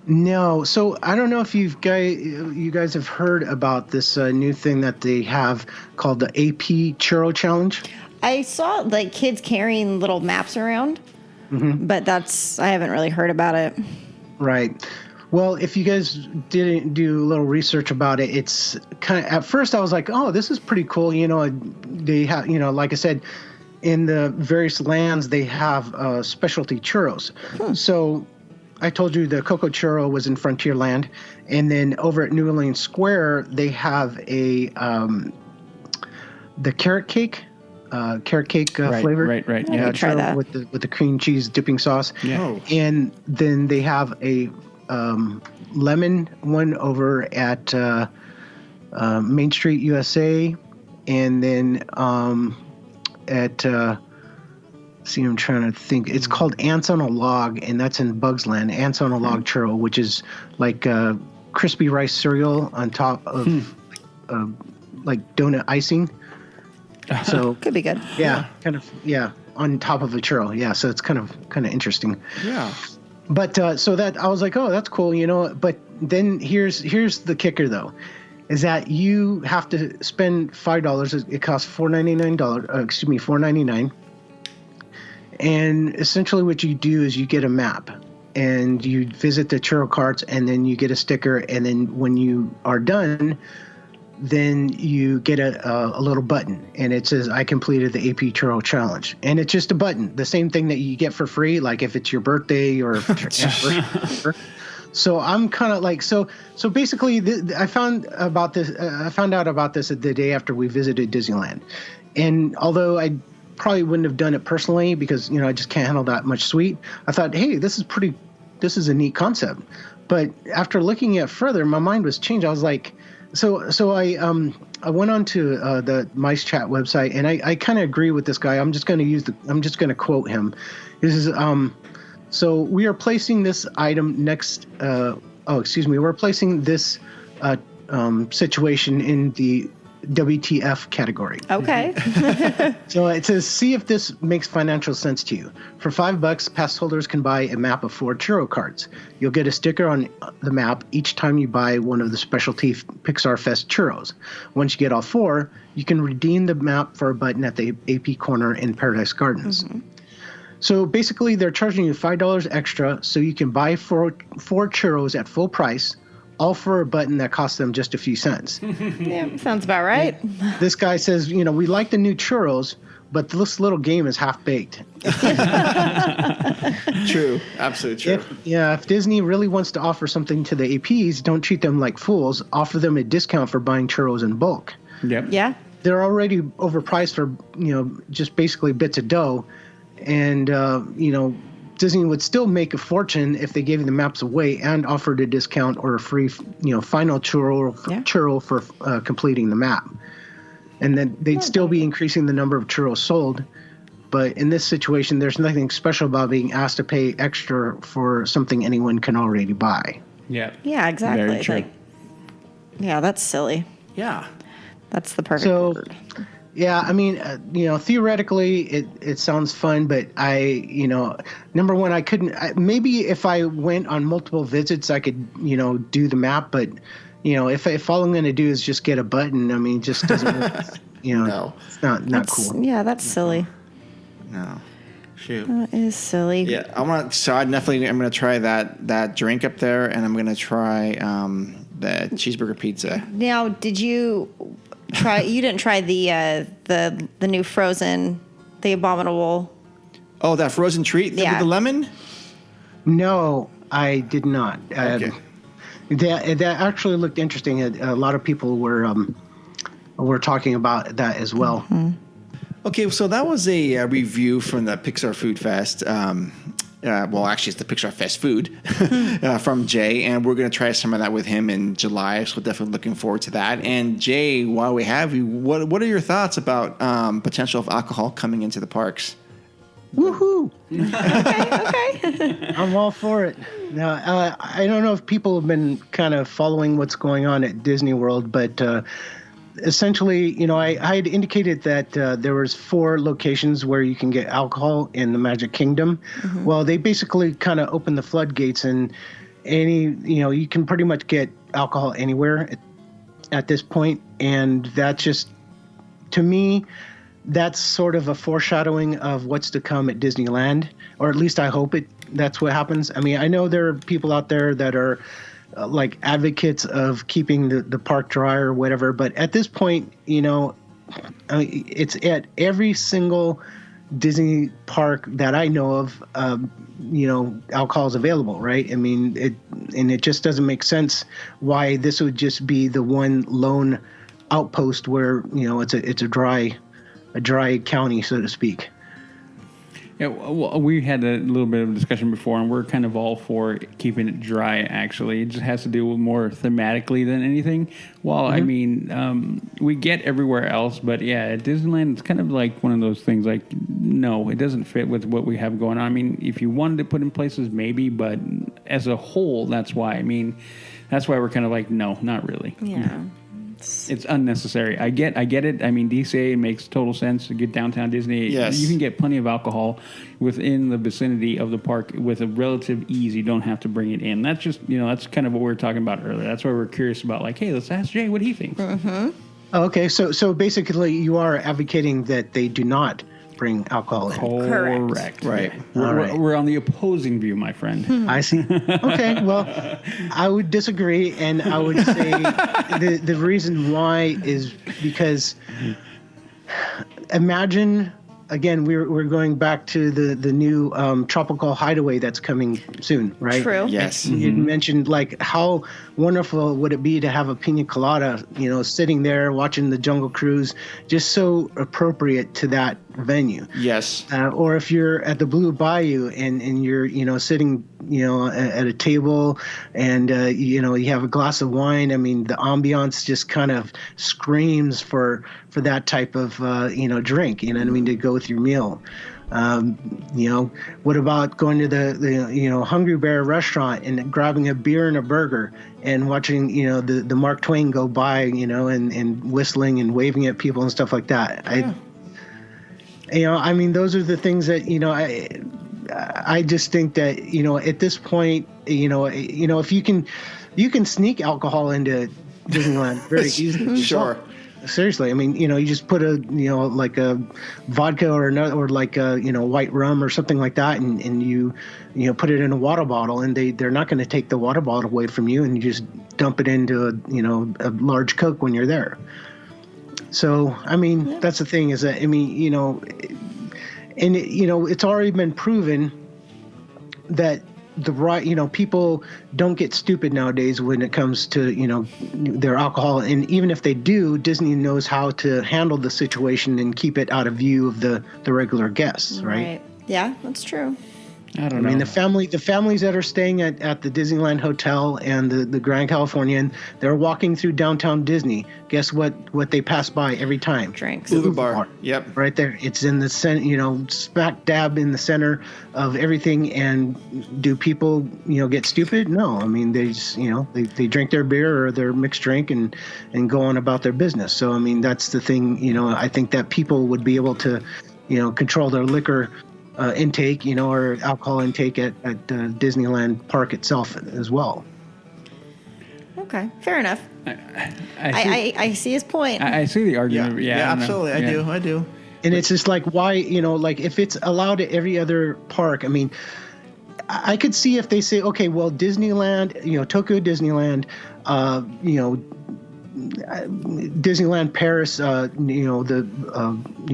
Speaker 12: No. So I don't know if you guys have heard about this new thing that they have called the AP Churro Challenge.
Speaker 4: I saw like kids carrying little maps around, but I haven't really heard about it. Right.
Speaker 12: Well, if you guys didn't do a little research about it, it's kind of, at first I was like, oh, this is pretty cool. They have, like I said, in the various lands, they have specialty churros. So I told you the Coco Churro was in Frontierland, and then over at New Orleans Square, they have the carrot cake flavor.
Speaker 5: Right.
Speaker 12: Yeah,
Speaker 4: try that
Speaker 12: with the cream cheese dipping sauce.
Speaker 5: Yeah. Oh.
Speaker 12: And then they have a lemon one over at Main Street USA, and then at I'm trying to think. It's called Ants on a Log, and that's in Bugs Land. Ants on a Log churro, which is like crispy rice cereal on top of like donut icing. So
Speaker 4: could be good.
Speaker 12: Yeah, kind of. Yeah, on top of a churro. Yeah, so it's kind of interesting.
Speaker 1: Yeah.
Speaker 12: But so that I was like, oh, that's cool, But then here's the kicker, though, is that you have to spend $5. It costs $4.99. And essentially what you do is you get a map and you visit the churro carts, and then you get a sticker. And then when you are done, then you get a little button, and it says, I completed the AP Churro Challenge. And it's just a button, the same thing that you get for free, like if it's your birthday or if it's your anniversary. So I'm kind of like, so basically I found out about this the day after we visited Disneyland. And although I probably wouldn't have done it personally because, I just can't handle that much sweet, I thought, hey, this is a neat concept. But after looking at it further, my mind was changed. I was like, so I went on to the Mice Chat website, and I kind of agree with this guy. I'm just going to quote him. This is so we are placing this item next. We're placing this situation in the WTF category.
Speaker 4: Okay.
Speaker 12: So it says, see if this makes financial sense to you. For $5, pass holders can buy a map of 4 churro carts. You'll get a sticker on the map each time you buy one of the specialty Pixar Fest churros. Once you get all 4, you can redeem the map for a button at the AP corner in Paradise Gardens. So basically, they're charging you $5 extra so you can buy 4 churros at full price, all for a button that costs them just a few cents.
Speaker 4: Yeah, sounds about right.
Speaker 12: This guy says, we like the new churros, but this little game is half-baked.
Speaker 1: True. Absolutely true.
Speaker 12: If Disney really wants to offer something to the APs, don't treat them like fools. Offer them a discount for buying churros in bulk.
Speaker 5: Yep.
Speaker 4: Yeah.
Speaker 12: They're already overpriced for, just basically bits of dough. And, Disney would still make a fortune if they gave the maps away and offered a discount or a free, final churro for completing the map. And then they'd still be increasing the number of churros sold. But in this situation, there's nothing special about being asked to pay extra for something anyone can already buy.
Speaker 5: Yeah.
Speaker 4: Yeah, exactly.
Speaker 5: Very true.
Speaker 4: Yeah, that's silly.
Speaker 1: Yeah.
Speaker 4: That's the perfect word.
Speaker 12: Yeah, I mean, theoretically, it sounds fun, but number one, I couldn't. Maybe if I went on multiple visits, I could, do the map. But, if all I'm going to do is just get a button, I mean, it just doesn't.
Speaker 1: No,
Speaker 12: it's not cool.
Speaker 4: Yeah, that's silly.
Speaker 1: No, shoot,
Speaker 4: that is silly.
Speaker 1: Yeah, I'm gonna try that drink up there, and I'm gonna try the cheeseburger pizza.
Speaker 4: Now, did you try? You didn't try the new frozen, the abominable.
Speaker 1: Oh, that frozen treat with the lemon?
Speaker 12: No, I did not.
Speaker 1: Okay.
Speaker 12: That actually looked interesting. A lot of people were talking about that as well.
Speaker 4: Mm-hmm.
Speaker 1: Okay, so that was a review from the Pixar Food Fest. Well, actually, it's the Pixar Fest food from Jae, and we're going to try some of that with him in July. So we're definitely looking forward to that. And Jae, while we have you, what are your thoughts about potential of alcohol coming into the parks?
Speaker 12: Woohoo!
Speaker 4: Okay.
Speaker 12: I'm all for it. Now, I don't know if people have been kind of following what's going on at Disney World, but essentially, I had indicated that there was 4 locations where you can get alcohol in the Magic Kingdom. Mm-hmm. Well, they basically kind of opened the floodgates, and you can pretty much get alcohol anywhere at this point, and that's just, to me, that's sort of a foreshadowing of what's to come at Disneyland, or at least I hope that's what happens. I mean, I know there are people out there that are like advocates of keeping the park dry or whatever, but at this point, it's at every single Disney park that I know of, alcohol is available, right? I mean, it just doesn't make sense why this would just be the one lone outpost where, it's a dry county, so to speak.
Speaker 5: Yeah, well, we had a little bit of a discussion before, and we're kind of all for keeping it dry, actually. It just has to do with more thematically than anything. Well, I mean, we get everywhere else, but yeah, at Disneyland, it's kind of like one of those things like, no, it doesn't fit with what we have going on. I mean, if you wanted to put in places, maybe, but as a whole, that's why. I mean, that's why we're kind of like, no, not really.
Speaker 4: Yeah.
Speaker 5: It's unnecessary. I get it. I mean, DCA makes total sense to get downtown Disney.
Speaker 1: Yes.
Speaker 5: You can get plenty of alcohol within the vicinity of the park with a relative ease. You don't have to bring it in. That's just, that's kind of what we were talking about earlier. That's why we're curious about, like, hey, let's ask Jay what he thinks.
Speaker 4: Mm-hmm.
Speaker 12: Okay, so basically you are advocating that they do not bring alcohol in.
Speaker 5: Correct. Right. We're on the opposing view, my friend.
Speaker 12: I see. Okay, well, I would disagree, and I would say the reason why is because imagine, again, we're going back to the new tropical hideaway that's coming soon, right?
Speaker 4: True.
Speaker 1: Yes.
Speaker 12: You mentioned, like, how wonderful would it be to have a pina colada, sitting there watching the Jungle Cruise, just so appropriate to that venue.
Speaker 1: Yes.
Speaker 12: Or if you're at the Blue Bayou and you're sitting at a table and you have a glass of wine. I mean, the ambiance just kind of screams for that type of drink. You know what I mean, to go with your meal. What about going to the Hungry Bear restaurant and grabbing a beer and a burger and watching the Mark Twain go by and whistling and waving at people and stuff like that. Yeah. I mean, those are the things that I just think that at this point if you can sneak alcohol into Disneyland very easily.
Speaker 1: Sure.
Speaker 12: Seriously, I mean, you just put like a vodka or like a white rum or something like that, and you put it in a water bottle, and they're not going to take the water bottle away from you, and you just dump it into a large Coke when you're there. So, I mean, that's the thing is that, I mean, and it's already been proven that people don't get stupid nowadays when it comes to, their alcohol. And even if they do, Disney knows how to handle the situation and keep it out of view of the regular guests, right?
Speaker 4: Yeah, that's true.
Speaker 5: I don't know.
Speaker 12: I mean, the families that are staying at the Disneyland Hotel and the Grand Californian, they're walking through downtown Disney. Guess what they pass by every time?
Speaker 4: Drinks.
Speaker 1: Uva bar. Yep.
Speaker 12: Right there. It's in the center, smack dab in the center of everything. And do people, get stupid? No. I mean, they just, they drink their beer or their mixed drink and go on about their business. So, I mean, that's the thing, I think that people would be able to, control their liquor intake, or alcohol intake at Disneyland Park itself as well.
Speaker 4: Okay, fair enough. I see his point.
Speaker 5: I see the argument.
Speaker 1: Yeah, absolutely. I do.
Speaker 12: And it's just like, why, if it's allowed at every other park, I mean, I could see if they say, okay, well, Disneyland, Tokyo Disneyland, Disneyland Paris, the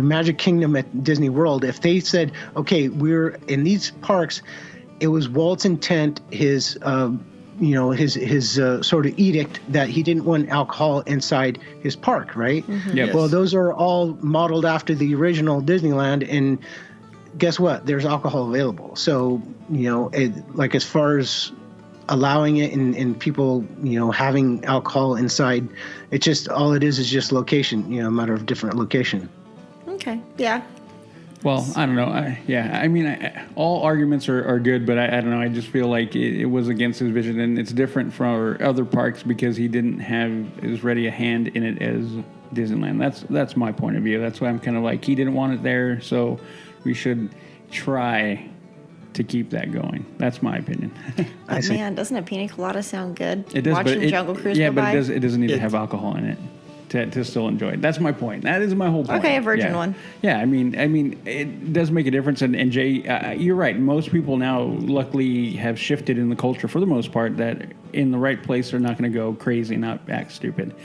Speaker 12: Magic Kingdom at Disney World, if they said, okay, we're in these parks, it was Walt's intent, his sort of edict that he didn't want alcohol inside his park, right?
Speaker 5: Mm-hmm. Yes.
Speaker 12: Well, those are all modeled after the original Disneyland, and guess what? There's alcohol available. So, as far as allowing it and people, having alcohol inside, it's just, all it is just location, a matter of different location.
Speaker 4: Okay. Yeah.
Speaker 5: Well, I don't know. I mean, all arguments are good, but I don't know. I just feel like it was against his vision, and it's different from other parks because he didn't have as ready a hand in it as Disneyland. That's my point of view. That's why I'm kind of like, he didn't want it there, so we should try to keep that going. That's my opinion.
Speaker 4: Man, doesn't a pina colada sound good?
Speaker 5: It does,
Speaker 4: Watching
Speaker 5: but
Speaker 4: Jungle Cruise go
Speaker 5: but
Speaker 4: by?
Speaker 5: it doesn't need to have alcohol in it to still enjoy it. That's my point. That is my whole point.
Speaker 4: Okay, a virgin one.
Speaker 5: Yeah, I mean, it does make a difference. And Jay, you're right. Most people now, luckily, have shifted in the culture for the most part that in the right place they're not going to go crazy and not act stupid.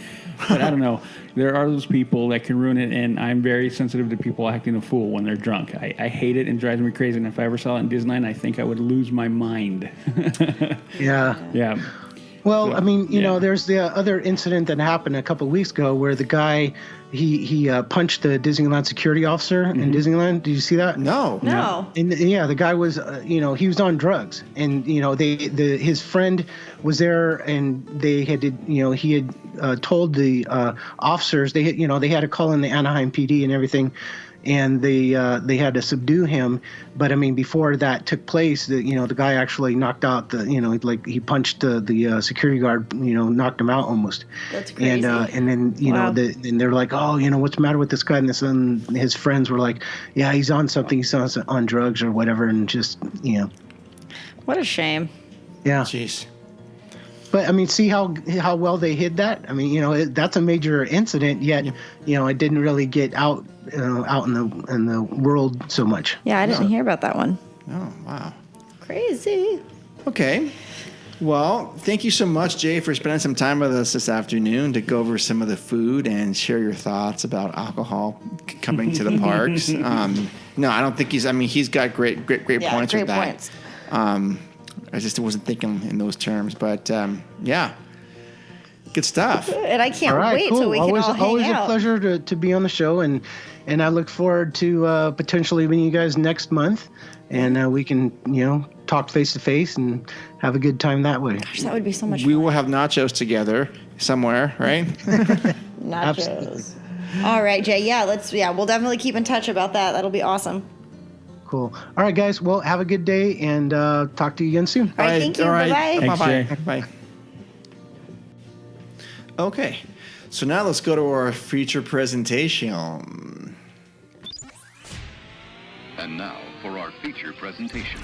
Speaker 5: But I don't know. There are those people that can ruin it, and I'm very sensitive to people acting a fool when they're drunk. I hate it and drives me crazy. And if I ever saw it in Disneyland, I think I would lose my mind.
Speaker 12: Yeah.
Speaker 5: Yeah.
Speaker 12: Well, I mean, there's the other incident that happened a couple of weeks ago where the guy, he punched the Disneyland security officer in Disneyland. Did you see that?
Speaker 1: No.
Speaker 12: And the guy was, he was on drugs, and his friend was there, and they had, he had told the officers they had to call in the Anaheim PD and everything. And they had to subdue him, but I mean, before that took place, the guy actually knocked out he punched the security guard, knocked him out almost.
Speaker 4: That's crazy.
Speaker 12: And then and they're like, oh, what's the matter with this guy? And his friends were like, yeah, he's on something, he's on drugs or whatever, and just
Speaker 4: What a shame.
Speaker 12: Yeah.
Speaker 1: Jeez.
Speaker 12: But I mean, see how well they hid that. I mean, that's a major incident. Yet, it didn't really get out in the world so much.
Speaker 4: Yeah, I didn't hear about that one.
Speaker 1: Oh, wow.
Speaker 4: Crazy.
Speaker 1: Okay. Well, thank you so much, Jay, for spending some time with us this afternoon to go over some of the food and share your thoughts about alcohol coming to the parks. No, I don't think he's got great points with that.
Speaker 4: Points.
Speaker 1: I just wasn't thinking in those terms, but yeah, good stuff.
Speaker 4: And I can't wait till we can all hang
Speaker 12: always
Speaker 4: out.
Speaker 12: A pleasure to be on the show, and I look forward to potentially meeting you guys next month, and we can talk face to face and have a good time that way.
Speaker 4: Gosh, that would be so much
Speaker 1: We
Speaker 4: fun.
Speaker 1: will have nachos together somewhere, right?
Speaker 4: Nachos.
Speaker 12: Absolutely.
Speaker 4: All right, Jay. Yeah, we'll definitely keep in touch about that. That'll be awesome.
Speaker 12: Cool. All right, guys. Well, have a good day, and talk to you again soon.
Speaker 4: All right, thank you. Bye-bye.
Speaker 5: Thanks, Jay.
Speaker 1: Bye. Okay, so now let's go to our feature presentation.
Speaker 13: And now for our feature presentation.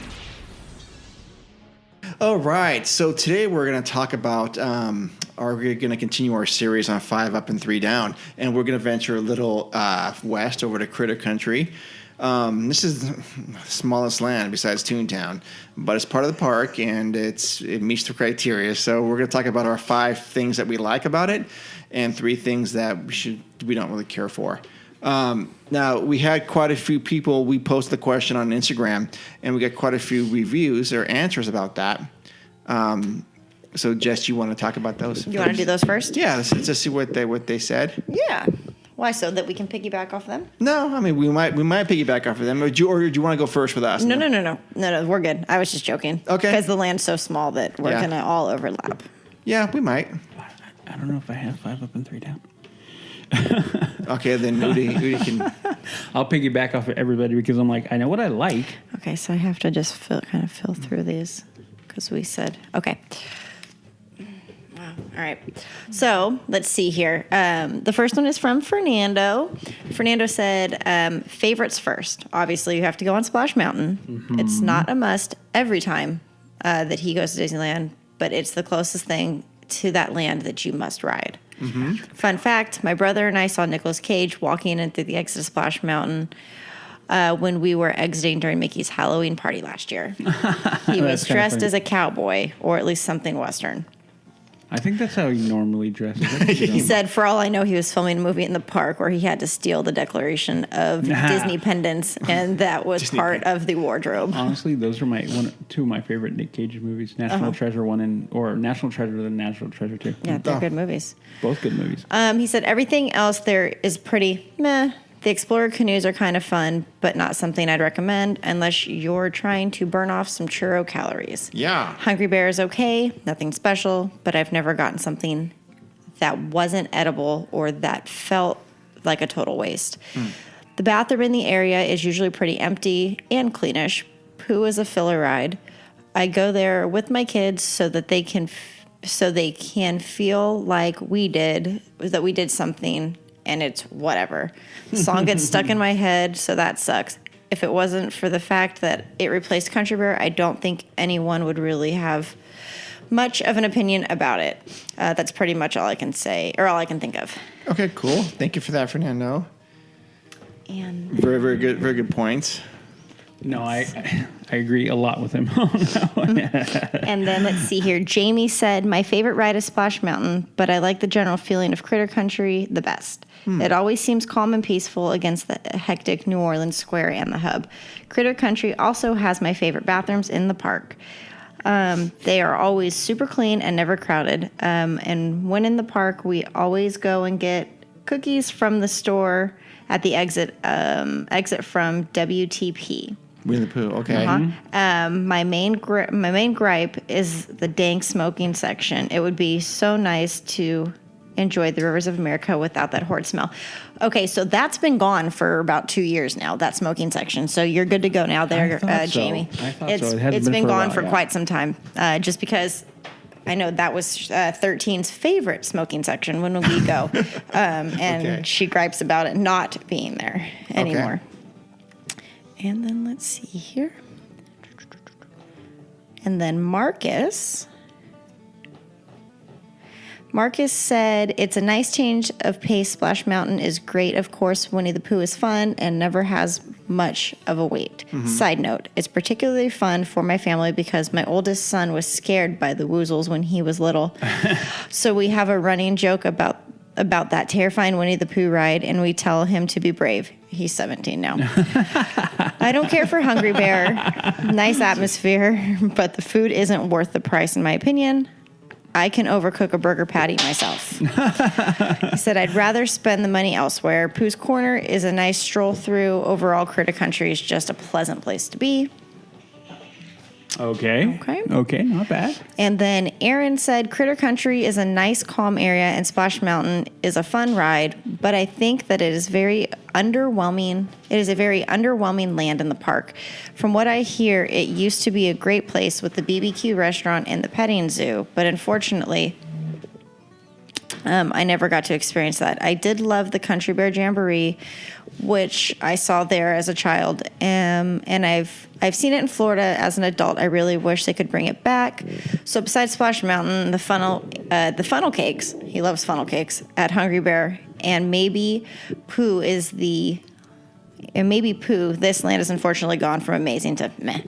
Speaker 1: All right, so today we're going to talk about, we're going to continue our series on 5 Up and 3 Down, and we're going to venture a little west over to Critter Country. This is the smallest land besides Toontown, but it's part of the park and it meets the criteria. So we're going to talk about our 5 things that we like about it and 3 things that we don't really care for. Now, we had quite a few people. We posted the question on Instagram, and we got quite a few reviews or answers about that. So, Jess, you want to talk about those?
Speaker 4: You want to do those first?
Speaker 1: Yeah, let's just see what they said.
Speaker 4: Yeah. Why Why? So that we can piggyback off them?
Speaker 1: No, I mean we might piggyback off of them. Or do you want to go first with us?
Speaker 4: No. We're good. I was just joking.
Speaker 1: Okay.
Speaker 4: Because the land's so small that we're gonna all overlap.
Speaker 1: Yeah, we might.
Speaker 5: I don't know if I have 5 up and 3 down.
Speaker 1: Okay, then Udi can.
Speaker 5: I'll piggyback off of everybody because I'm like, I know what I like.
Speaker 4: Okay, so I have to just fill through these because we said okay. Wow. All right. So let's see here. The first one is from Fernando. Fernando said, favorites first. Obviously, you have to go on Splash Mountain. Mm-hmm. It's not a must every time that he goes to Disneyland, but it's the closest thing to that land that you must ride. Mm-hmm. Fun fact, my brother and I saw Nicolas Cage walking into the exit of Splash Mountain when we were exiting during Mickey's Halloween party last year. He was dressed as a cowboy, or at least something Western.
Speaker 5: I think that's how he normally dresses.
Speaker 4: He said, for all I know, he was filming a movie in the park where he had to steal the Declaration of Disney pendants, and that was part of the wardrobe.
Speaker 5: Honestly, those are two of my favorite Nick Cage movies: National Treasure 1 or National Treasure and National Treasure 2.
Speaker 4: Yeah, they're good movies.
Speaker 5: Both good movies.
Speaker 4: He said everything else there is pretty meh. The Explorer canoes are kind of fun, but not something I'd recommend unless you're trying to burn off some churro calories.
Speaker 1: Yeah.
Speaker 4: Hungry Bear is okay, nothing special, but I've never gotten something that wasn't edible or that felt like a total waste. The bathroom in the area is usually pretty empty and cleanish. Pooh is a filler ride. I go there with my kids so that they can feel like we did something. And it's whatever. The song gets stuck in my head, so that sucks. If it wasn't for the fact that it replaced Country Bear, I don't think anyone would really have much of an opinion about it. That's pretty much all I can say, or all I can think of.
Speaker 1: Okay, cool. Thank you for that, Fernando.
Speaker 4: And
Speaker 1: very, very good points.
Speaker 5: No, I agree a lot with him on that one.
Speaker 4: And then let's see here. Jamie said, my favorite ride is Splash Mountain, but I like the general feeling of Critter Country the best. It always seems calm and peaceful against the hectic New Orleans Square and the Hub. Critter Country also has my favorite bathrooms in the park. They are always super clean and never crowded. And when in the park, we always go and get cookies from the store at the exit from WTP.
Speaker 1: Winnie the Pooh, okay.
Speaker 4: My main gripe is the dank smoking section. It would be so nice to enjoy the Rivers of America without that horrid smell. Okay, so that's been gone for about 2 years now, that smoking section. So you're good to go now there, Jamie.
Speaker 5: I thought so.
Speaker 4: It's been gone for quite some time, just because I know that was 13's favorite smoking section when we go. And she gripes about it not being there anymore. Okay. And then let's see here. And then Marcus said, it's a nice change of pace. Splash Mountain is great. Of course, Winnie the Pooh is fun and never has much of a wait. Side note, it's particularly fun for my family because my oldest son was scared by the woozles when he was little. So we have a running joke about that terrifying Winnie the Pooh ride, and we tell him to be brave. He's 17 now. I don't care for Hungry Bear. Nice atmosphere, but the food isn't worth the price in my opinion. I can overcook a burger patty myself. He said, I'd rather spend the money elsewhere. Pooh's Corner is a nice stroll through. Overall, Critter Country is just a pleasant place to be.
Speaker 5: Okay, not bad.
Speaker 4: And then Aaron said, Critter Country is a nice, calm area, and Splash Mountain is a fun ride, but I think that it is very underwhelming. It is a very underwhelming land in the park. From what I hear, it used to be a great place with the BBQ restaurant and the petting zoo, but unfortunately, I never got to experience that. I did love the Country Bear Jamboree, which I saw there as a child, and I've seen it in Florida as an adult. I really wish they could bring it back. So besides Splash Mountain, the funnel cakes, he loves funnel cakes at Hungry Bear, and maybe Pooh, this land is unfortunately gone from amazing to meh.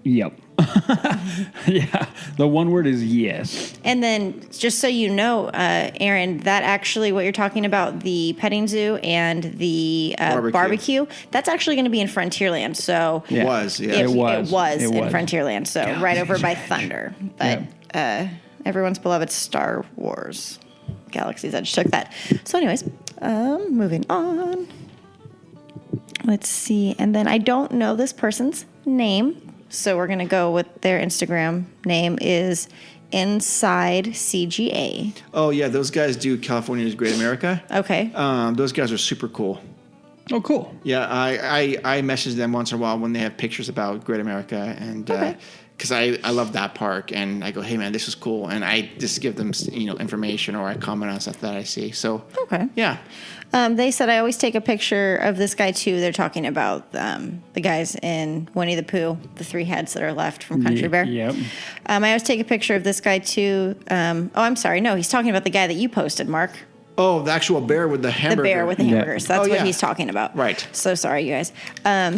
Speaker 5: Yep. Yeah, the one word is yes.
Speaker 4: And then, just so you know, Aaron, that actually what you're talking about, the petting zoo and the barbecue, that's actually going to be in Frontierland. So
Speaker 1: it was in
Speaker 4: Frontierland. So right over by Thunder. But everyone's beloved Star Wars. Galaxy's Edge took that. So anyways, moving on. Let's see. And then I don't know this person's name, so we're going to go with their Instagram name is Inside CGA.
Speaker 1: Oh, yeah. Those guys do California's Great America.
Speaker 4: Okay.
Speaker 1: Those guys are super cool.
Speaker 5: Oh, cool.
Speaker 1: Yeah, I message them once in a while when they have pictures about Great America, and because I love that park, and I go, hey man, this is cool, and I just give them information, or I comment on stuff that I see. So yeah.
Speaker 4: They said I always take a picture of this guy too. They're talking about the guys in Winnie the Pooh, the 3 heads that are left from Country Bear.
Speaker 5: Yep.
Speaker 4: I always take a picture of this guy too. I'm sorry, no, he's talking about the guy that you posted, Mark.
Speaker 1: Oh, the actual bear with the hamburger.
Speaker 4: The bear with the hamburgers. That's what he's talking about.
Speaker 1: Right.
Speaker 4: So sorry, you guys.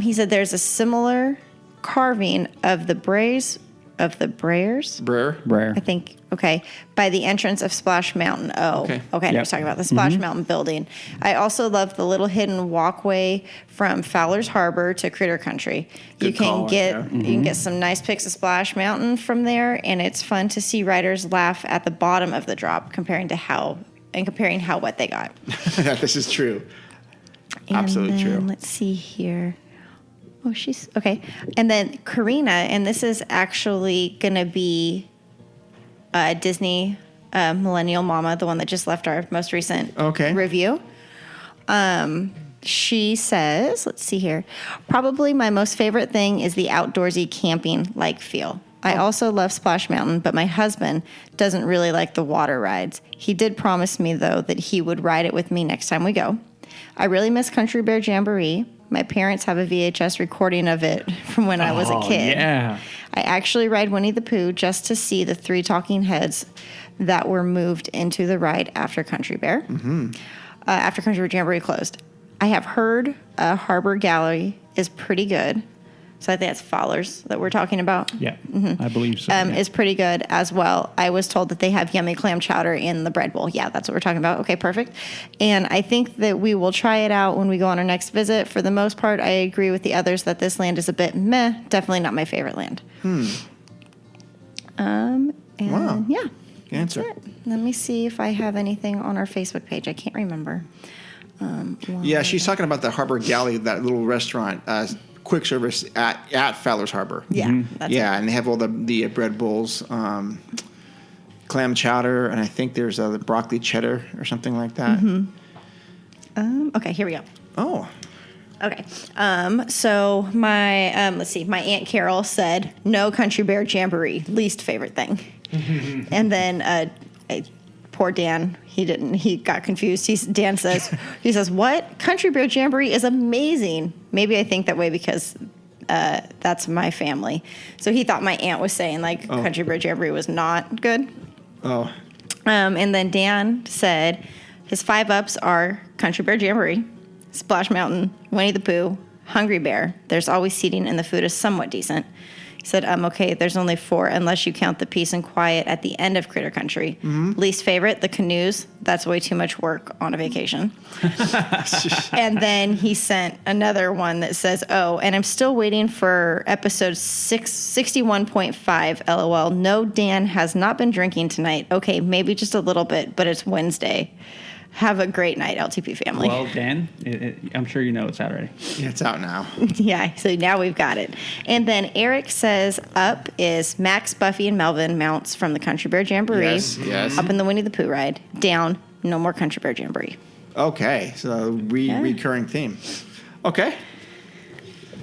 Speaker 4: He said there's a similar carving of the Brayers.
Speaker 1: Brer.
Speaker 4: I think. Okay. By the entrance of Splash Mountain. Oh. Okay. I was talking about the Splash Mountain building. I also love the little hidden walkway from Fowler's Harbor to Critter Country. You can get some nice pics of Splash Mountain from there, and it's fun to see riders laugh at the bottom of the drop comparing how wet they got.
Speaker 1: This is true.
Speaker 4: And
Speaker 1: Absolutely
Speaker 4: then,
Speaker 1: true.
Speaker 4: Let's see here. Oh, she's okay. And then Karina, and this is actually going to be Disney Millennial Mama, the one that just left our most recent review. She says, let's see here. Probably my most favorite thing is the outdoorsy camping-like feel. I also love Splash Mountain, but my husband doesn't really like the water rides. He did promise me, though, that he would ride it with me next time we go. I really miss Country Bear Jamboree. My parents have a VHS recording of it from when I was a kid.
Speaker 5: Yeah.
Speaker 4: I actually ride Winnie the Pooh just to see the 3 talking heads that were moved into the ride after Country Bear. After Country Bear Jamboree closed. I have heard Harbor Gallery is pretty good. So I think that's Fowler's that we're talking about.
Speaker 5: Yeah, I believe so.
Speaker 4: Is pretty good as well. I was told that they have yummy clam chowder in the bread bowl. Yeah, that's what we're talking about. Okay, perfect. And I think that we will try it out when we go on our next visit. For the most part, I agree with the others that this land is a bit meh. Definitely not my favorite land. And
Speaker 1: wow.
Speaker 4: Yeah.
Speaker 1: Good answer.
Speaker 4: That's it. Let me see if I have anything on our Facebook page. I can't remember.
Speaker 1: Yeah, she's talking about the Harbor Galley, that little restaurant, quick service at Fowler's Harbor.
Speaker 4: Yeah, that's it.
Speaker 1: And they have all the bread bowls, clam chowder, and I think there's a broccoli cheddar or something like that.
Speaker 4: Okay, here we go.
Speaker 1: Oh.
Speaker 4: Okay. So my let's see. My Aunt Carol said no Country Bear Jamboree, least favorite thing. And then poor Dan, he didn't. He got confused. Dan says, "What? Country Bear Jamboree is amazing." Maybe I think that way because that's my family. So he thought my aunt was saying Country Bear Jamboree was not good.
Speaker 1: Oh.
Speaker 4: And then Dan said his 5 ups are Country Bear Jamboree, Splash Mountain, Winnie the Pooh, Hungry Bear. There's always seating and the food is somewhat decent. He said, okay, there's only 4 unless you count the peace and quiet at the end of Critter Country. Least favorite, the canoes. That's way too much work on a vacation. And then he sent another one that says, and I'm still waiting for episode 61.5, LOL. No, Dan has not been drinking tonight. Okay, maybe just a little bit, but it's Wednesday. Have a great night, LTP family.
Speaker 5: Well, Dan, I'm sure you know it's out already.
Speaker 1: Yeah, it's out now.
Speaker 4: Yeah, so now we've got it. And then Eric says up is Max, Buffy, and Melvin mounts from the Country Bear Jamboree.
Speaker 1: Yes.
Speaker 4: Up in the Winnie the Pooh ride. Down, no more Country Bear Jamboree.
Speaker 1: Okay, so recurring theme. Okay.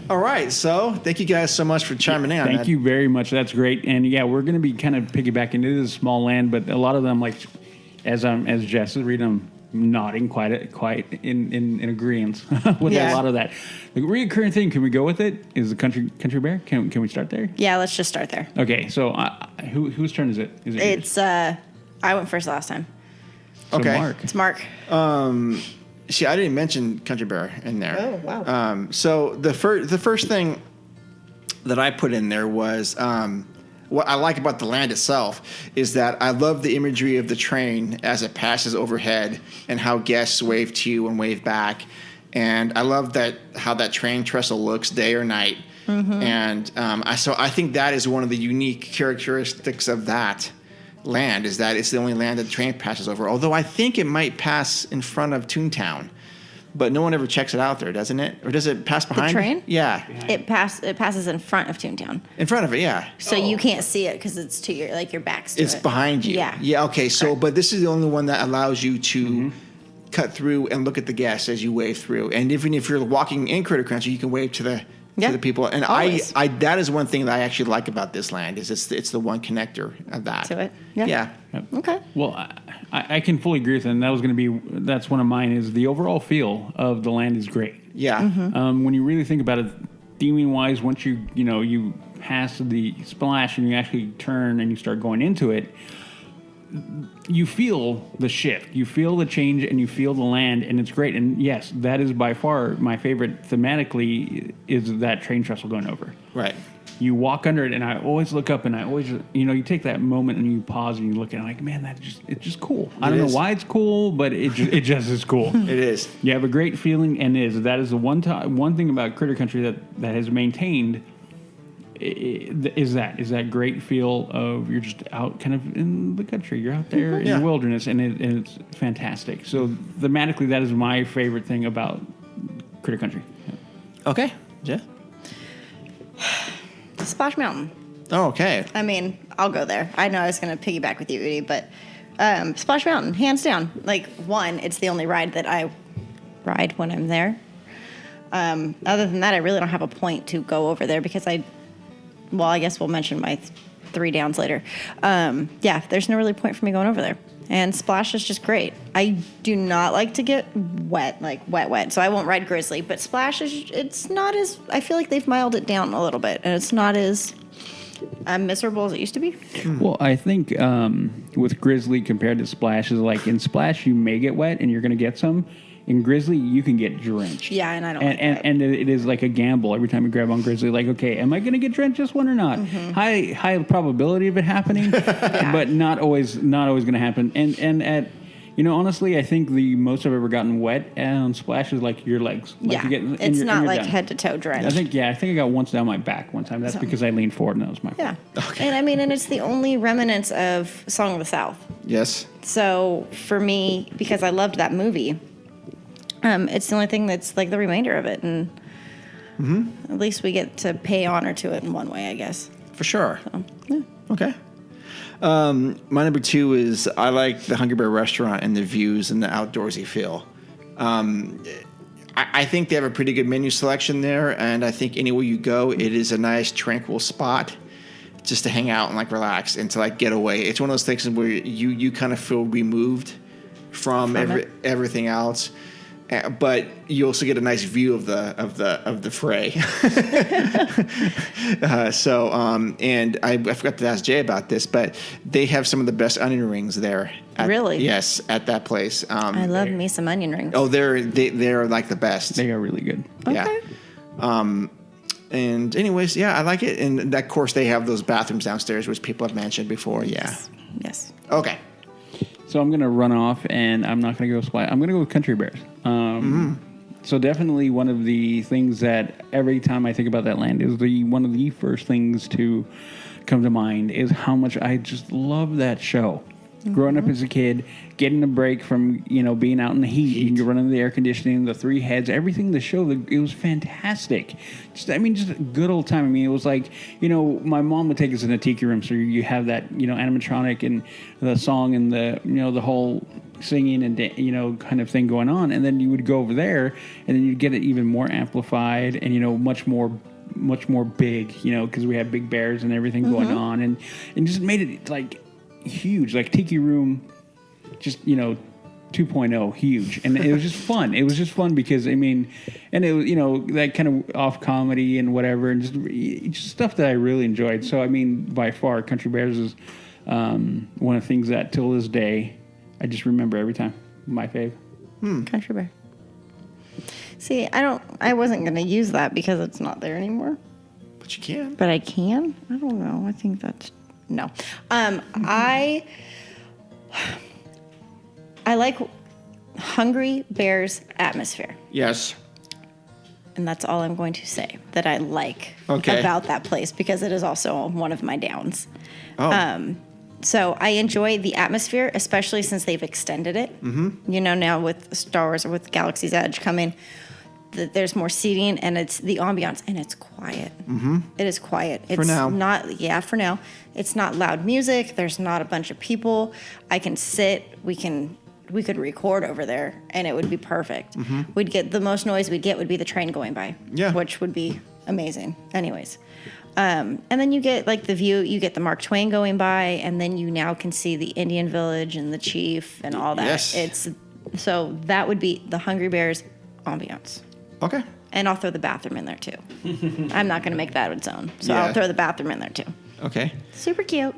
Speaker 1: All right, so thank you guys so much for chiming in on that.
Speaker 5: Thank you very much. That's great. And yeah, we're going to be kind of piggybacking. It is a small land, but a lot of them, as Jess is reading them, nodding quite in agreement with a lot of that. The recurring thing, can we go with it? Is the country bear? Can we start there?
Speaker 4: Yeah, let's just start there.
Speaker 5: Okay, so whose turn is it?
Speaker 4: It's I went first last time.
Speaker 5: So
Speaker 1: okay,
Speaker 5: Mark.
Speaker 4: It's Mark.
Speaker 1: See, I didn't mention Country Bear in there.
Speaker 4: Oh wow.
Speaker 1: So the first thing that I put in there was. What I like about the land itself is that I love the imagery of the train as it passes overhead and how guests wave to you and wave back. And I love how that train trestle looks day or night. And so I think that is one of the unique characteristics of that land is that it's the only land that the train passes over. Although I think it might pass in front of Toontown, but no one ever checks it out there, doesn't it? Or does it pass behind?
Speaker 4: The train?
Speaker 1: Yeah.
Speaker 4: It passes in front of Toontown.
Speaker 1: In front of it, yeah.
Speaker 4: So you can't see it because it's to your back's to
Speaker 1: It's
Speaker 4: it.
Speaker 1: behind you.
Speaker 4: Yeah.
Speaker 1: Yeah. Okay. So, but this is the only one that allows you to cut through and look at the guests as you wave through. And even if you're walking in Critter Country, you can wave to the people. And
Speaker 4: Always.
Speaker 1: I that is one thing that I actually like about this land is it's the one connector of that.
Speaker 4: To it.
Speaker 1: Yeah.
Speaker 4: Okay.
Speaker 5: Well, I can fully agree with that. And that's one of mine. Is the overall feel of the land is great.
Speaker 1: Yeah.
Speaker 5: When you really think about it, theming wise, once you pass the splash and you actually turn and you start going into it, you feel the shift, you feel the change, and you feel the land, and it's great. And yes, that is by far my favorite thematically is that train trestle going over.
Speaker 1: Right.
Speaker 5: You walk under it, and I always look up, and I always, you take that moment and you pause and you look at it, like, man, it's just cool. I don't know why it's cool, but it just is cool.
Speaker 1: It is. You
Speaker 5: have a great feeling, and that is the one thing about Critter Country that has maintained. Is that great feel of you're just out kind of in the country, you're out there in the wilderness, and it's fantastic. So thematically, that is my favorite thing about Critter Country.
Speaker 1: Okay, yeah.
Speaker 4: Splash Mountain.
Speaker 1: Oh, okay.
Speaker 4: I mean, I'll go there. I know I was going to piggyback with you, Udi, but Splash Mountain, hands down. Like, one, it's the only ride that I ride when I'm there. Other than that, I really don't have a point to go over there because I guess we'll mention my 3 downs later. There's no really point for me going over there. And Splash is just great. I do not like to get wet, like wet. So I won't ride Grizzly. But Splash it's not as, I feel like they've mild it down a little bit. And it's not as miserable as it used to be.
Speaker 5: Well, I think with Grizzly compared to Splash is like in Splash you may get wet and you're going to get some. In Grizzly, you can get drenched.
Speaker 4: Yeah, and I don't like that.
Speaker 5: And it is like a gamble every time you grab on Grizzly. Like, okay, am I going to get drenched this one or not? High probability of it happening, but not always going to happen. And at, honestly, I think the most I've ever gotten wet on Splash is like your legs. Like
Speaker 4: it's not like head to toe drenched.
Speaker 5: I think I got once down my back one time. That's because I leaned forward and that was my fault.
Speaker 4: Yeah. Okay. And it's the only remnants of Song of the South.
Speaker 1: Yes.
Speaker 4: So for me, because I loved that movie, it's the only thing that's like the remainder of it, and at least we get to pay honor to it in one way, I guess.
Speaker 1: For sure.
Speaker 4: So, yeah.
Speaker 1: Okay. My number 2 is I like the Hungry Bear restaurant and the views and the outdoorsy feel. I think they have a pretty good menu selection there, and I think anywhere you go, it is a nice tranquil spot just to hang out and like relax and to like get away. It's one of those things where you kind of feel removed from everything else. But you also get a nice view of the fray. And I forgot to ask Jay about this, but they have some of the best onion rings there.
Speaker 4: Really?
Speaker 1: Yes, at that place.
Speaker 4: I love me some onion rings.
Speaker 1: Oh, they're like the best.
Speaker 5: They are really good.
Speaker 4: Okay.
Speaker 1: Yeah. And anyways, yeah, I like it. And of course, they have those bathrooms downstairs, which people have mentioned before. Yeah.
Speaker 4: Yes.
Speaker 1: Okay.
Speaker 5: So I'm going to run off, and I'm not going to go Splash. I'm going to go with Country Bears. So definitely one of the things that every time I think about that land is one of the first things to come to mind is how much I just love that show. Growing up as a kid, getting a break from being out in the heat, and you're running the air conditioning, the 3 heads, everything. The show, it was fantastic. Just a good old time. It was like my mom would take us in a tiki room, so you have that animatronic and the song and the whole singing and kind of thing going on, and then you would go over there, and then you'd get it even more amplified and much more big, because we had big bears and everything going on, and just made it like huge, like Tiki Room, just 2.0, huge, and it was just fun. It was just fun because and it was that kind of off comedy and whatever, and just stuff that I really enjoyed. So by far, Country Bears is one of the things that till this day I just remember every time. My fave.
Speaker 4: Country Bear. See, I wasn't going to use that because it's not there anymore.
Speaker 1: But you can.
Speaker 4: But I can? I don't know. I think that's... No. I like Hungry Bear's atmosphere.
Speaker 1: Yes.
Speaker 4: And that's all I'm going to say that I like
Speaker 1: about
Speaker 4: that place, because it is also one of my downs.
Speaker 1: Oh.
Speaker 4: So I enjoy the atmosphere, especially since they've extended it.
Speaker 1: Mm-hmm.
Speaker 4: You know, now with Star Wars or with Galaxy's Edge coming, there's more seating and it's the ambiance and it's quiet.
Speaker 1: Mm-hmm.
Speaker 4: It is quiet. It's
Speaker 1: for now.
Speaker 4: For now. It's not loud music. There's not a bunch of people. I can sit. We could record over there and it would be perfect.
Speaker 1: Mm-hmm.
Speaker 4: We'd get the most noise we'd get would be the train going by.
Speaker 1: Yeah.
Speaker 4: Which would be amazing. Anyways. And then you get like the view, you get the Mark Twain going by, and then you now can see the Indian village and the chief and all that.
Speaker 1: Yes.
Speaker 4: So that would be the Hungry Bears ambiance.
Speaker 1: Okay.
Speaker 4: And I'll throw the bathroom in there too. I'm not going to make that its own. So
Speaker 1: Yeah.
Speaker 4: I'll throw the bathroom in there too.
Speaker 1: Okay.
Speaker 4: Super cute.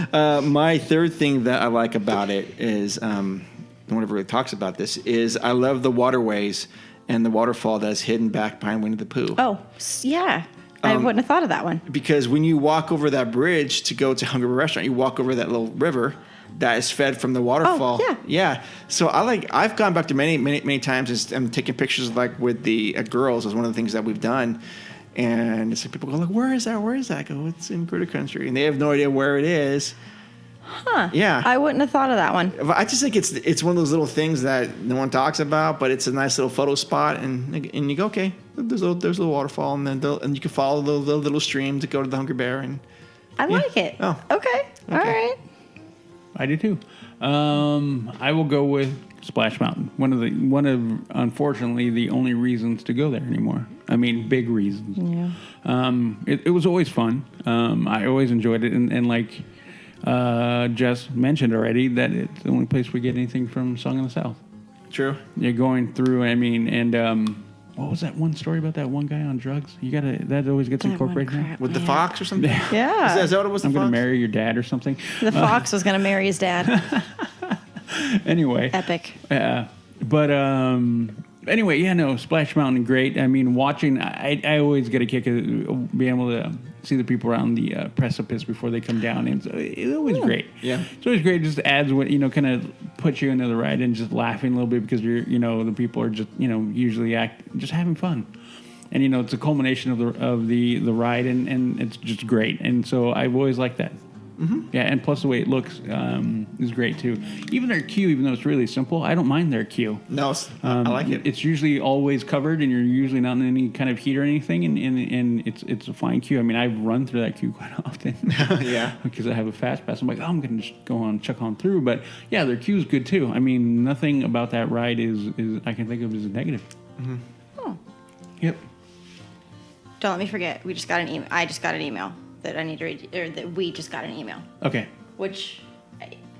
Speaker 1: My third thing that I like about it is, no one ever really talks about this, is I love the waterways and the waterfall that's hidden back behind Winnie the Pooh.
Speaker 4: Oh, yeah. I wouldn't have thought of that one.
Speaker 1: Because when you walk over that bridge to go to Hungry Bear Restaurant, you walk over that little river that is fed from the waterfall.
Speaker 4: Oh,
Speaker 1: yeah. So I've gone back to many times and taking pictures like with the girls is one of the things that we've done. And it's like people go, like, where is that? Where is that? I go, it's in Critter Country. And they have no idea where it is.
Speaker 4: Huh.
Speaker 1: Yeah.
Speaker 4: I wouldn't have thought of that one.
Speaker 1: I just think it's one of those little things that no one talks about, but it's a nice little photo spot. And you go, okay, there's a little waterfall, and then you can follow the little stream to go to the Hungry Bear. And
Speaker 4: I like it.
Speaker 1: Oh.
Speaker 4: Okay. All right.
Speaker 5: I do too. I will go with Splash Mountain. One of unfortunately the only reasons to go there anymore. I mean, big reasons.
Speaker 4: Yeah.
Speaker 5: It was always fun. I always enjoyed it, and like Jess mentioned already, that it's the only place we get anything from Song in the South.
Speaker 1: True.
Speaker 5: You're going through. I mean, and what was that one story about that one guy on drugs? That always gets incorporated now?
Speaker 1: With the fox or something.
Speaker 4: Yeah.
Speaker 1: Is that what it was?
Speaker 5: I'm
Speaker 1: going
Speaker 5: to marry your dad or something.
Speaker 4: The fox was going to marry his dad.
Speaker 5: Anyway.
Speaker 4: Epic.
Speaker 5: But anyway, yeah, no, Splash Mountain, great. I mean, watching, I always get a kick of being able to see the people around the precipice before they come down. And so it's always great. Yeah. It's always great. It just adds what, kind of puts you into the ride and just laughing a little bit because the people are just, usually just having fun. And, it's a culmination of the ride and it's just great. And so I've always liked that. Mm-hmm. Yeah, and plus the way it looks is great too. Even their queue, even though it's really simple, I don't mind their queue.
Speaker 1: No, I like it.
Speaker 5: It's usually always covered, and you're usually not in any kind of heat or anything, and it's a fine queue. I mean, I've run through that queue quite often.
Speaker 1: Yeah,
Speaker 5: because I have a fast pass. I'm like, I'm going to just go on, check on through. But yeah, their queue is good too. I mean, nothing about that ride is I can think of as a negative.
Speaker 1: Mm-hmm.
Speaker 4: Oh.
Speaker 5: Yep.
Speaker 4: Don't let me forget. We just got an email. I just got an email that I need to read, or that we just got an email.
Speaker 5: Okay.
Speaker 4: Which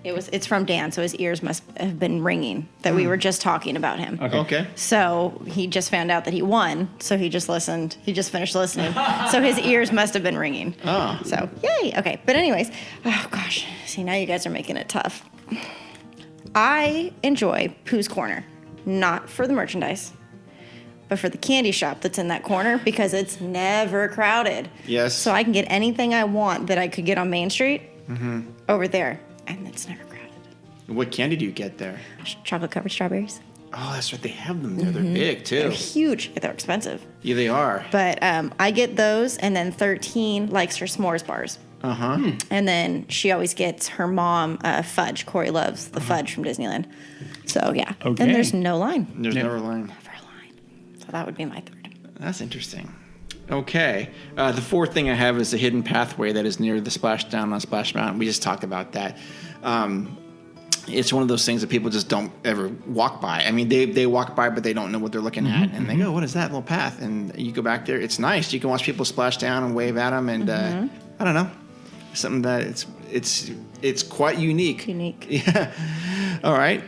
Speaker 4: it's from Dan, so his ears must have been ringing that we were just talking about him.
Speaker 1: Okay.
Speaker 4: So he just found out that he won, so he just listened. He just finished listening. So his ears must have been ringing.
Speaker 1: Oh.
Speaker 4: So, yay. Okay. But anyways, oh gosh. See, now you guys are making it tough. I enjoy Pooh's Corner, not for the merchandise, but for the candy shop that's in that corner because it's never crowded.
Speaker 1: Yes.
Speaker 4: So I can get anything I want that I could get on Main Street over there, and it's never crowded.
Speaker 1: What candy do you get there?
Speaker 4: Chocolate-covered strawberries.
Speaker 1: Oh, that's right. They have them there. They're big, too.
Speaker 4: They're huge. They're expensive.
Speaker 1: Yeah, they are.
Speaker 4: But I get those, and then 13 likes her s'mores bars.
Speaker 1: Uh-huh.
Speaker 4: And then she always gets her mom fudge. Corey loves the fudge from Disneyland. So, yeah.
Speaker 5: Okay.
Speaker 4: And there's no line.
Speaker 1: There's never a line.
Speaker 4: So that would be my third.
Speaker 1: That's interesting. Okay. The fourth thing I have is the hidden pathway that is near the splashdown on Splash Mountain. We just talked about that. It's one of those things that people just don't ever walk by. I mean, they walk by, but they don't know what they're looking at. And they go, what is that little path? And you go back there. It's nice. You can watch people splash down and wave at them. And I don't know. Something that it's quite unique. Yeah. All right.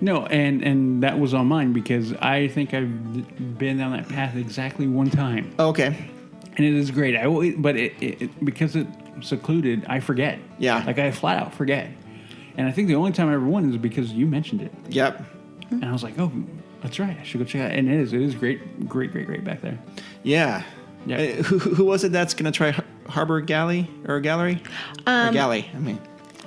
Speaker 5: No, and that was on mine because I think I've been down that path exactly one time.
Speaker 1: Okay.
Speaker 5: And it is great. But it because it's secluded, I forget.
Speaker 1: Yeah.
Speaker 5: Like I flat out forget. And I think the only time I ever won is because you mentioned it.
Speaker 1: Yep.
Speaker 5: And I was like, oh, that's right. I should go check it out. And it is great back there.
Speaker 1: Yeah.
Speaker 5: Yeah.
Speaker 1: Who was it that's going to try Harbor Gallery? Or Galley, I mean.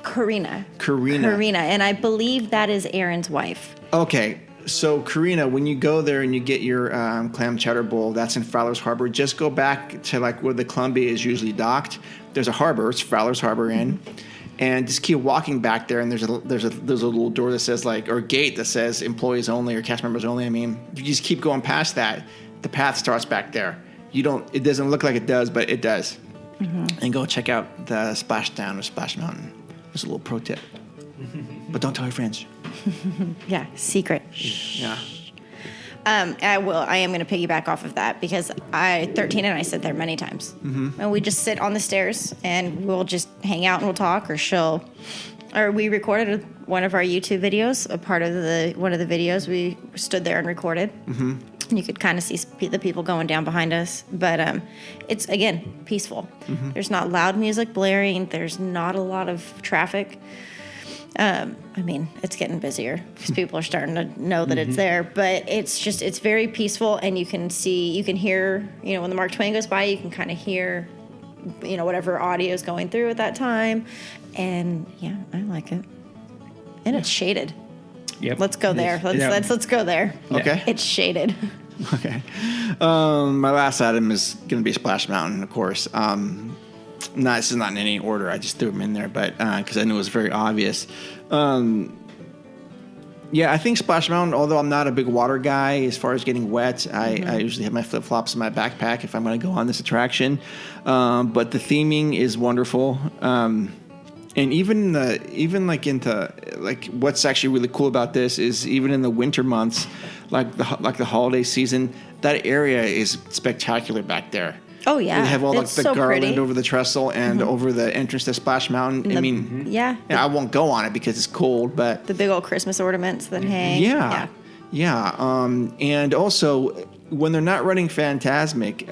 Speaker 4: Karina.
Speaker 1: Karina.
Speaker 4: And I believe that is Aaron's wife.
Speaker 1: Okay. So, Karina, when you go there and you get your clam chowder bowl, that's in Fowler's Harbor. Just go back to like where the Columbia is usually docked. There's a harbor. It's Fowler's Harbor Inn. And just keep walking back there, and there's a little door that says like, or gate that says employees only or cast members only. I mean, if you just keep going past that, the path starts back there. It doesn't look like it does, but it does. And go check out the Splashdown or Splash Mountain. There's a little pro tip, but don't tell your friends.
Speaker 4: Yeah, secret.
Speaker 1: Yeah.
Speaker 4: I will. I am going to piggyback off of that because 13 and I sit there many times. And we just sit on the stairs and we'll just hang out and we'll talk, or we recorded one of our YouTube videos, a part of one of the videos we stood there and recorded. And you could kind of see the people going down behind us. But it's, again, peaceful. There's not loud music blaring. There's not a lot of traffic. I mean, it's getting busier because people are starting to know that it's there, but it's very peaceful, and you can hear, when the Mark Twain goes by, you can kind of hear, whatever audio is going through at that time. And yeah, I like it. And it's shaded.
Speaker 5: Yep.
Speaker 4: Let's go there. Let's go there.
Speaker 1: Okay.
Speaker 4: It's shaded.
Speaker 1: Okay. My last item is going to be Splash Mountain, of course. This is not in any order. I just threw them in there, but because I knew it was very obvious. I think Splash Mountain, although I'm not a big water guy as far as getting wet, I usually have my flip-flops in my backpack if I'm going to go on this attraction. But the theming is wonderful. And what's actually really cool about this is even in the winter months, like the holiday season, that area is spectacular back there.
Speaker 4: Oh yeah,
Speaker 1: they have all the
Speaker 4: so
Speaker 1: garland
Speaker 4: pretty
Speaker 1: over the trestle and over the entrance to Splash Mountain. I won't go on it because it's cold, but
Speaker 4: the big old Christmas ornaments that hang.
Speaker 1: And also when they're not running Phantasmic,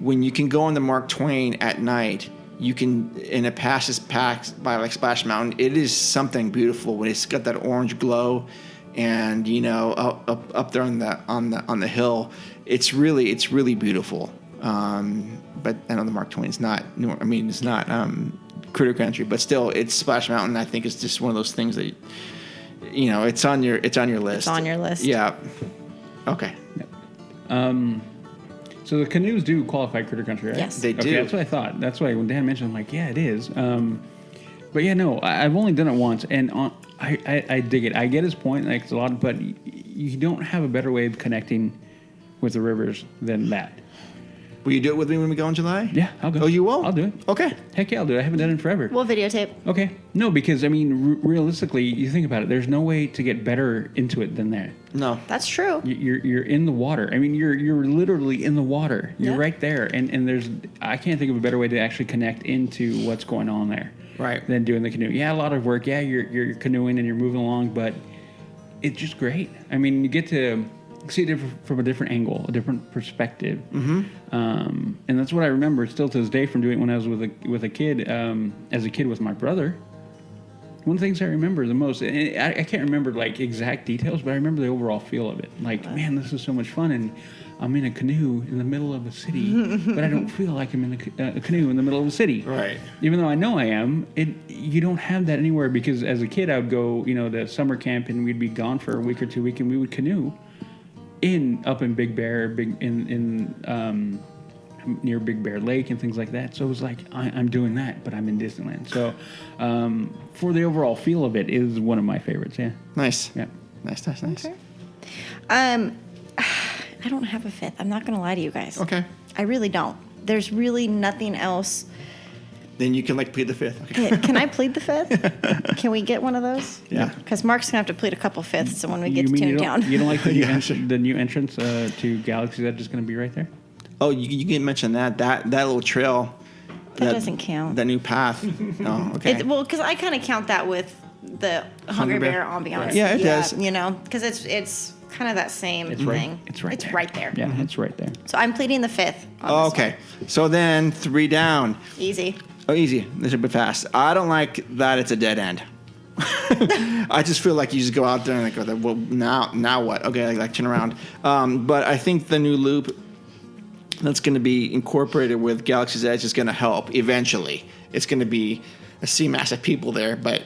Speaker 1: when you can go on the Mark Twain at night, you can, and it passes past by like Splash Mountain. It is something beautiful when it's got that orange glow, and up there on the hill, it's really beautiful. But I know the Mark Twain's not. I mean, it's not Critter Country, but still, it's Splash Mountain. I think it's just one of those things that it's on your list.
Speaker 4: It's on your list.
Speaker 1: Yeah. Okay.
Speaker 5: Yep. So the canoes do qualify Critter Country, right?
Speaker 4: Yes,
Speaker 1: they do.
Speaker 5: Okay, that's what I thought. That's why when Dan mentioned, I'm like, yeah, it is. But yeah, no, I've only done it once, and I dig it. I get his point, like it's a lot, but you don't have a better way of connecting with the rivers than that.
Speaker 1: Will you do it with me when we go in July?
Speaker 5: Yeah, I'll go.
Speaker 1: Oh, you will?
Speaker 5: I'll do it.
Speaker 1: Okay.
Speaker 5: Heck yeah, I'll do it. I haven't done it in forever.
Speaker 4: We'll videotape.
Speaker 5: Okay. No, because, I mean, realistically, you think about it, there's no way to get better into it than that.
Speaker 1: No.
Speaker 4: That's true.
Speaker 5: You're in the water. I mean, you're literally in the water. You're right there. And there's, I can't think of a better way to actually connect into what's going on there.
Speaker 1: Right.
Speaker 5: Than doing the canoe. Yeah, a lot of work. Yeah, you're canoeing and you're moving along, but it's just great. I mean, you get to see it from a different angle, a different perspective. And that's what I remember still to this day from doing it when I was with a kid, as a kid with my brother. One of the things I remember the most, and I can't remember like exact details, but I remember the overall feel of it. Like, man, this is so much fun, and I'm in a canoe in the middle of a city, but I don't feel like I'm in a canoe in the middle of a city.
Speaker 1: Right.
Speaker 5: Even though I know I am, you don't have that anywhere, because as a kid I would go, to summer camp, and we'd be gone for a week or 2 weeks, and we would canoe up in Big Bear, near Big Bear Lake and things like that. So it was like I'm doing that, but I'm in Disneyland. So for the overall feel of it, is one of my favorites. Yeah.
Speaker 1: Nice.
Speaker 5: Yeah.
Speaker 1: Nice.
Speaker 4: Okay. I don't have a fifth. I'm not going to lie to you guys.
Speaker 1: Okay.
Speaker 4: I really don't. There's really nothing else.
Speaker 1: Then you can plead the fifth. Okay.
Speaker 4: Can I plead the fifth? Can we get one of those?
Speaker 1: Yeah.
Speaker 4: Because Mark's gonna have to plead a couple fifths, so when we get to tune it down.
Speaker 5: You don't like the new entrance to Galaxy that's just going to be right there?
Speaker 1: Oh, you can mention that little trail.
Speaker 4: That doesn't count.
Speaker 1: That new path. Oh, okay.
Speaker 4: Because I kind of count that with the Hungry Bear ambiance.
Speaker 1: Right. Yeah, it does.
Speaker 4: Because it's kind of that same thing.
Speaker 5: It's right there.
Speaker 4: Right there.
Speaker 5: Yeah, it's right there.
Speaker 4: So I'm pleading the fifth.
Speaker 1: Okay. So then 3 down.
Speaker 4: Easy.
Speaker 1: Oh, easy. This will be fast. I don't like that it's a dead end. I just feel like you just go out there and go, well, now what? Okay, like turn around. But I think the new loop that's going to be incorporated with Galaxy's Edge is going to help eventually. It's going to be a sea mass of people there, but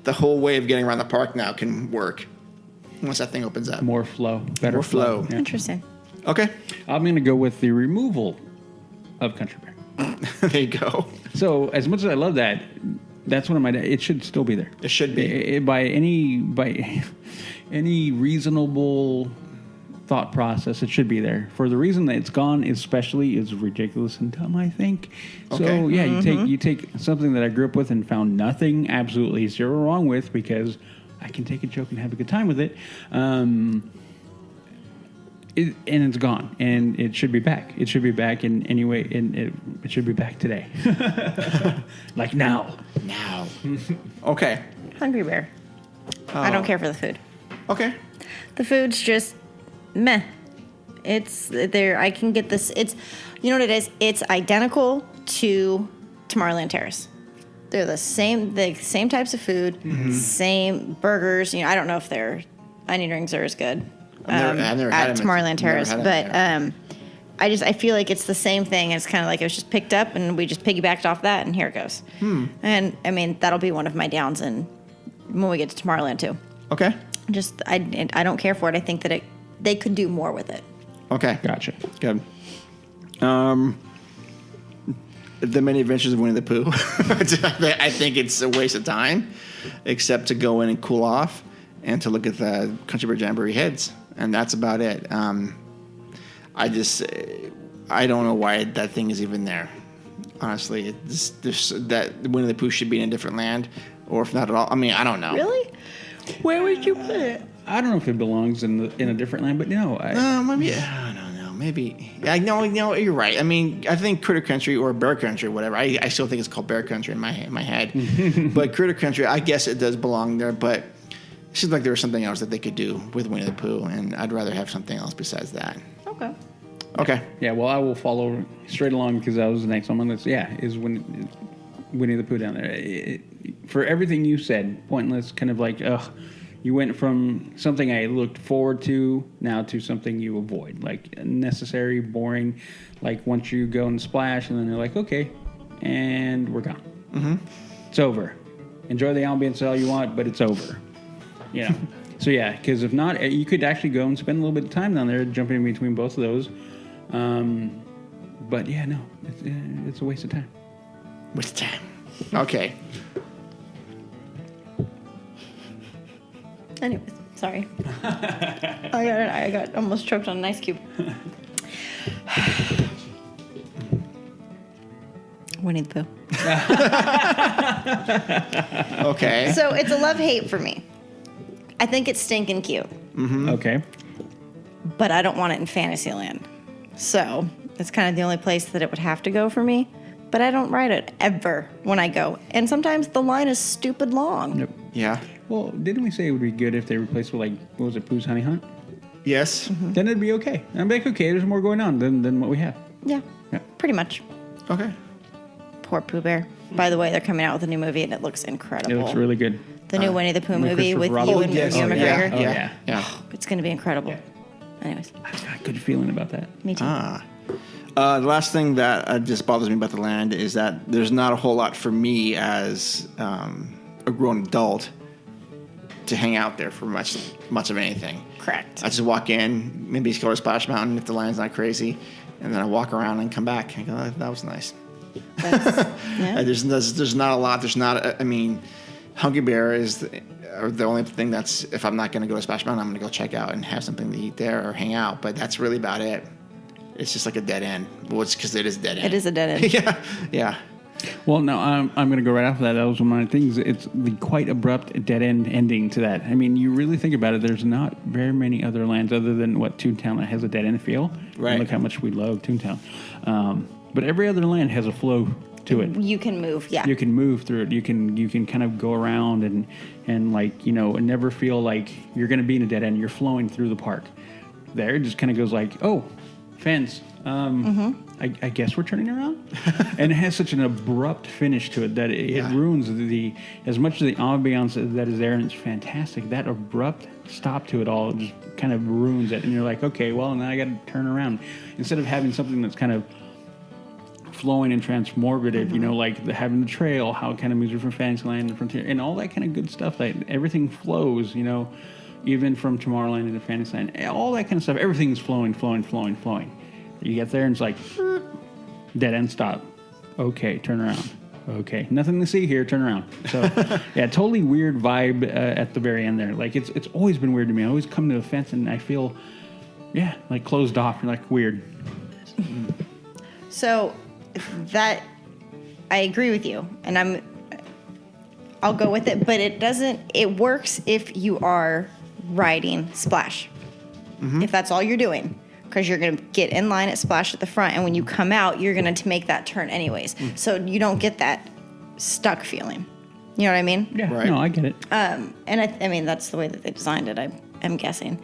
Speaker 1: the whole way of getting around the park now can work. Once that thing opens up.
Speaker 5: More flow. Better
Speaker 1: More flow.
Speaker 5: Yeah.
Speaker 4: Interesting.
Speaker 1: Okay.
Speaker 5: I'm going to go with the removal of Country Bear.
Speaker 1: There you go.
Speaker 5: So as much as I love that, that's one of my. It should still be there.
Speaker 1: It should be.
Speaker 5: By any reasonable thought process, it should be there. For the reason that it's gone, especially, is ridiculous and dumb, I think.
Speaker 1: Okay.
Speaker 5: So yeah, you take something that I grew up with and found nothing, absolutely zero wrong with, because I can take a joke and have a good time with it. And it's gone, and it should be back. It should be back in any way, and it should be back today. Like now.
Speaker 1: Now. Okay.
Speaker 4: Hungry Bear. I don't care for the food.
Speaker 1: Okay.
Speaker 4: The food's just meh. It's there. I can get this. It's, you know what it is? It's identical to Tomorrowland Terrace. They're the same types of food, same burgers. You know, I don't know if their onion rings are as good
Speaker 1: I've never had
Speaker 4: at
Speaker 1: them
Speaker 4: Tomorrowland Terrace,
Speaker 1: never
Speaker 4: but
Speaker 1: had them
Speaker 4: I feel like it's the same thing. It's kind of like it was just picked up and we just piggybacked off that, and here it goes. And I mean, that'll be one of my downs and when we get to Tomorrowland too.
Speaker 1: Okay.
Speaker 4: Just I don't care for it. I think that they could do more with it.
Speaker 1: Okay.
Speaker 5: Gotcha.
Speaker 1: Good. The Many Adventures of Winnie the Pooh. I think it's a waste of time, except to go in and cool off and to look at the Country Bear Jamboree heads, and that's about it. I don't know why that thing is even there. Honestly, that Winnie the Pooh should be in a different land, or if not at all. I mean, I don't know.
Speaker 4: Really? Where would you put it?
Speaker 5: I don't know if it belongs in a different land, but no.
Speaker 1: Maybe. I don't know. Maybe. I know. You're right. I mean, I think Critter Country or Bear Country, whatever. I still think it's called Bear Country in my head. But Critter Country, I guess it does belong there. But it seems like there was something else that they could do with Winnie the Pooh, and I'd rather have something else besides that.
Speaker 4: Okay.
Speaker 1: Okay.
Speaker 5: Yeah. Well, I will follow straight along because that was the next on my list. Yeah, is Winnie the Pooh down there. For everything you said, pointless. Kind of like, ugh. You went from something I looked forward to now to something you avoid, like necessary, boring. Like once you go and splash, and then you're like, okay, and we're gone. It's over. Enjoy the ambience all you want, but it's over. You know. So yeah, because if not, you could actually go and spend a little bit of time down there, jumping in between both of those. But yeah, no, it's a waste of time.
Speaker 1: Waste of time. Okay.
Speaker 4: Anyways, sorry. I got almost choked on an ice cube. Winnie the Pooh.
Speaker 1: Okay.
Speaker 4: So it's a love-hate for me. I think it's stinking cute.
Speaker 5: Okay.
Speaker 4: But I don't want it in Fantasyland. So it's kind of the only place that it would have to go for me. But I don't ride it ever when I go. And sometimes the line is stupid long.
Speaker 5: Nope.
Speaker 1: Yeah.
Speaker 5: Well, didn't we say it would be good if they replaced with, like, what was it, Pooh's Honey Hunt?
Speaker 1: Yes.
Speaker 5: Then it'd be okay. I'd be like, okay, there's more going on than what we have.
Speaker 4: Yeah.
Speaker 5: Yeah.
Speaker 4: Pretty much.
Speaker 1: Okay.
Speaker 4: Poor Pooh Bear. By the way, they're coming out with a new movie and it looks incredible.
Speaker 5: It looks really good.
Speaker 4: The new Winnie the Pooh movie with
Speaker 5: Robin.
Speaker 4: you and Ewan McGregor.
Speaker 5: Oh, yeah.
Speaker 4: It's going to be incredible.
Speaker 5: Yeah.
Speaker 4: Anyways.
Speaker 5: I've got a good feeling about that.
Speaker 4: Me too.
Speaker 1: The last thing that just bothers me about the land is that there's not a whole lot for me as a grown adult to hang out there for much of anything.
Speaker 4: Correct.
Speaker 1: I just walk in, maybe go to Splash Mountain if the land's not crazy, and then I walk around and come back and go, oh, that was nice.
Speaker 4: Yeah.
Speaker 1: There's not a lot. There's not. I mean, Hungry Bear is the only thing that's, if I'm not going to go to Splash Mountain, I'm going to go check out and have something to eat there or hang out. But that's really about it. It's just like a dead end. Well, it's because it is a dead end.
Speaker 4: It is a dead end.
Speaker 1: Yeah.
Speaker 5: Well, no, I'm going to go right off of that. That was one of my things. It's the quite abrupt dead end ending to that. I mean, you really think about it. There's not very many other lands other than Toontown that has a dead end feel.
Speaker 1: Right.
Speaker 5: And look how much we love Toontown. But every other land has a flow to it.
Speaker 4: You can move, yeah.
Speaker 5: You can move through it. You can kind of go around and like, you know, and never feel like you're going to be in a dead end. You're flowing through the park. There, it just kind of goes like, oh, fence. I guess we're turning around. And it has such an abrupt finish to it that it ruins as much of the ambiance that is there, and it's fantastic. That abrupt stop to it all just kind of ruins it. And you're like, okay, well, now I got to turn around. Instead of having something that's kind of flowing and transformative, you know, like having the trail, how it kind of moves you from Fantasyland and Frontier, and all that kind of good stuff. Like everything flows, you know. even from Tomorrowland into Fantasyland, all that kind of stuff, everything's flowing. You get there and it's like, dead end stop. Okay, turn around. Okay, nothing to see here, turn around. So, yeah, totally weird vibe at the very end there. Like, it's always been weird to me. I always come to a fence and I feel, like closed off. You're like, weird.
Speaker 4: So, that, I agree with you. And I'll go with it. But it works if you are riding Splash. Mm-hmm. If that's all you're doing. Because you're going to get in line at Splash at the front, and when you come out, you're going to make that turn anyways. So you don't get that stuck feeling. You know what I mean?
Speaker 5: Yeah, right. No, I get it.
Speaker 4: And I mean, that's the way that they designed it, I'm guessing.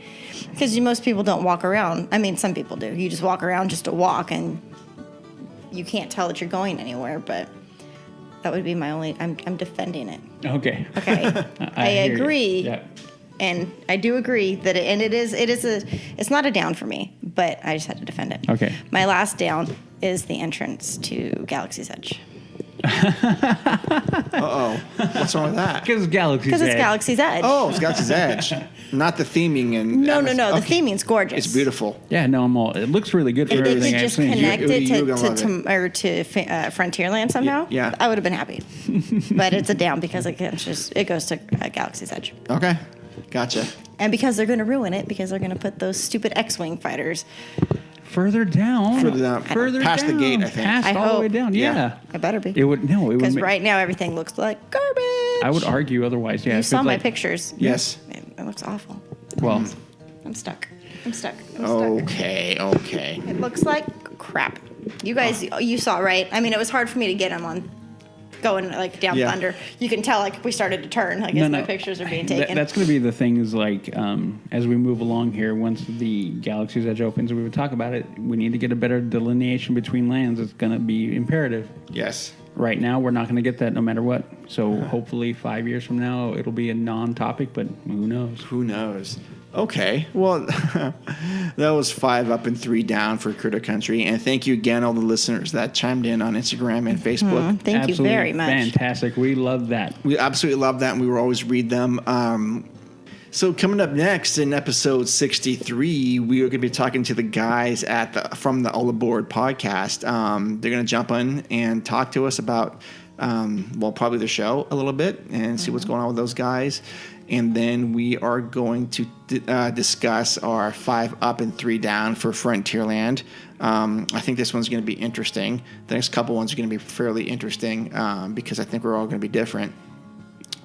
Speaker 4: Because most people don't walk around. I mean, some people do. You just walk around just to walk, and you can't tell that you're going anywhere, but that would be my only... I'm defending it.
Speaker 5: Okay.
Speaker 4: I agree. Yeah. And I do agree that it's not a down for me, but I just had to defend it.
Speaker 5: Okay.
Speaker 4: My last down is the entrance to Galaxy's Edge.
Speaker 1: Uh-oh. What's wrong with that?
Speaker 5: Because it's Galaxy's Edge.
Speaker 1: Oh, it's Galaxy's Edge. Not the theming and...
Speaker 4: No. The theming's gorgeous.
Speaker 1: It's beautiful.
Speaker 5: Yeah, no, it looks really good for everything I've seen.
Speaker 4: If they could just connect it to Frontierland somehow,
Speaker 1: yeah.
Speaker 4: I would have been happy. But it's a down because it goes to Galaxy's Edge.
Speaker 1: Okay. Gotcha.
Speaker 4: And because they're going to ruin it, because they're going to put those stupid X-Wing fighters
Speaker 5: further down.
Speaker 1: Past the gate, I think.
Speaker 5: Past all the way down, yeah.
Speaker 4: It better be.
Speaker 5: It would.
Speaker 4: Because right now everything looks like garbage.
Speaker 5: I would argue otherwise, yeah.
Speaker 4: You saw my pictures.
Speaker 1: Yes.
Speaker 4: It looks awful.
Speaker 5: Well.
Speaker 4: I'm stuck.
Speaker 1: Okay.
Speaker 4: It looks like crap. You guys, you saw, right? I mean, it was hard for me to get them on going like down thunder. You can tell like we started to turn like as my pictures are being taken.
Speaker 5: That's going to be the thing is like as we move along here, once the Galaxy's Edge opens, we would talk about it. We need to get a better delineation between lands. It's going to be imperative.
Speaker 1: Yes.
Speaker 5: Right now, we're not going to get that no matter what. So hopefully 5 years from now, it'll be a non-topic, but who knows?
Speaker 1: Okay. Well, that was 5 up and 3 down for Critter Country. And thank you again, all the listeners that chimed in on Instagram and Facebook.
Speaker 4: Thank you very much.
Speaker 5: Fantastic. We love that.
Speaker 1: We absolutely love that, and we will always read them. So coming up next in episode 63, we are going to be talking to the guys from the All Aboard podcast. They're going to jump in and talk to us about, probably the show a little bit and see what's going on with those guys. And then we are going to discuss our 5 up and 3 down for Frontierland. I think this one's going to be interesting. The next couple ones are going to be fairly interesting because I think we're all going to be different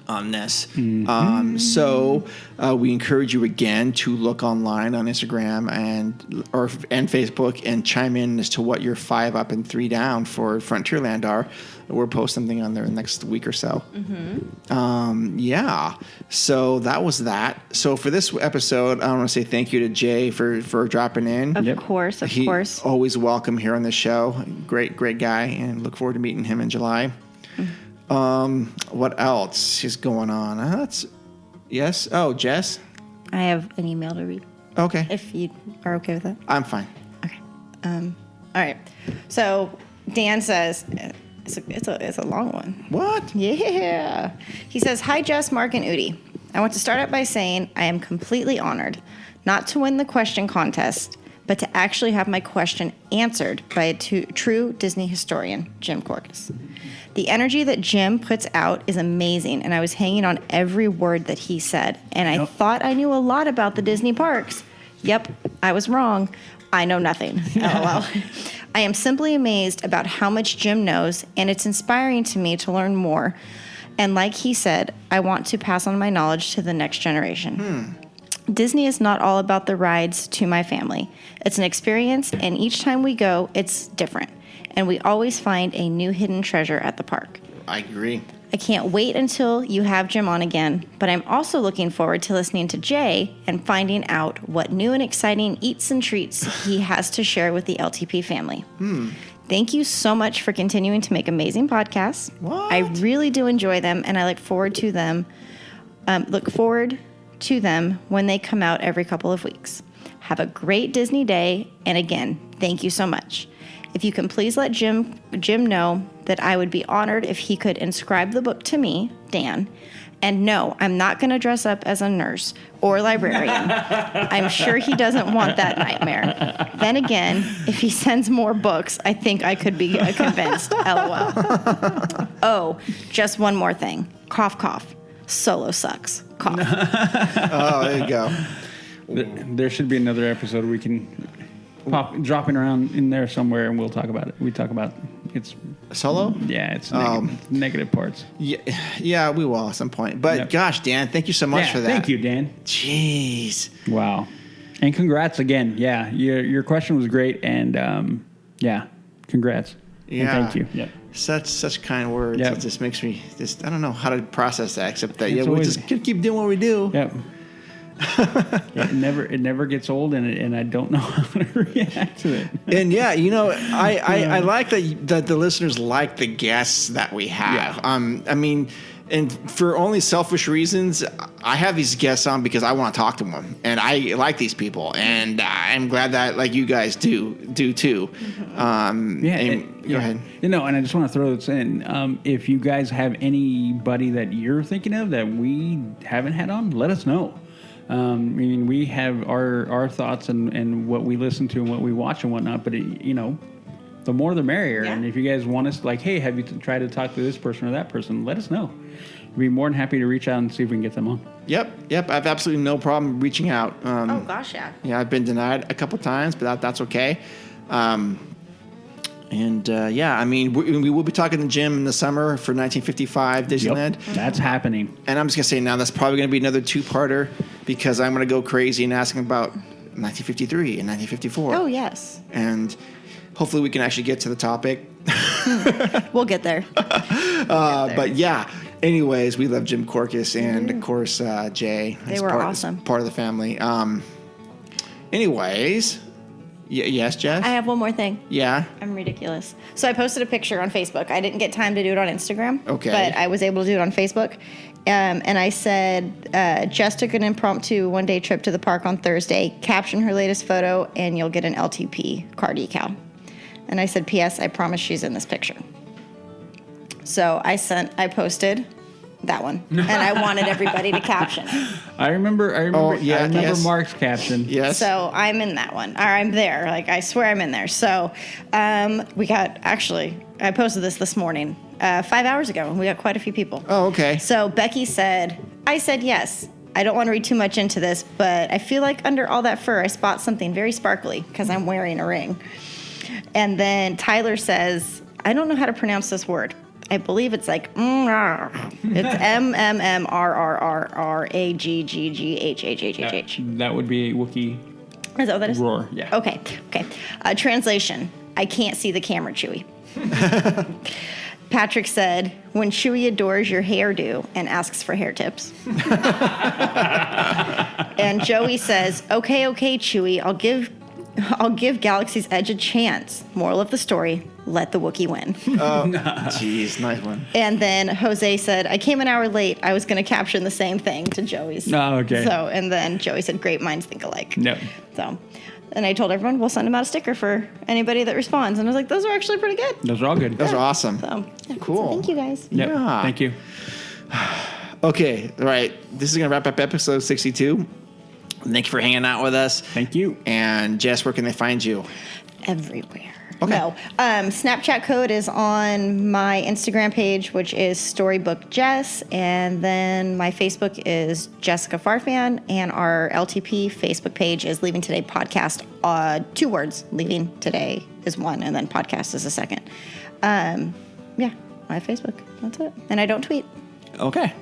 Speaker 1: on this. Mm-hmm. So we encourage you again to look online on Instagram and Facebook and chime in as to what your 5 up and 3 down for Frontierland are. We'll post something on there next week or so. Mm-hmm. So that was that. So for this episode, I want to say thank you to Jay for dropping in.
Speaker 4: Of course.
Speaker 1: Always welcome here on the show. Great guy, and look forward to meeting him in July. What else is going on? Yes. Oh, Jess?
Speaker 4: I have an email to read.
Speaker 1: Okay.
Speaker 4: If you are okay with that.
Speaker 1: I'm fine.
Speaker 4: Okay. All right. So Dan says, it's a long one.
Speaker 1: What?
Speaker 4: Yeah. He says, "Hi, Jess, Mark, and Udi. I want to start out by saying I am completely honored not to win the question contest, but to actually have my question answered by a true Disney historian, Jim Corcus. The energy that Jim puts out is amazing, and I was hanging on every word that he said, and I thought I knew a lot about the Disney parks. Yep, I was wrong. I know nothing. LOL. I am simply amazed about how much Jim knows, and it's inspiring to me to learn more. And like he said, I want to pass on my knowledge to the next generation. Disney is not all about the rides to my family. It's an experience, and each time we go, it's different. And we always find a new hidden treasure at the park.
Speaker 1: I agree.
Speaker 4: I can't wait until you have Jim on again, but I'm also looking forward to listening to Jay and finding out what new and exciting eats and treats he has to share with the LTP family. Thank you so much for continuing to make amazing podcasts.
Speaker 1: What?
Speaker 4: I really do enjoy them, and I look forward to them. When they come out every couple of weeks. Have a great Disney day, and again, thank you so much. If you can please let Jim know that I would be honored if he could inscribe the book to me, Dan. And no, I'm not going to dress up as a nurse or librarian. I'm sure he doesn't want that nightmare. Then again, if he sends more books, I think I could be convinced. LOL. Oh, just one more thing. Cough, cough. Solo sucks. Cough.
Speaker 1: Oh, there you go.
Speaker 5: There should be another episode we can dropping around in there somewhere, and we'll talk about it. We talk about it's
Speaker 1: Solo.
Speaker 5: Yeah, it's negative parts.
Speaker 1: Yeah, we will at some point. But gosh, Dan, thank you so much for that.
Speaker 5: Thank you, Dan.
Speaker 1: Jeez.
Speaker 5: Wow. And congrats again. Yeah, your question was great, and congrats.
Speaker 1: Yeah.
Speaker 5: And thank you. Yep.
Speaker 1: Such kind words.
Speaker 5: Yep.
Speaker 1: It just makes me I don't know how to process that except that
Speaker 5: It's
Speaker 1: we
Speaker 5: always-
Speaker 1: just gonna keep doing what we do.
Speaker 5: Yep. It never gets old, and I don't know how to react to it.
Speaker 1: And I like that the listeners like the guests that we have.
Speaker 5: Yeah.
Speaker 1: I mean, and for only selfish reasons, I have these guests on because I want to talk to them, and I like these people, and I'm glad that like you guys do too. Go ahead.
Speaker 5: And I just want to throw this in. If you guys have anybody that you're thinking of that we haven't had on, let us know. We have our thoughts and what we listen to and what we watch and whatnot, but the more the merrier. Yeah. And if you guys want us, like, hey, have you tried to talk to this person or that person, let us know. We'd be more than happy to reach out and see if we can get them on.
Speaker 1: Yep. I have absolutely no problem reaching out.
Speaker 4: Oh, gosh, yeah.
Speaker 1: Yeah, I've been denied a couple times, but that's okay. We will be talking to Jim in the summer for 1955 Disneyland.
Speaker 5: Yep, that's happening.
Speaker 1: And I'm just going to say now that's probably going to be another two-parter because I'm going to go crazy and asking about 1953 and 1954.
Speaker 4: Oh, yes.
Speaker 1: And hopefully we can actually get to the topic.
Speaker 4: We'll get there.
Speaker 1: But yeah, anyways, we love Jim Korkis and, of course, Jay.
Speaker 4: They were awesome.
Speaker 1: Part of the family. Anyways... yes, Jess?
Speaker 4: I have one more thing.
Speaker 1: Yeah?
Speaker 4: I'm ridiculous. So I posted a picture on Facebook. I didn't get time to do it on Instagram.
Speaker 1: Okay.
Speaker 4: But I was able to do it on Facebook. And I said, Jess took an impromptu one-day trip to the park on Thursday. Caption her latest photo, and you'll get an LTP car decal. And I said, P.S., I promise she's in this picture. So I posted that one, and I wanted everybody to caption it.
Speaker 5: I remember
Speaker 1: yes.
Speaker 5: Mark's caption.
Speaker 1: Yes.
Speaker 4: So I'm in that one, or I'm there. Like, I swear I'm in there. So I posted this morning, 5 hours ago, and we got quite a few people.
Speaker 1: Oh, okay.
Speaker 4: So Becky said, I said yes. I don't want to read too much into this, but I feel like under all that fur, I spot something very sparkly because I'm wearing a ring. And then Tyler says, I don't know how to pronounce this word. I believe it's like, it's MMMRRRRAGGGHHHH.
Speaker 5: That would be a Wookiee.
Speaker 4: Is that what that is?
Speaker 5: Roar, yeah.
Speaker 4: Okay. Translation, I can't see the camera, Chewie. Patrick said, when Chewie adores your hairdo and asks for hair tips. And Joey says, okay, Chewie, I'll give Galaxy's Edge a chance. Moral of the story, let the Wookiee win.
Speaker 1: Oh, jeez, nice one.
Speaker 4: And then Jose said, I came an hour late. I was going to caption the same thing to Joey's.
Speaker 5: Oh, okay.
Speaker 4: And then Joey said, great minds think alike.
Speaker 5: No.
Speaker 4: So, and I told everyone, we'll send them out a sticker for anybody that responds. And I was like, those are actually pretty good.
Speaker 5: Those are all good.
Speaker 1: Those are awesome.
Speaker 4: So,
Speaker 1: cool.
Speaker 4: So thank you, guys.
Speaker 5: Yep.
Speaker 1: Yeah.
Speaker 5: Thank you.
Speaker 1: Okay, all right. This is going to wrap up episode 62. Thank you for hanging out with us.
Speaker 5: Thank you.
Speaker 1: And Jess, where can they find you?
Speaker 4: Everywhere.
Speaker 1: Okay.
Speaker 4: No. Snapchat code is on my Instagram page, which is Storybook Jess. And then my Facebook is Jessica Farfan. And our LTP Facebook page is Leaving Today Podcast. 2 words. Leaving Today is one, and then podcast is a second. My Facebook. That's it. And I don't tweet.
Speaker 1: Okay.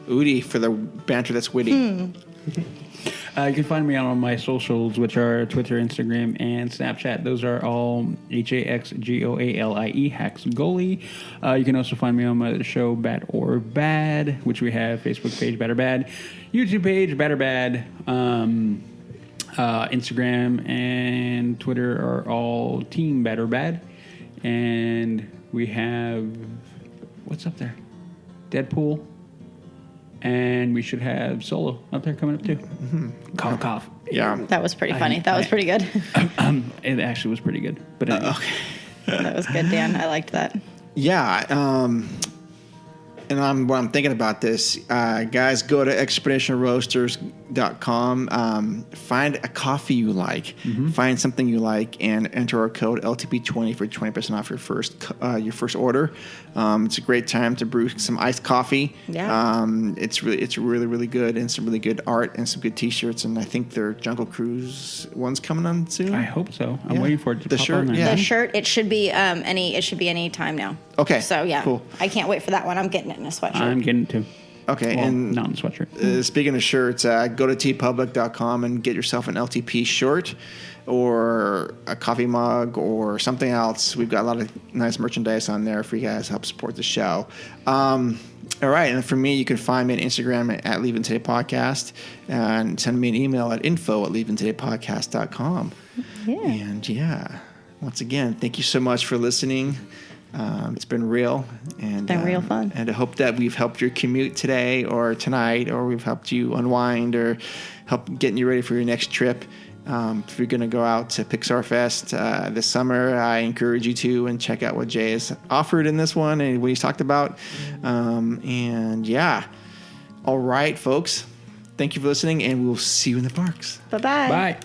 Speaker 1: Udi for the banter that's witty.
Speaker 5: You can find me on my socials, which are Twitter, Instagram, and Snapchat. Those are all HAXGOALIE, Hacks Goalie. You can also find me on my show, Bad or Bad, which we have Facebook page, Bad or Bad, YouTube page, Bad or Bad, Instagram and Twitter are all Team Bad or Bad. And we have, what's up there? Deadpool. And we should have Solo up there coming up too. Mm-hmm. Cough.
Speaker 1: Yeah.
Speaker 4: That was pretty funny. That was pretty good.
Speaker 5: It actually was pretty good. But anyway.
Speaker 1: Okay.
Speaker 4: That was good, Dan. I liked that.
Speaker 1: Yeah. And what I'm thinking about this, guys, go to expeditionroasters.com. Find a coffee you like. Find something you like, and enter our code LTP20 for 20% off your first order. It's a great time to brew some iced coffee.
Speaker 4: Yeah.
Speaker 1: It's really, really good, and some really good art and some good T-shirts. And I think their Jungle Cruise one's coming on soon.
Speaker 5: I hope so. I'm waiting for it to pop on there.
Speaker 4: The shirt, it should be any time now.
Speaker 1: Okay.
Speaker 4: So yeah,
Speaker 1: cool.
Speaker 4: I can't wait for that one. I'm getting it in a sweatshirt.
Speaker 5: I'm getting it too.
Speaker 1: Okay,
Speaker 5: Well,
Speaker 1: and
Speaker 5: not in a sweatshirt.
Speaker 1: Speaking of shirts, go to tpublic.com and get yourself an LTP shirt or a coffee mug or something else. We've got a lot of nice merchandise on there for you guys to help support the show. All right, and for me, you can find me on Instagram at Leaving Today Podcast and send me an email at info@leavingtodaypodcast.com.
Speaker 4: Yeah.
Speaker 1: And once again, thank you so much for listening. It's been real. And,
Speaker 4: it's been real fun.
Speaker 1: And I hope that we've helped your commute today or tonight, or we've helped you unwind or help getting you ready for your next trip. If you're going to go out to Pixar Fest this summer, I encourage you to and check out what Jay has offered in this one and what he's talked about. All right, folks. Thank you for listening, and we'll see you in the parks.
Speaker 4: Bye-bye.
Speaker 5: Bye.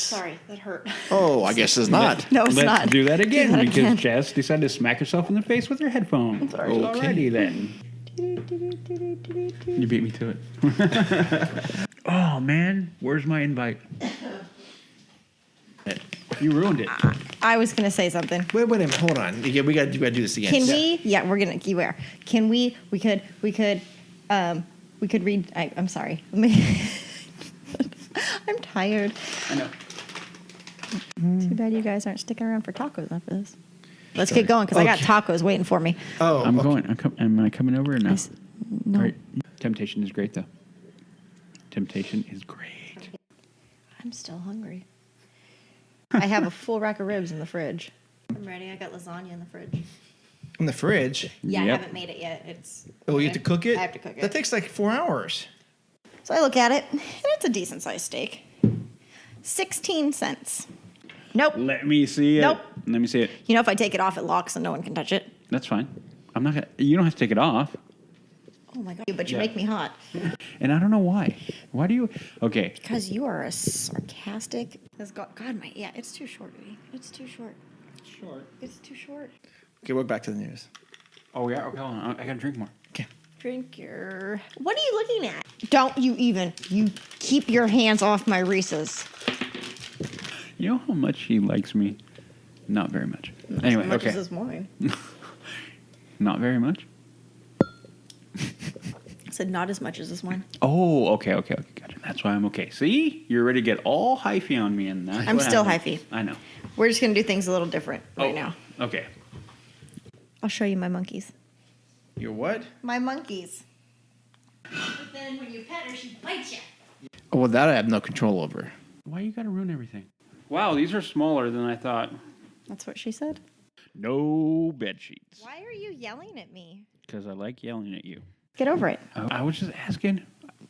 Speaker 4: Sorry, that hurt.
Speaker 1: Oh, I guess it's not.
Speaker 4: No, it's
Speaker 5: Let's
Speaker 4: not.
Speaker 5: do that again
Speaker 4: Do that
Speaker 5: because
Speaker 4: again.
Speaker 5: Jess decided to smack herself in the face with her headphones.
Speaker 4: Sorry.
Speaker 5: Alrighty then. You beat me to it. Oh man, where's my invite? You ruined it.
Speaker 4: I was gonna say something.
Speaker 1: Wait a minute. Hold on. We got to do this again.
Speaker 4: Can we? Yeah, we're gonna. Beware. Can we? We could read. I'm sorry. I'm tired.
Speaker 5: I know.
Speaker 4: Too bad you guys aren't sticking around for tacos after this. Let's get going because I got tacos waiting for me.
Speaker 1: Oh,
Speaker 5: I'm going. Am I coming over or no?
Speaker 4: No.
Speaker 5: Right. Temptation is great though. Temptation is great.
Speaker 4: I'm still hungry. I have a full rack of ribs in the fridge. I'm ready. I got lasagna in the fridge.
Speaker 1: In the fridge?
Speaker 4: Yeah,
Speaker 5: Yep.
Speaker 4: I haven't made it yet.
Speaker 1: Oh, you have to cook it?
Speaker 4: I have to cook it.
Speaker 1: That takes like 4 hours.
Speaker 4: So I look at it, and it's a decent sized steak. 16 cents. Nope.
Speaker 5: Let me see it.
Speaker 4: Nope.
Speaker 5: Let me see it.
Speaker 4: You know, if I take it off, it locks and no one can touch it.
Speaker 5: That's fine. I'm not gonna. You don't have to take it off.
Speaker 4: Oh my God. But you
Speaker 5: Yeah.
Speaker 4: make me hot.
Speaker 5: And I don't know why. Why do you? Okay.
Speaker 4: Because you are a sarcastic. God, it's too short, Rudy. It's too short.
Speaker 5: Short.
Speaker 4: It's too short.
Speaker 1: Okay, we're back to the news.
Speaker 5: Oh yeah. Okay. Hold on. I gotta drink more.
Speaker 1: Okay.
Speaker 4: Drink your. What are you looking at? Don't you even. You keep your hands off my Reese's.
Speaker 5: You know how much he likes me? Not very much. Anyway,
Speaker 4: As much
Speaker 5: okay.
Speaker 4: as this morning.
Speaker 5: Not very much.
Speaker 4: I said not as much as this one.
Speaker 5: Oh, okay, gotcha. That's why I'm okay. See, you're ready to get all hyphy on me, and that's
Speaker 4: I'm
Speaker 5: what
Speaker 4: still
Speaker 5: happened.
Speaker 4: hyphy.
Speaker 5: I know.
Speaker 4: We're just gonna do things a little different right now.
Speaker 5: Okay.
Speaker 4: I'll show you my monkeys.
Speaker 1: Your what?
Speaker 4: My monkeys. But then when you pet her, she bites you.
Speaker 1: Oh, well, that I have no control over.
Speaker 5: Why you gotta ruin everything? Wow, these are smaller than I thought.
Speaker 4: That's what she said.
Speaker 5: No bed sheets.
Speaker 4: Why are you yelling at me?
Speaker 5: Because I like yelling at you.
Speaker 4: Get over it.
Speaker 5: I was just asking.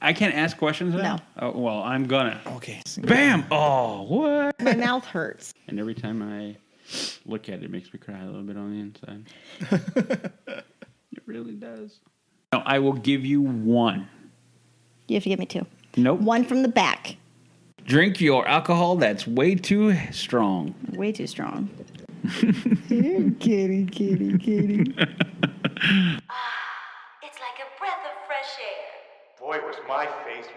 Speaker 5: I can't ask questions now?
Speaker 4: No.
Speaker 5: Oh, well, I'm gonna.
Speaker 1: Okay.
Speaker 5: Bam! Oh, what?
Speaker 4: My mouth hurts.
Speaker 5: And every time I look at it, it makes me cry a little bit on the inside. It really does. No, I will give you one.
Speaker 4: You have to give me two.
Speaker 5: Nope.
Speaker 4: One from the back.
Speaker 5: Drink your alcohol that's way too strong.
Speaker 4: Way too strong.
Speaker 3: Kitty. It's like a breath of fresh air.
Speaker 14: Boy, was my face